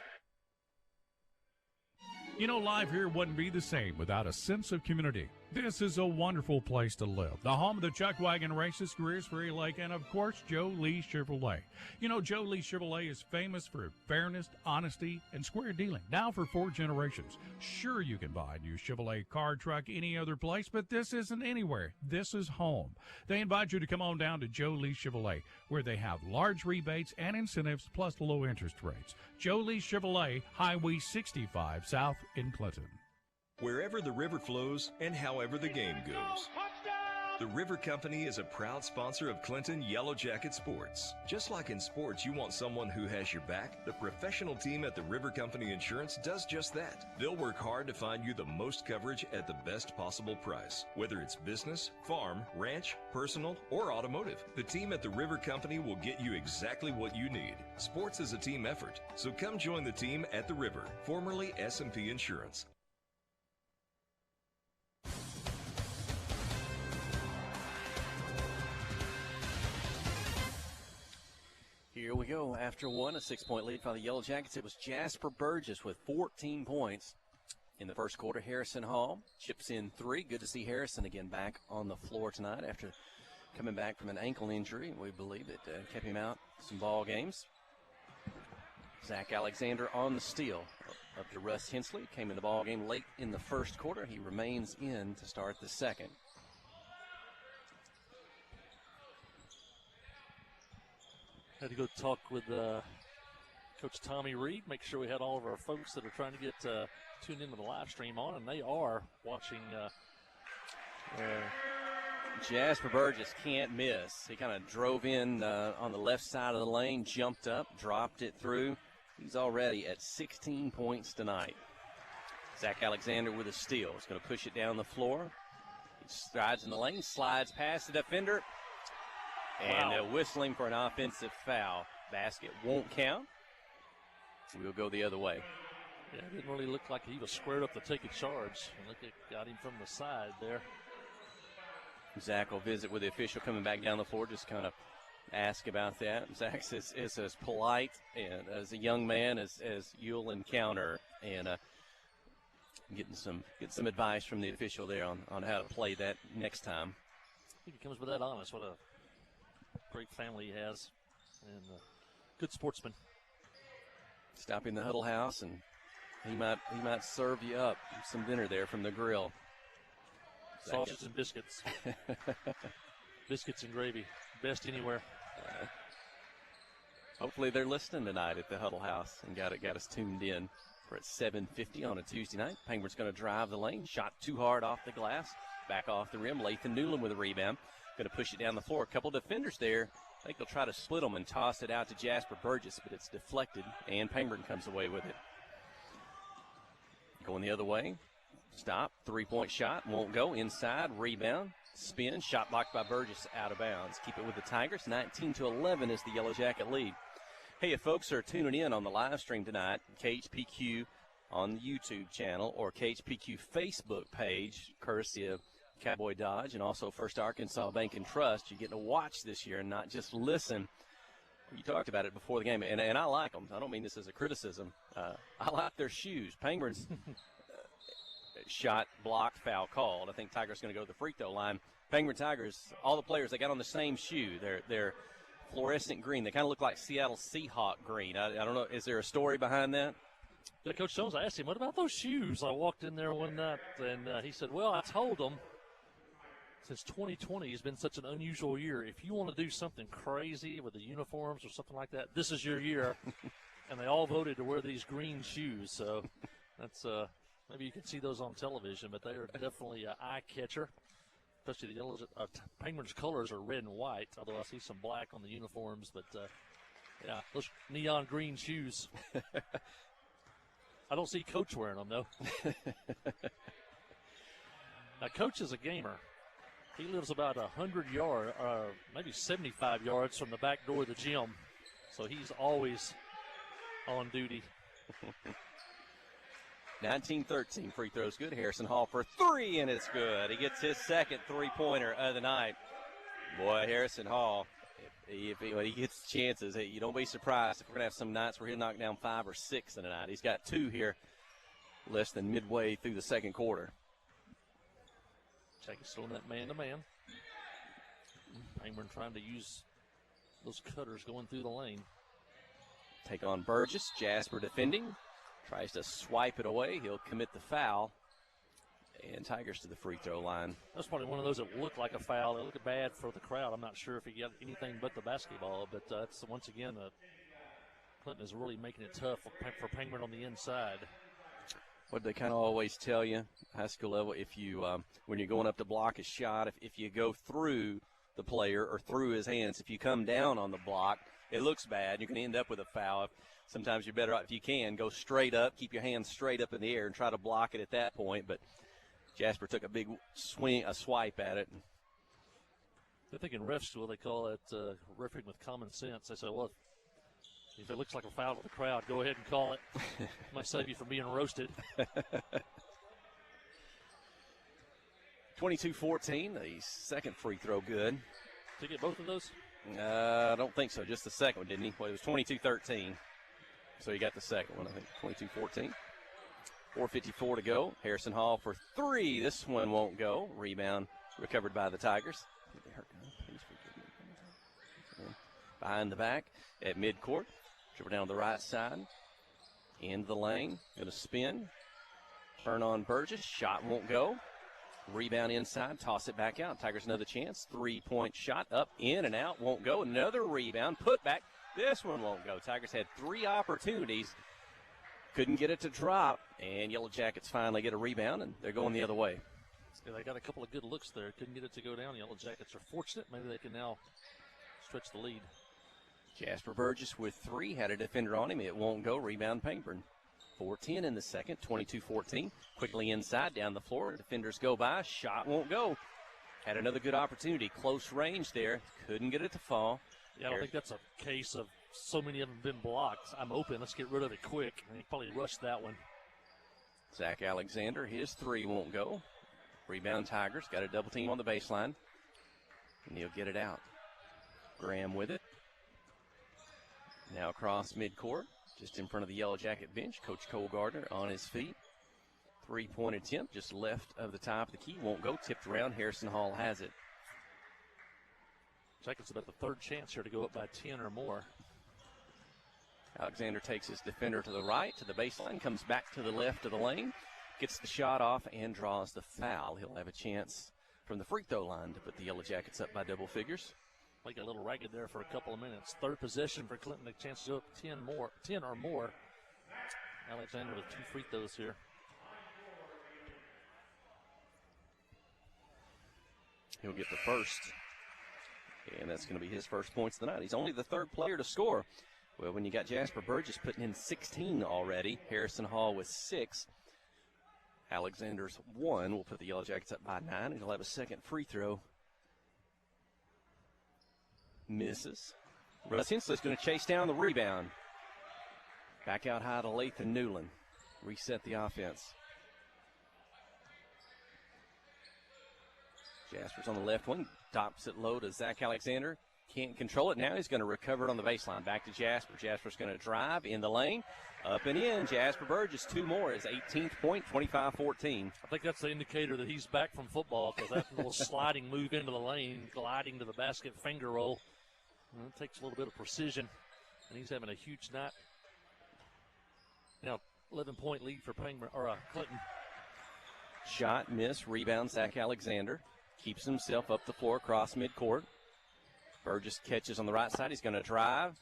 Speaker 4: You know, life here wouldn't be the same without a sense of community. This is a wonderful place to live. The home of the Chuck Wagon Races, Greers Ferry Lake, and of course, Joe Lee Chevrolet. You know, Joe Lee Chevrolet is famous for fairness, honesty, and square dealing. Now for 4 generations. Sure, you can buy a new Chevrolet car, truck, any other place, but this isn't anywhere. This is home. They invite you to come on down to Joe Lee Chevrolet, where they have large rebates and incentives plus low interest rates. Joe Lee Chevrolet, Highway 65 South in Clinton.
Speaker 6: Wherever the river flows and however the game goes. The River Company is a proud sponsor of Clinton Yellow Jacket Sports. Just like in sports, you want someone who has your back. The professional team at the River Company Insurance does just that. They'll work hard to find you the most coverage at the best possible price. Whether it's business, farm, ranch, personal, or automotive, the team at the River Company will get you exactly what you need. Sports is a team effort, so come join the team at the River, formerly S&P Insurance.
Speaker 7: Here we go. After 1, a 6-point lead for the Yellow Jackets. It was Jasper Burgess with 14 points in the first quarter. Harrison Hall chips in 3. Good to see Harrison again back on the floor tonight after coming back from an ankle injury. We believe it kept him out some ball games. Zach Alexander on the steal. Up to Russ Hensley. Came in the ball game late in the first quarter. He remains in to start the second.
Speaker 8: Had to go talk with Coach Tommy Reed, make sure we had all of our folks that are trying to get tuned into the live stream on, and they are watching
Speaker 7: Jasper Burgess can't miss. He kind of drove in on the left side of the lane, jumped up, dropped it through. He's already at 16 points tonight. Zach Alexander with a steal. He's going to push it down the floor. He strides in the lane, slides past the defender, and they're whistling for an offensive foul. Basket won't count. We'll go the other way.
Speaker 8: Yeah, it didn't really look like he was squared up to take a charge. Look at got him from the side there.
Speaker 7: Zach will visit with the official coming back down the floor, just kind of ask about that. Zach is as polite and as a young man as you'll encounter, and getting some advice from the official there on how to play that next time.
Speaker 8: I think he comes with that honest. What a great family he has, and good sportsman.
Speaker 7: Stopping the Huddle House, and he might serve you up some dinner there from the grill.
Speaker 8: Sausage and biscuits. Biscuits and gravy. Best anywhere.
Speaker 7: Hopefully they're listening tonight at the Huddle House and got us tuned in. We're at 7:50 on a Tuesday night. Penguins going to drive the lane. Shot too hard off the glass. Back off the rim. Lathan Newland with a rebound. Going to push it down the floor. A couple defenders there. I think they'll try to split them and toss it out to Jasper Burgess, but it's deflected, and Penguin comes away with it. Going the other way. Stop. Three-point shot. Won't go. Inside. Rebound. Spin. Shot blocked by Burgess out of bounds. Keep it with the Tigers. 19-11 is the Yellow Jacket lead. Hey, if folks are tuning in on the live stream tonight, KHPQ on the YouTube channel or KHPQ Facebook page, courtesy of Cowboy Dodge and also First Arkansas Bank and Trust, you're getting to watch this year and not just listen. You talked about it before the game, and I like them. I don't mean this as a criticism. I like their shoes. Penguins shot, blocked, foul called. I think Tigers going to go to the free throw line. Penguin Tigers, all the players, they got on the same shoe. They're fluorescent green. They kind of look like Seattle Seahawk green. I don't know. Is there a story behind that?
Speaker 8: Yeah, Coach Jones, I asked him, what about those shoes? I walked in there one night, and he said, well, I told them since 2020 has been such an unusual year, if you want to do something crazy with the uniforms or something like that, this is your year. And they all voted to wear these green shoes. So that's maybe you can see those on television, but they are definitely an eye catcher. Especially the yellow. Penguins' colors are red and white, although I see some black on the uniforms. But, yeah, those neon green shoes. I don't see Coach wearing them, though. Now, Coach is a gamer. He lives about 100 yards, maybe 75 yards from the back door of the gym. So he's always on duty.
Speaker 7: 19-13, free throws good. Harrison Hall for three, and it's good. He gets his second three-pointer of the night. Boy, Harrison Hall, if he gets chances, you don't be surprised if we're going to have some nights where he'll knock down 5 or 6 in a night. He's got 2 here less than midway through the second quarter.
Speaker 8: Jackie's throwing that man-to-man. Penguin trying to use those cutters going through the lane.
Speaker 7: Take on Burgess. Jasper defending. Tries to swipe it away. He'll commit the foul. And Tigers to the free throw line.
Speaker 8: That's probably one of those that looked like a foul. It looked bad for the crowd. I'm not sure if he got anything but the basketball. But it's once again, Clinton is really making it tough for Penguin on the inside.
Speaker 7: What they kind of always tell you, high school level, if you when you're going up to block a shot, if you go through the player or through his hands, if you come down on the block, it looks bad. You can end up with a foul. Sometimes you're better off, if you can, go straight up, keep your hands straight up in the air and try to block it at that point. But Jasper took a big swipe at it.
Speaker 8: I think in ref school they call it refereeing with common sense. They say, well, if it looks like a foul to the crowd, go ahead and call it. Might save you from being roasted.
Speaker 7: 22-14, the second free throw good.
Speaker 8: Did he get both of those?
Speaker 7: I don't think so. Just the second one, didn't he? Well, it was 22-13. So he got the second one, I think, 22-14. 4:54 to go. Harrison Hall for three. This one won't go. Rebound recovered by the Tigers. Behind the back at midcourt. Dribble down the right side. Into the lane. Going to spin. Turn on Burgess. Shot won't go. Rebound inside. Toss it back out. Tigers another chance. 3-point shot. Up, in, and out. Won't go. Another rebound. Put back. This one won't go. Tigers had 3 opportunities. Couldn't get it to drop. And Yellow Jackets finally get a rebound, and they're going the other way.
Speaker 8: Yeah, they got a couple of good looks there. Couldn't get it to go down. Yellow Jackets are fortunate. Maybe they can now stretch the lead.
Speaker 7: Jasper Burgess with 3, had a defender on him. It won't go. Rebound Pangburn. 4:10 in the second, 22-14. Quickly inside, down the floor. Defenders go by. Shot won't go. Had another good opportunity. Close range there. Couldn't get it to fall.
Speaker 8: Yeah, I don't think that's a case of so many of them been blocked. I'm open. Let's get rid of it quick. And he probably rushed that one.
Speaker 7: Zach Alexander, his 3 won't go. Rebound Tigers. Got a double team on the baseline. And he'll get it out. Graham with it. Now across midcourt, just in front of the Yellow Jacket bench. Coach Cole Gardner on his feet. 3-point attempt just left of the top of the key. Won't go. Tipped around. Harrison Hall has it.
Speaker 8: Jackets about the third chance here to go up by 10 or more.
Speaker 7: Alexander takes his defender to the right, to the baseline, comes back to the left of the lane, gets the shot off, and draws the foul. He'll have a chance from the free throw line to put the Yellow Jackets up by double figures.
Speaker 8: Like a little ragged there for a couple of minutes. Third possession for Clinton, a chance to go up 10 or more. Alexander with 2 free throws here.
Speaker 7: He'll get the first, and that's going to be his first points of the night. He's only the 3rd player to score. Well, when you got Jasper Burgess putting in 16 already, Harrison Hall with 6. Alexander's 1 will put the Yellow Jackets up by 9, and he'll have a second free throw. Misses. Russ Hensley's going to chase down the rebound. Back out high to Lathan Newland. Reset the offense. Jasper's on the left wing. Tops it low to Zach Alexander. Can't control it. Now he's going to recover it on the baseline. Back to Jasper. Jasper's going to drive in the lane. Up and in. Jasper Burgess, 2 more. His 18th point, 25-14.
Speaker 8: I think that's the indicator that he's back from football, because that little sliding move into the lane, gliding to the basket, finger roll, it takes a little bit of precision, and he's having a huge night. Now, 11-point lead for Clinton.
Speaker 7: Shot, miss, rebound, Zach Alexander. Keeps himself up the floor across midcourt. Burgess catches on the right side. He's going to drive.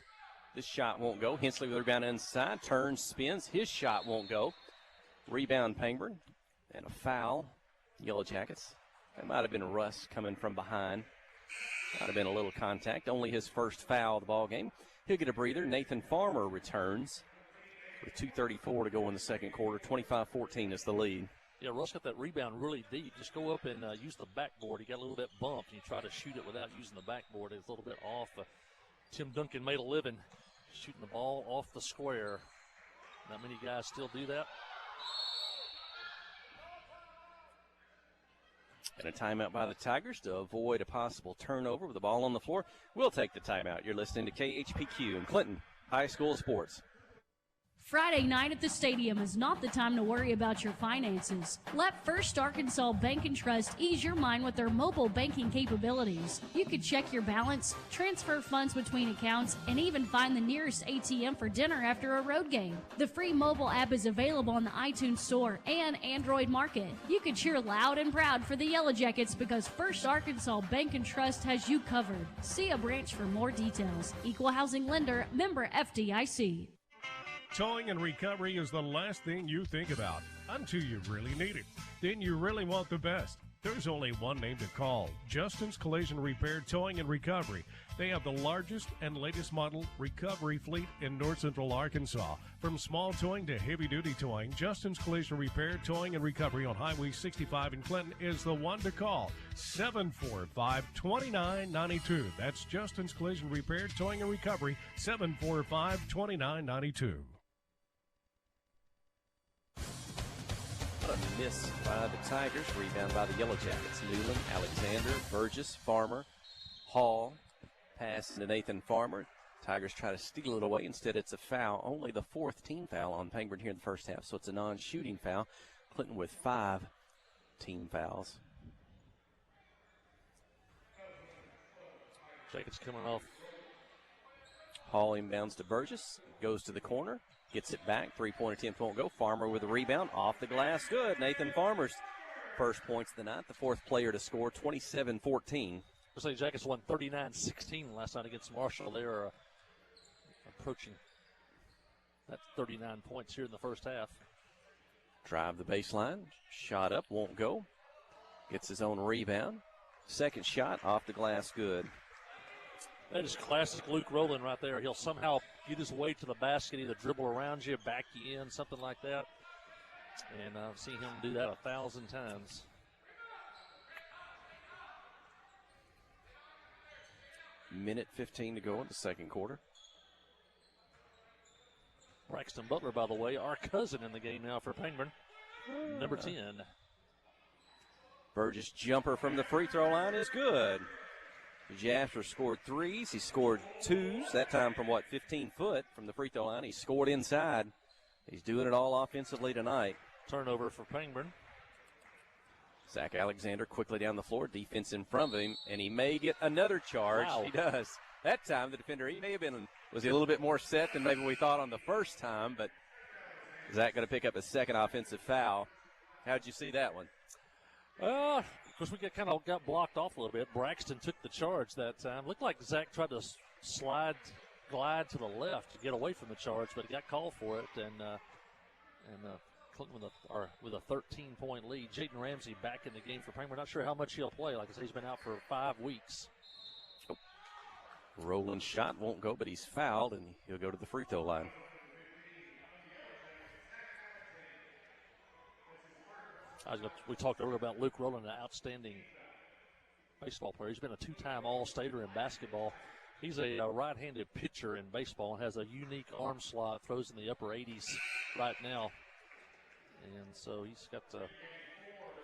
Speaker 7: This shot won't go. Hensley with the rebound inside. Turns, spins. His shot won't go. Rebound, Pangburn. And a foul. Yellow Jackets. That might have been Russ coming from behind. Might have been a little contact. Only his first foul of the ball game. He'll get a breather. Nathan Farmer returns with 2:34 to go in the second quarter. 25-14 is the lead.
Speaker 8: Yeah, Russ got that rebound really deep. Just go up and use the backboard. He got a little bit bumped, and you try to shoot it without using the backboard. It's a little bit off. Tim Duncan made a living shooting the ball off the square. Not many guys still do that.
Speaker 7: And a timeout by the Tigers to avoid a possible turnover with the ball on the floor. We'll take the timeout. You're listening to KHPQ and Clinton High School Sports.
Speaker 11: Friday night at the stadium is not the time to worry about your finances. Let First Arkansas Bank and Trust ease your mind with their mobile banking capabilities. You can check your balance, transfer funds between accounts, and even find the nearest ATM for dinner after a road game. The free mobile app is available on the iTunes Store and Android Market. You can cheer loud and proud for the Yellow Jackets because First Arkansas Bank and Trust has you covered. See a branch for more details. Equal housing lender, member FDIC.
Speaker 15: Towing and recovery is the last thing you think about until you really need it. Then you really want the best. There's only one name to call, Justin's Collision Repair Towing and Recovery. They have the largest and latest model recovery fleet in North Central Arkansas. From small towing to heavy-duty towing, Justin's Collision Repair Towing and Recovery on Highway 65 in Clinton is the one to call, 745-2992. That's Justin's Collision Repair Towing and Recovery, 745-2992.
Speaker 7: What a miss by the Tigers. Rebound by the Yellow Jackets. Newland, Alexander, Burgess, Farmer, Hall. Pass to Nathan Farmer. Tigers try to steal it away. Instead, it's a foul. Only the 4th team foul on Pangburn here in the first half, so it's a non-shooting foul. Clinton with 5 team fouls.
Speaker 8: Jackets coming off.
Speaker 7: Hall inbounds to Burgess. Goes to the corner. Gets it back. 3-point attempt won't go. Farmer with a rebound. Off the glass. Good. Nathan Farmer's first points of the night. The 4th player to score. 27-14.
Speaker 8: Looks like Jackets won 39-16 last night against Marshall. They are approaching that 39 points here in the first half.
Speaker 7: Drive the baseline. Shot up. Won't go. Gets his own rebound. Second shot off the glass, good.
Speaker 8: That is classic Luke Rowland right there. He'll somehow get his way to the basket, either dribble around you, back you in, something like that. And I've seen him do that 1,000 times.
Speaker 7: Minute 15 to go in the second quarter.
Speaker 8: Braxton Butler, by the way, our cousin in the game now for Pangburn. Number 10.
Speaker 7: Burgess jumper from the free throw line is good. Jasper scored threes. He scored twos, that time from 15 foot from the free throw line. He scored inside. He's doing it all offensively tonight.
Speaker 8: Turnover for Pangburn.
Speaker 7: Zach Alexander quickly down the floor, defense in front of him, and he may get another charge.
Speaker 8: Wow.
Speaker 7: He does. That time, the defender, he may have been, was he a little bit more set than maybe we thought on the first time, but Zach going to pick up his second offensive foul. How'd you see that one?
Speaker 8: Of course, we got blocked off a little bit. Braxton took the charge that time. Looked like Zach tried to glide to the left to get away from the charge, but he got called for it, and Clinton with a 13-point lead. Jaden Ramsey back in the game for Pangburn. Not sure how much he'll play. Like I said, he's been out for 5 weeks.
Speaker 7: Rowland's shot won't go, but he's fouled, and he'll go to the free throw line.
Speaker 8: We talked earlier about Luke Rowland, an outstanding baseball player. He's been a 2-time All-Stater in basketball. He's a right-handed pitcher in baseball and has a unique arm slot, throws in the upper 80s right now. And so he's got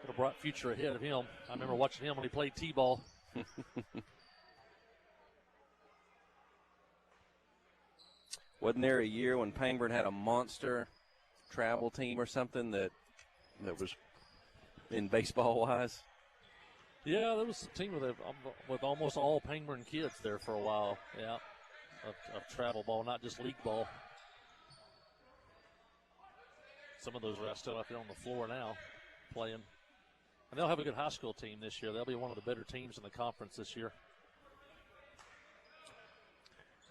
Speaker 8: a bright future ahead of him. I remember watching him when he played T-ball.
Speaker 7: Wasn't there a year when Pangburn had a monster travel team or something that was in baseball-wise?
Speaker 8: Yeah, there was a team with almost all Pangburn kids there for a while. Yeah, of travel ball, not just league ball. Some of those are still out there on the floor now playing. And they'll have a good high school team this year. They'll be one of the better teams in the conference this year.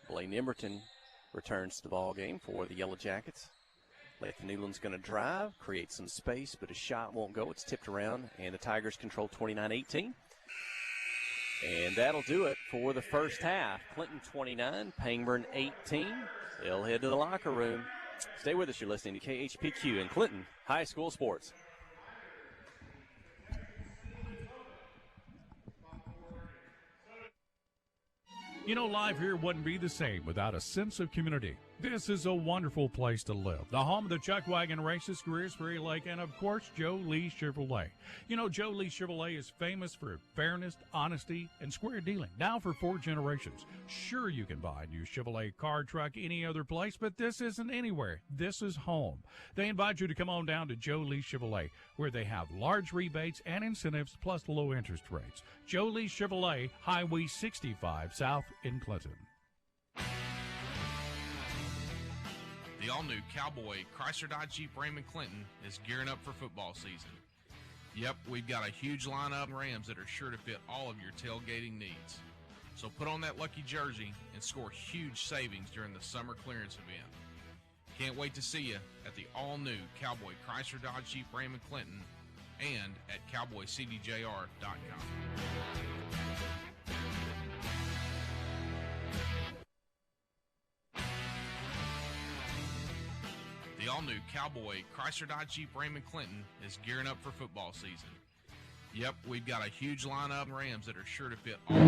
Speaker 7: Blaine Emerton returns to the ball game for the Yellow Jackets. Lathan Newland's going to drive, create some space, but his shot won't go. It's tipped around, and the Tigers control 29-18. And that'll do it for the first half. Clinton 29, Pangburn 18. They'll head to the locker room. Stay with us. You're listening to KHPQ and Clinton High School Sports.
Speaker 4: You know, life here wouldn't be the same without a sense of community. This is a wonderful place to live. The home of the Chuck Wagon Races, Greers Ferry Lake, and of course, Joe Lee Chevrolet. You know, Joe Lee Chevrolet is famous for fairness, honesty, and square dealing. Now for 4 generations. Sure, you can buy a new Chevrolet car, truck, any other place, but this isn't anywhere. This is home. They invite you to come on down to Joe Lee Chevrolet, where they have large rebates and incentives plus low interest rates. Joe Lee Chevrolet, Highway 65 South in Clinton.
Speaker 5: The all-new Cowboy Chrysler Dodge Jeep Ram & Clinton is gearing up for football season. Yep, we've got a huge lineup of Rams that are sure to fit all of your tailgating needs. So put on that lucky jersey and score huge savings during the summer clearance event. Can't wait to see you at the all-new Cowboy Chrysler Dodge Jeep Ram & Clinton and at cowboycdjr.com. The all-new Cowboy Chrysler Dodge Jeep Ram & Clinton is gearing up for football season. Yep, we've got a huge lineup of Rams that are sure to fit all.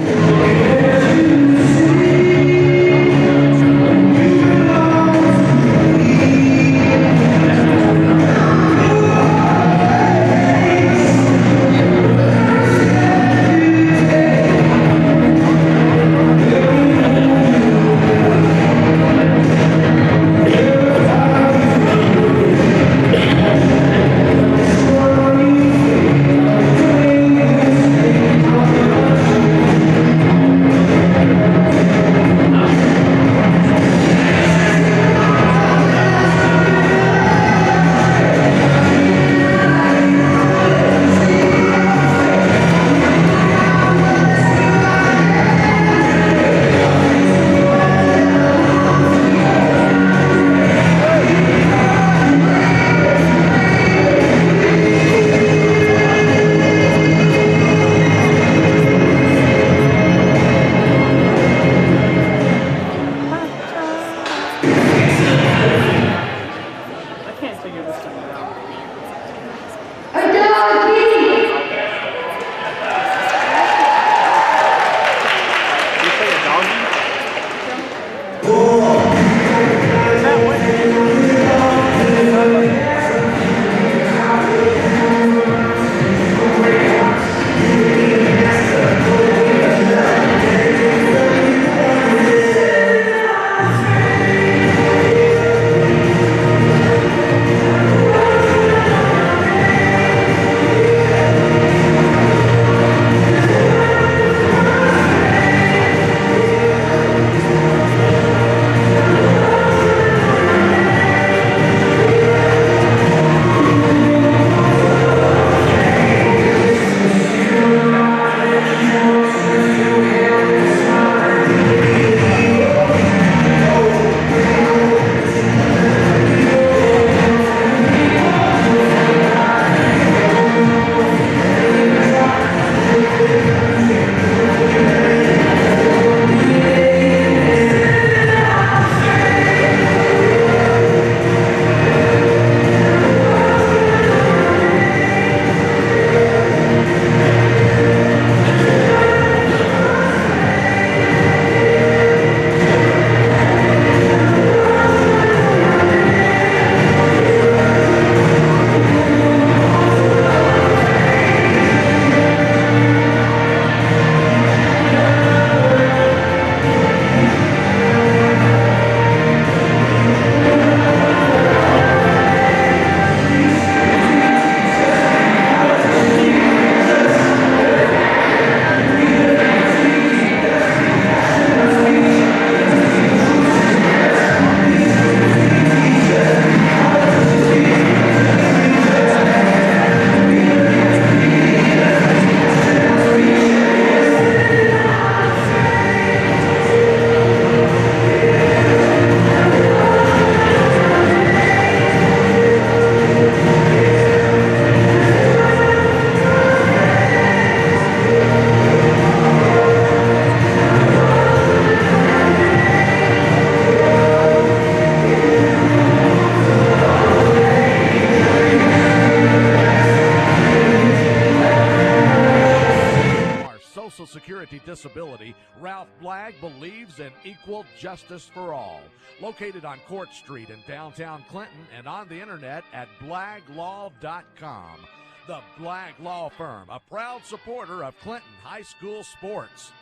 Speaker 9: Security Disability, Ralph Blagg believes in equal justice for all. Located on Court Street in downtown Clinton and on the internet at blagglaw.com. The Blagg Law Firm, a proud supporter of Clinton High School sports.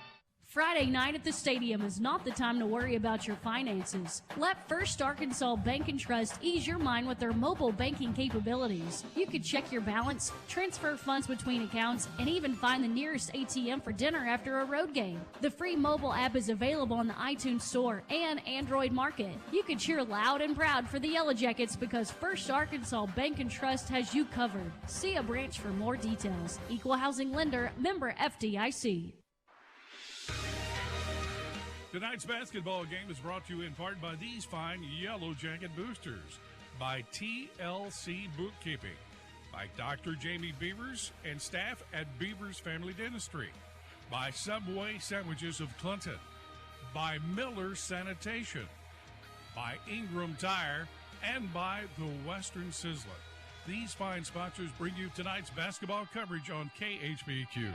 Speaker 11: Friday night at the stadium is not the time to worry about your finances. Let First Arkansas Bank and Trust ease your mind with their mobile banking capabilities. You can check your balance, transfer funds between accounts, and even find the nearest ATM for dinner after a road game. The free mobile app is available on the iTunes Store and Android Market. You can cheer loud and proud for the Yellow Jackets because First Arkansas Bank and Trust has you covered. See a branch for more details. Equal Housing Lender, member FDIC.
Speaker 4: Tonight's basketball game is brought to you in part by these fine Yellow Jacket boosters, by TLC Bookkeeping, by Dr. Jamie Beavers and staff at Beavers Family Dentistry, by Subway Sandwiches of Clinton, by Miller Sanitation, by Ingram Tire, and by the Western Sizzler. These fine sponsors bring you tonight's basketball coverage on KHBQ.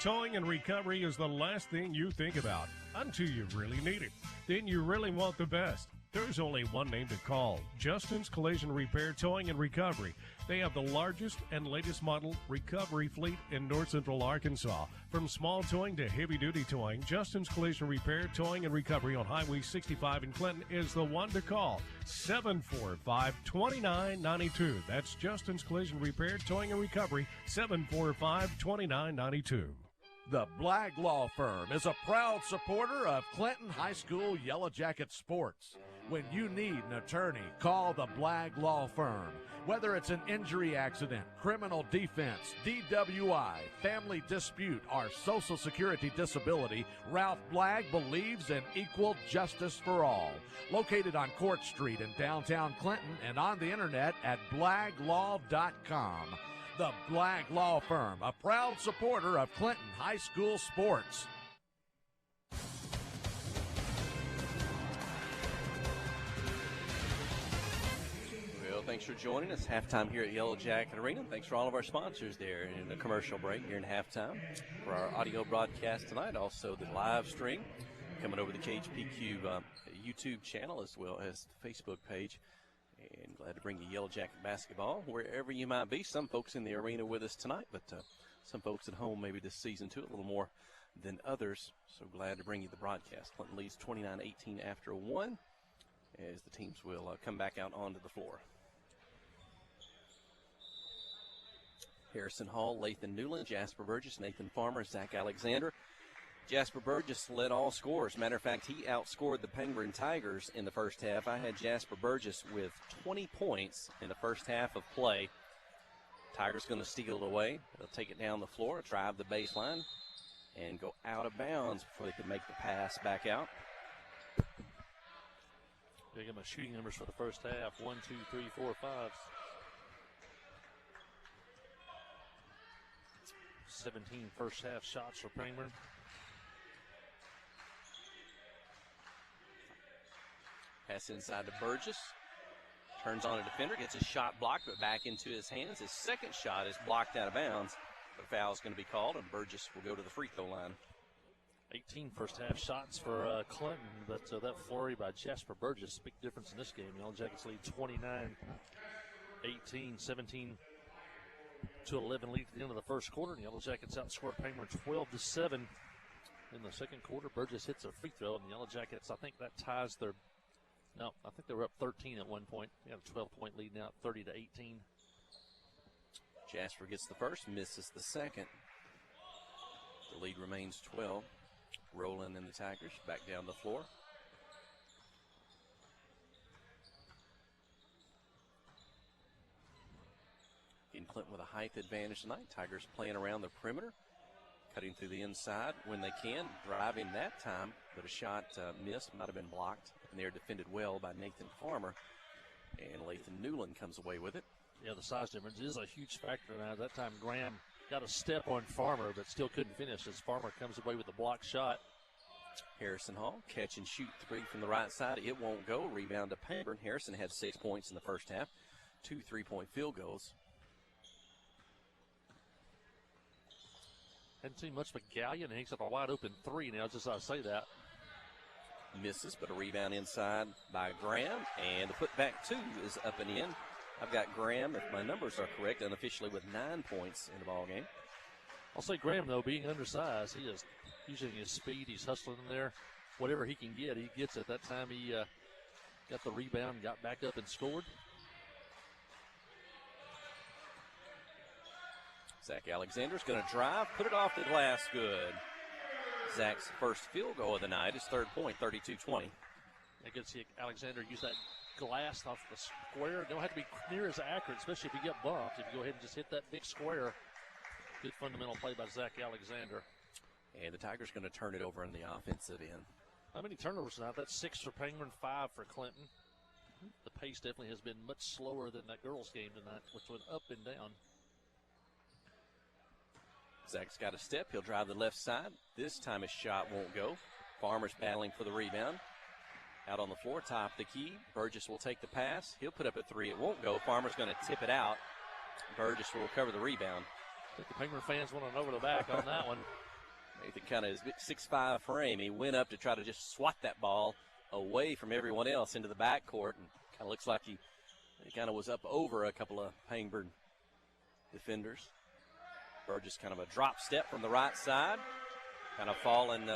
Speaker 4: Towing and recovery is the last thing you think about until you really need it. Then you really want the best. There's only one name to call, Justin's Collision Repair, Towing and Recovery. They have the largest and latest model recovery fleet in North Central Arkansas. From small towing to heavy-duty towing, Justin's Collision Repair, Towing and Recovery on Highway 65 in Clinton is the one to call, 745-2992. That's Justin's Collision Repair, Towing and Recovery, 745-2992.
Speaker 9: The Blagg Law Firm is a proud supporter of Clinton High School Yellow Jacket sports. When you need an attorney, call the Blagg Law Firm. Whether it's an injury accident, criminal defense, DWI, family dispute, or Social Security disability, Ralph Blagg believes in equal justice for all. Located on Court Street in downtown Clinton and on the internet at blagglaw.com. The Blagg Law Firm, a proud supporter of Clinton High School sports.
Speaker 7: Well, thanks for joining us. Halftime here at Yellow Jacket Arena. Thanks for all of our sponsors there in the commercial break here in halftime for our audio broadcast tonight. Also the live stream coming over the KHPQ YouTube channel as well as the Facebook page. And glad to bring you Yellow Jacket basketball wherever you might be. Some folks in the arena with us tonight, but some folks at home maybe this season too, a little more than others. So glad to bring you the broadcast. Clinton leads 29-18 after one as the teams will come back out onto the floor. Harrison Hall, Lathan Newland, Jasper Burgess, Nathan Farmer, Zach Alexander. Jasper Burgess led all scorers. Matter of fact, he outscored the Penguin Tigers in the first half. I had Jasper Burgess with 20 points in the first half of play. Tigers going to steal it away. They'll take it down the floor, drive the baseline, and go out of bounds before they can make the pass back out.
Speaker 8: They got my shooting numbers for the first half. 1, 2, 3, 4, 5. 17 first half shots for Penguin.
Speaker 7: Pass inside to Burgess. Turns on a defender, gets a shot blocked, but back into his hands. His second shot is blocked out of bounds. The foul is going to be called, and Burgess will go to the free throw line.
Speaker 8: 18 first half shots for Clinton, but that flurry by Jasper Burgess, big difference in this game. Yellow Jackets lead 29-18, 17-11 lead at the end of the first quarter, and Yellow Jackets outscored Penguin 12-7 in the second quarter. Burgess hits a free throw, and the Yellow Jackets, I think that ties their. No, I think they were up 13 at one point. They had a 12-point lead now, 30-18.
Speaker 7: Jasper gets the first, misses the second. The lead remains 12. Rowland and the Tigers back down the floor. In Clinton with a height advantage tonight. Tigers playing around the perimeter, cutting through the inside when they can, driving that time, but a shot missed, might have been blocked, and they're defended well by Nathan Farmer, and Lathan Newland comes away with it.
Speaker 8: Yeah, the size difference is a huge factor now. At that time, Graham got a step on Farmer, but still couldn't finish as Farmer comes away with a block shot.
Speaker 7: Harrison Hall, catch and shoot three from the right side. It won't go. Rebound to Payburn. Harrison had 6 points in the first half, 2 3-point field goals.
Speaker 8: Hadn't seen much of a Gallion, and he's got a wide open three now, just as I say that.
Speaker 7: Misses, but a rebound inside by Graham, and the putback two is up and in. I've got Graham, if my numbers are correct, unofficially with 9 points in the ball game.
Speaker 8: I'll say Graham, though, being undersized, he is using his speed. He's hustling in there. Whatever he can get, he gets it. That time he got the rebound, got back up and scored.
Speaker 7: Zach Alexander's going to drive, put it off the glass, good. Zach's first field goal of the night, his third point, 32-20.
Speaker 8: I can see Alexander use that glass off the square. Don't have to be near as accurate, especially if you get bumped. If you go ahead and just hit that big square. Good fundamental play by Zach Alexander.
Speaker 7: And the Tigers going to turn it over in the offensive end.
Speaker 8: How many turnovers now? That's 6 for Penguin, 5 for Clinton. The pace definitely has been much slower than that girls' game tonight, which went up and down.
Speaker 7: Zach's got a step. He'll drive the left side. This time his shot won't go. Farmer's battling for the rebound. Out on the floor, top the key. Burgess will take the pass. He'll put up a three. It won't go. Farmer's going to tip it out. Burgess will recover the rebound.
Speaker 8: I think the Penguin fans went on over the back on that one.
Speaker 7: Nathan kind of his 6'5" frame. He went up to try to just swat that ball away from everyone else into the backcourt. And kind of looks like he kind of was up over a couple of Pangburn defenders. Burgess kind of a drop step from the right side. Kind of falling,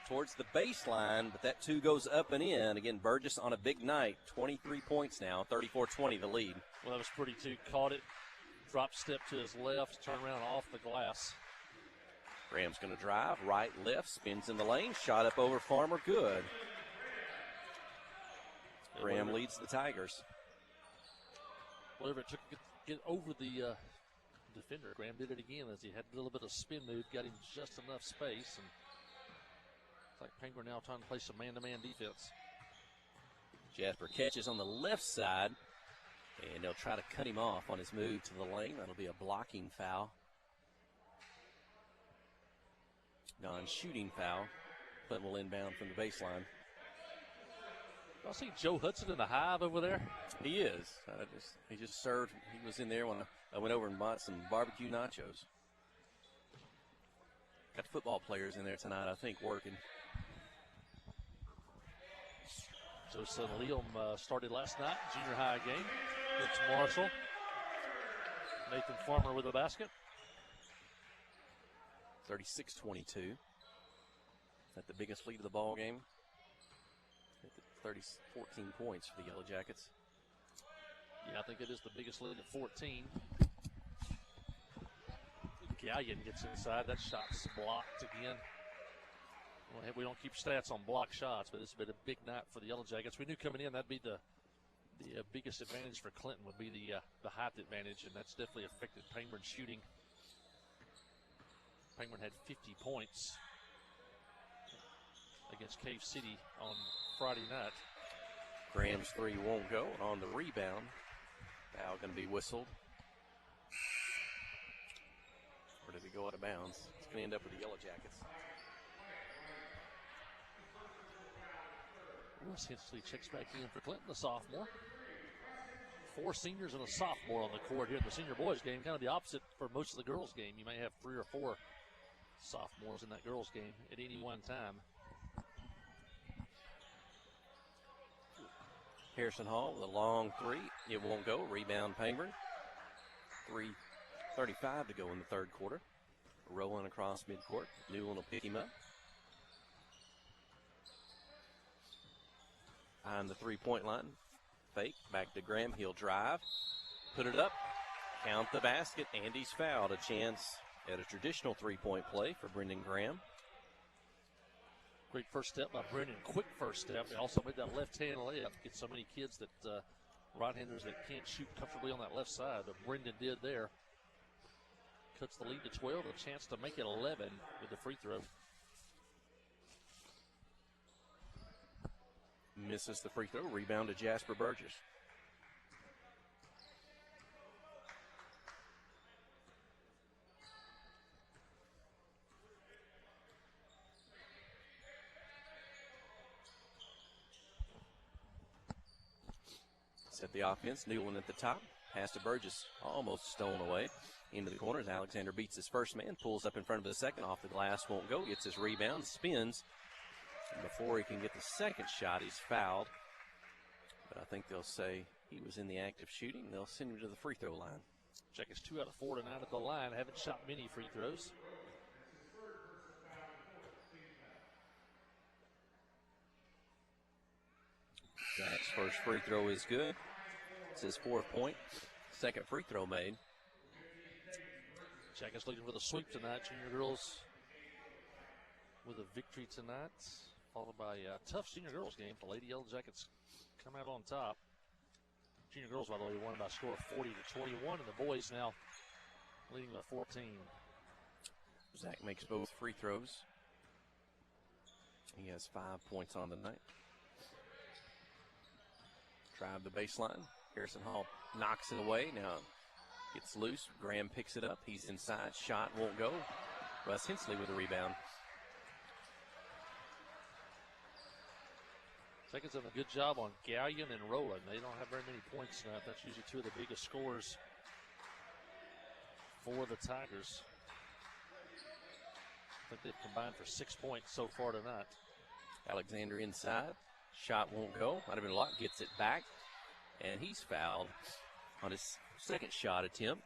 Speaker 7: towards the baseline, but that two goes up and in. Again, Burgess on a big night, 23 points now, 34-20 the lead.
Speaker 8: Well, that was pretty too. Caught it, drop step to his left, turn around off the glass.
Speaker 7: Graham's going to drive, right, left, spins in the lane, shot up over Farmer, good. Graham leads the Tigers.
Speaker 8: Whatever it took to get over the defender, Graham did it again as he had a little bit of spin move, got him just enough space, and it's like Penguin now trying to play some man-to-man defense.
Speaker 7: Jasper catches on the left side, and they'll try to cut him off on his move to the lane. That'll be a blocking foul. Non-shooting foul. Clinton will inbound from the baseline.
Speaker 8: I see Joe Hudson in the hive over there.
Speaker 7: He is. He just served. He was in there when I went over and bought some barbecue nachos. Got football players in there tonight, I think, working.
Speaker 8: Joseph Liam started last night, junior high game. It's Marshall. Nathan Farmer with a basket.
Speaker 7: 36-22. Is that the biggest lead of the ball game? 14 points for the Yellow Jackets.
Speaker 8: Yeah, I think it is the biggest lead at 14. Gallion gets inside. That shot's blocked again. Well, we don't keep stats on block shots, but it's been a big night for the Yellow Jackets. We knew coming in that'd be the biggest advantage for Clinton would be the height advantage, and that's definitely affected Penguin shooting. Penguin had 50 points against Cave City on Friday night.
Speaker 7: Graham's three won't go, and on the rebound, foul going to be whistled. Or did it go out of bounds? It's going to end up with the Yellow Jackets.
Speaker 8: Russ Hensley checks back in for Clinton, the sophomore. 4 seniors and a sophomore on the court here in the senior boys game. Kind of the opposite for most of the girls game. You may have 3 or 4 sophomores in that girls game at any one time.
Speaker 7: Harrison Hall with a long three. It won't go. Rebound Pangburn. 3:35 to go in the third quarter. Rolling across midcourt. Newland will pick him up. On the three-point line. Fake. Back to Graham. He'll drive. Put it up. Count the basket. Andy's fouled. A chance at a traditional three-point play for Brendan Graham.
Speaker 8: Great first step by Brendan. Quick first step. They also made that left-hand layup. Get so many kids that right-handers that can't shoot comfortably on that left side. But Brendan did there. Cuts the lead to 12. A chance to make it 11 with the free throw.
Speaker 7: Misses the free throw. Rebound to Jasper Burgess. Set the offense. Newland at the top. Pass to Burgess. Almost stolen away. Into the corners. Alexander beats his first man. Pulls up in front of the second. Off the glass. Won't go. Gets his rebound. Spins. And before he can get the second shot, he's fouled. But I think they'll say he was in the act of shooting. They'll send him to the free throw line.
Speaker 8: Jackets 2 out of 4 tonight at the line. Haven't shot many free throws.
Speaker 7: Zach's first free throw is good. It's his 4th point. Second free throw made.
Speaker 8: Jackets looking for the sweep tonight. Junior girls with a victory tonight, followed by a tough senior girls game. The Lady Yellow Jackets come out on top. Junior girls, by the way, won by a score of 40-21, and the boys now leading by 14.
Speaker 7: Zach makes both free throws. He has 5 points on the night. Drive the baseline. Harrison Hall knocks it away. Now gets loose. Graham picks it up. He's inside. Shot won't go. Russ Hensley with a rebound.
Speaker 8: Seconds done a good job on Gallion and Rowland. They don't have very many points tonight. That's usually 2 of the biggest scorers for the Tigers. I think they've combined for 6 points so far tonight.
Speaker 7: Alexander inside. Shot won't go. Might have been a lot. Gets it back. And he's fouled on his second shot attempt.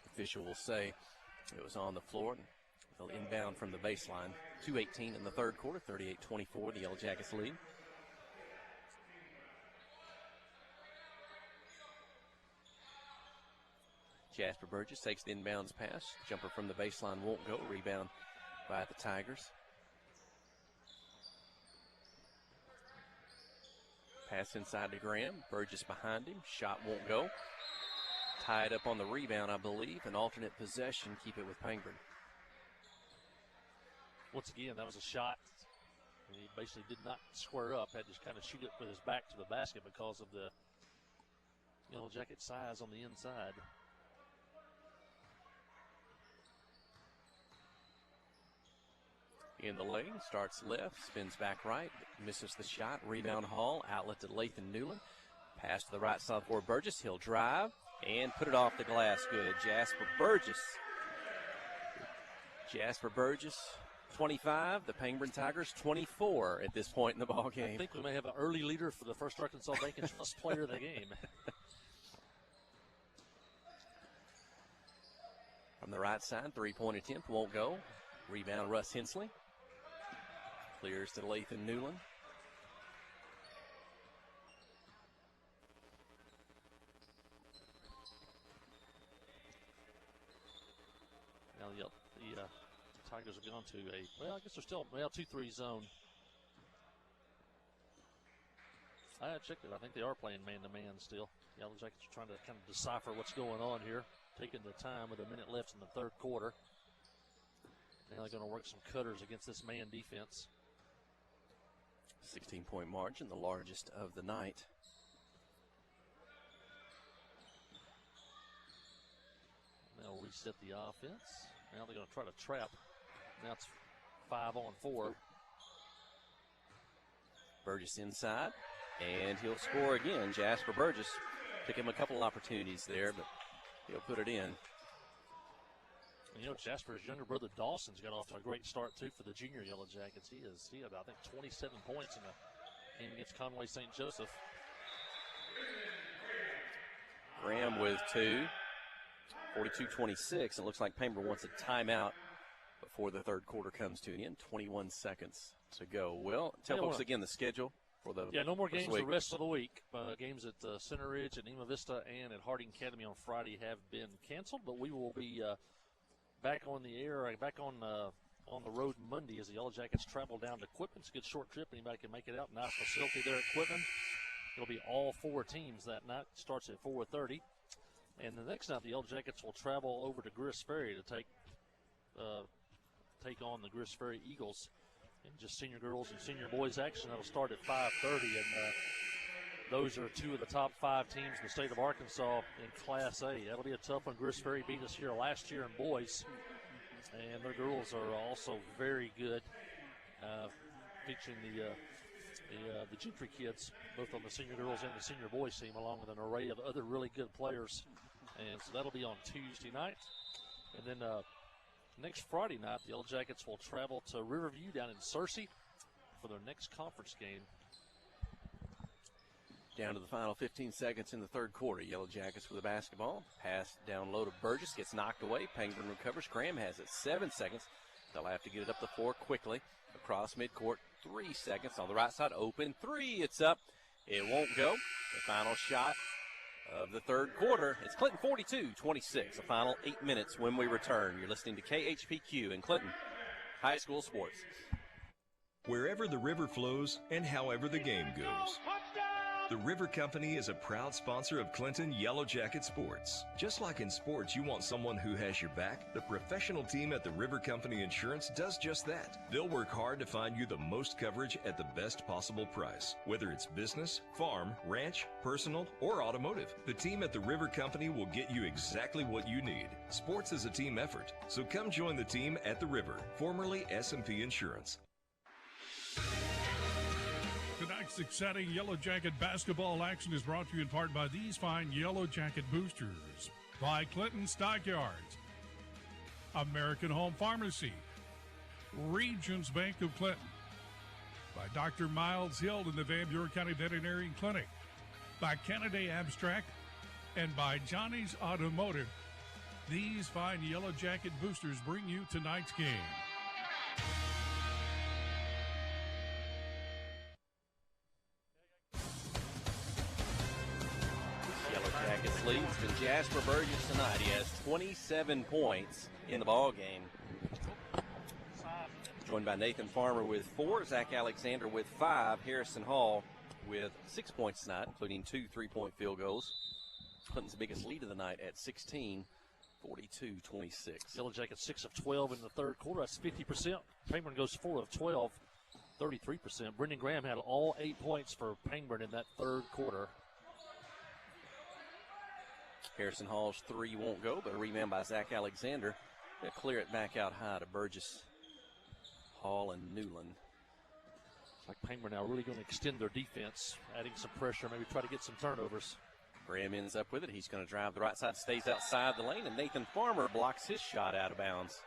Speaker 7: Official will say it was on the floor. They'll inbound from the baseline. 2:18 in the third quarter. 38-24. The Yellow Jackets lead. Jasper Burgess takes the inbounds pass. Jumper from the baseline won't go. Rebound by the Tigers. Pass inside to Graham. Burgess behind him. Shot won't go. Tied up on the rebound, I believe. An alternate possession. Keep it with Pangburn.
Speaker 8: Once again, that was a shot. And he basically did not square up. Had to kind of shoot it with his back to the basket because of the Yellow Jacket size on the inside.
Speaker 7: In the lane, starts left, spins back right, misses the shot. Rebound Hall, outlet to Lathan Newland. Pass to the right side for Burgess. He'll drive and put it off the glass. Good. Jasper Burgess. Jasper Burgess, 25. The Pangburn Tigers, 24 at this point in the ball game.
Speaker 8: I think we may have an early leader for the first Arkansas Bank and Trust player of the game.
Speaker 7: From the right side, 3-point attempt won't go. Rebound Russ Hensley. Clears to Lathan Newland.
Speaker 8: Now the Tigers have gone to I guess they're still 2-3 zone. I checked it. I think they are playing man-to-man still. Yellow Jackets are trying to kind of decipher what's going on here. Taking the time with a minute left in the third quarter. Now they're going to work some cutters against this man defense.
Speaker 7: 16-point margin, the largest of the night.
Speaker 8: They'll reset the offense. Now they're going to try to trap. Now it's 5-on-4.
Speaker 7: Burgess inside, and he'll score again. Jasper Burgess took him a couple opportunities there, but he'll put it in.
Speaker 8: You know, Jasper's younger brother Dawson's got off to a great start, too, for the junior Yellow Jackets. He had, I think, 27 points in the game against Conway St. Joseph.
Speaker 7: Graham with 2. 42-26. It looks like Pangburn wants a timeout before the third quarter comes to an end. 21 seconds to go. Well, tell folks again the schedule for the
Speaker 8: no more games
Speaker 7: week.
Speaker 8: The rest of the week. Games at Center Ridge, at Nema Vista, and at Harding Academy on Friday have been canceled, but we will be back on the air, back on the road Monday as the Yellow Jackets travel down to Quitman. It's a good short trip. Anybody can make it out. Nice facility there at Quitman. It'll be all 4 teams that night. Starts at 4:30. And the next night, the Yellow Jackets will travel over to Griss Ferry to take on the Griss Ferry Eagles. And just senior girls and senior boys action. That'll start at 5:30. And those are 2 of the top 5 teams in the state of Arkansas in Class A. That'll be a tough one. Griss Ferry beat us here last year in boys. And their girls are also very good, featuring the the Gentry kids, both on the senior girls and the senior boys team, along with an array of other really good players. And so that'll be on Tuesday night. And then next Friday night, the Yellow Jackets will travel to Riverview down in Searcy for their next conference game.
Speaker 7: Down to the final 15 seconds in the third quarter. Yellow Jackets with the basketball. Pass down low to Burgess. Gets knocked away. Pangburn recovers. Graham has it. 7 seconds. They'll have to get it up the floor quickly. Across midcourt. 3 seconds. On the right side. Open three. It's up. It won't go. The final shot of the third quarter. It's Clinton 42-26. The final 8 minutes when we return. You're listening to KHPQ in Clinton High School Sports.
Speaker 6: Wherever the river flows and however the game goes. The River Company is a proud sponsor of Clinton Yellow Jacket Sports. Just like in sports, you want someone who has your back, the professional team at the River Company Insurance does just that. They'll work hard to find you the most coverage at the best possible price. Whether it's business, farm, ranch, personal, or automotive, the team at the River Company will get you exactly what you need. Sports is a team effort, so come join the team at the River, formerly S&P Insurance.
Speaker 4: Tonight's exciting Yellow Jacket basketball action is brought to you in part by these fine Yellow Jacket boosters. By Clinton Stockyards, American Home Pharmacy, Regions Bank of Clinton, by Dr. Miles Hill in the Van Buren County Veterinary Clinic, by Canada Abstract, and by Johnny's Automotive. These fine Yellow Jacket boosters bring you tonight's game.
Speaker 7: Jackets leads to Jasper Burgess tonight. He has 27 points in the ball game. Joined by Nathan Farmer with 4, Zach Alexander with 5, Harrison Hall with 6 points tonight, including 2 3-point field goals. Clinton's biggest lead of the night at 16, 42-26.
Speaker 8: Yellow Jackets 6 of 12 in the third quarter. That's 50%. Pangburn goes 4 of 12, 33%. Brendan Graham had all 8 points for Pangburn in that third quarter.
Speaker 7: Harrison Hall's 3 won't go, but a rebound by Zach Alexander. They'll clear it back out high to Burgess, Hall, and Newland.
Speaker 8: It's like Pangburn now really going to extend their defense, adding some pressure, maybe try to get some turnovers.
Speaker 7: Graham ends up with it. He's going to drive the right side, stays outside the lane, and Nathan Farmer blocks his shot out of bounds.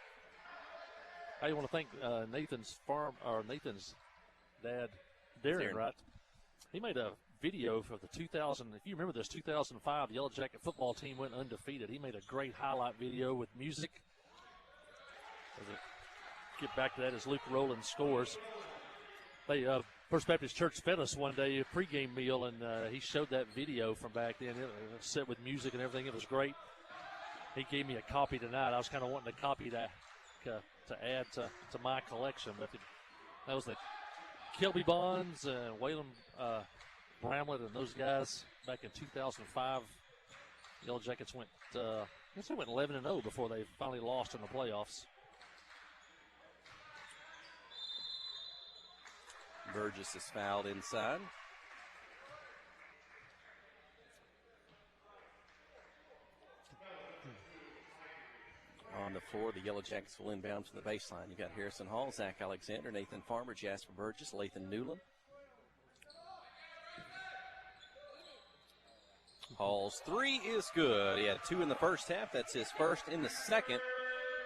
Speaker 8: I want to thank Nathan's dad, Darren, right? He made a video for the 2000, if you remember this, 2005, the Yellow Jacket football team went undefeated. He made a great highlight video with music. Get back to that as Luke Rowland scores. They First Baptist Church fed us one day a pregame meal, and he showed that video from back then. It was set with music and everything. It was great. He gave me a copy tonight. I was kind of wanting a copy to add to my collection, but that was the Kelby Bonds and Waylon Bramlett and those guys back in 2005. Yellow Jackets went 11-0 before they finally lost in the playoffs.
Speaker 7: Burgess is fouled inside. On the floor, the Yellow Jackets will inbound from the baseline. You've got Harrison Hall, Zach Alexander, Nathan Farmer, Jasper Burgess, Lathan Newland. Hall's 3 is good. He had 2 in the first half. That's his first in the second.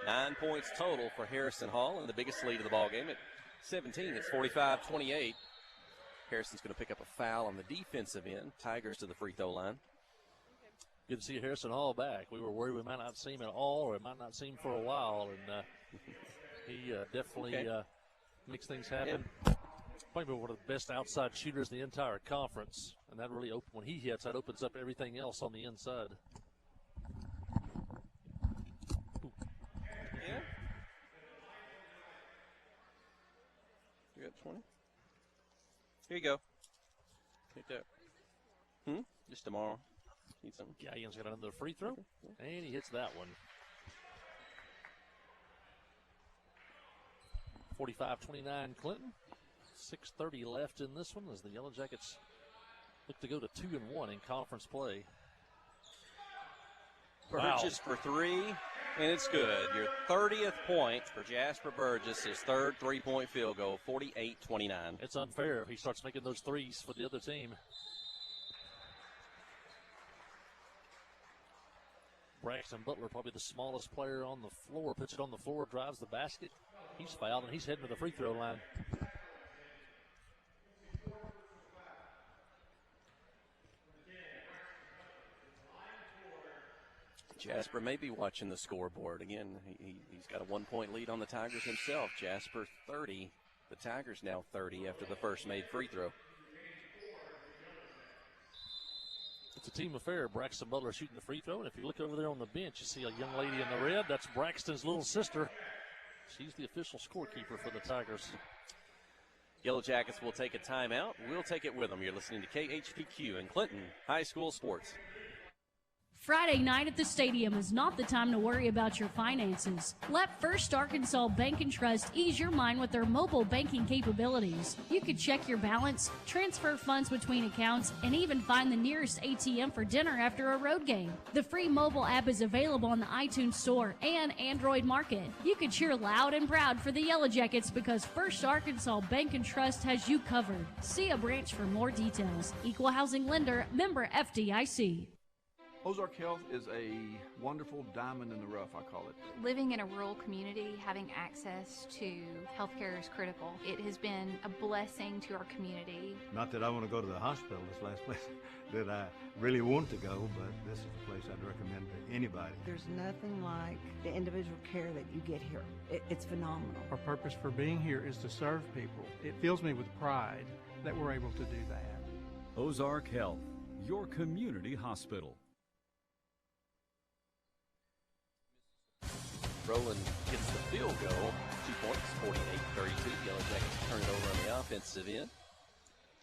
Speaker 7: 9 points total for Harrison Hall, and the biggest lead of the ball game at 17. It's 45-28. Harrison's going to pick up a foul on the defensive end. Tigers to the free throw line.
Speaker 8: Good to see Harrison Hall back. We were worried we might not see him at all, or it might not see him for a while, and he definitely makes things happen. Yeah. Probably one of the best outside shooters in the entire conference, and that really when he hits, that opens up everything else on the inside. Ooh.
Speaker 7: Yeah. You got 20? Here you go. Take that. Just tomorrow. Need something.
Speaker 8: Gallian's got another free throw, and he hits that one. 45-29 Clinton. 6:30 left in this one as the Yellow Jackets look to go to 2-1 in conference play.
Speaker 7: Burgess for 3. And it's good. Your 30th point for Jasper Burgess, his third three-point field goal, 48-29.
Speaker 8: It's unfair if he starts making those threes for the other team. Braxton Butler, probably the smallest player on the floor, puts it on the floor, drives the basket. He's fouled, and he's heading to the free throw line.
Speaker 7: Jasper may be watching the scoreboard. Again, he's got a 1-point lead on the Tigers himself. Jasper 30. The Tigers now 30 after the first made free throw.
Speaker 8: It's a team affair. Braxton Butler shooting the free throw. And if you look over there on the bench, you see a young lady in the red. That's Braxton's little sister. She's the official scorekeeper for the Tigers.
Speaker 7: Yellow Jackets will take a timeout. We'll take it with them. You're listening to KHPQ and Clinton High School Sports.
Speaker 11: Friday night at the stadium is not the time to worry about your finances. Let First Arkansas Bank and Trust ease your mind with their mobile banking capabilities. You can check your balance, transfer funds between accounts, and even find the nearest ATM for dinner after a road game. The free mobile app is available on the iTunes Store and Android Market. You can cheer loud and proud for the Yellow Jackets because First Arkansas Bank and Trust has you covered. See a branch for more details. Equal housing lender, member FDIC.
Speaker 19: Ozark Health is a wonderful diamond in the rough, I call it.
Speaker 20: Living in a rural community, having access to healthcare is critical. It has been a blessing to our community.
Speaker 21: Not that I want to go to the hospital, this last place that I really want to go, but this is a place I'd recommend to anybody.
Speaker 12: There's nothing like the individual care that you get here. It's phenomenal.
Speaker 13: Our purpose for being here is to serve people. It fills me with pride that we're able to do that.
Speaker 14: Ozark Health, your community hospital.
Speaker 7: Rowland gets the field goal. 2 points, 48-32. Yellow Jackets turn it over on the offensive end.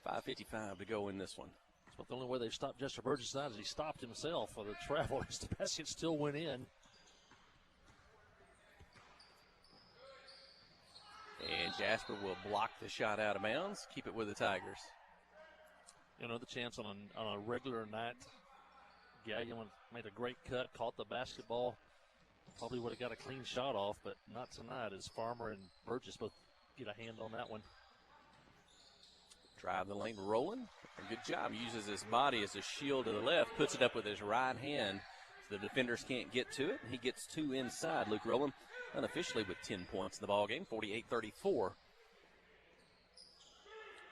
Speaker 7: 5:55 to go in this one.
Speaker 8: But the only way they've stopped Jasper Burgess tonight is he stopped himself for the travel. The basket still went in.
Speaker 7: And Jasper will block the shot out of bounds, keep it with the Tigers.
Speaker 8: Another chance on a regular night. Gallion made a great cut, caught the basketball. Probably would have got a clean shot off, but not tonight as Farmer and Burgess both get a hand on that one.
Speaker 7: Drive the lane, Rowland. Good job. Uses his body as a shield to the left, puts it up with his right hand. So the defenders can't get to it. He gets two inside. Luke Rowland unofficially with 10 points in the ballgame, 48-34.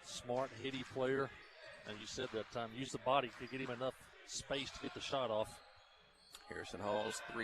Speaker 8: Smart, hitty player. And you said that time, use the body to get him enough space to get the shot off.
Speaker 7: Harrison Hall's 3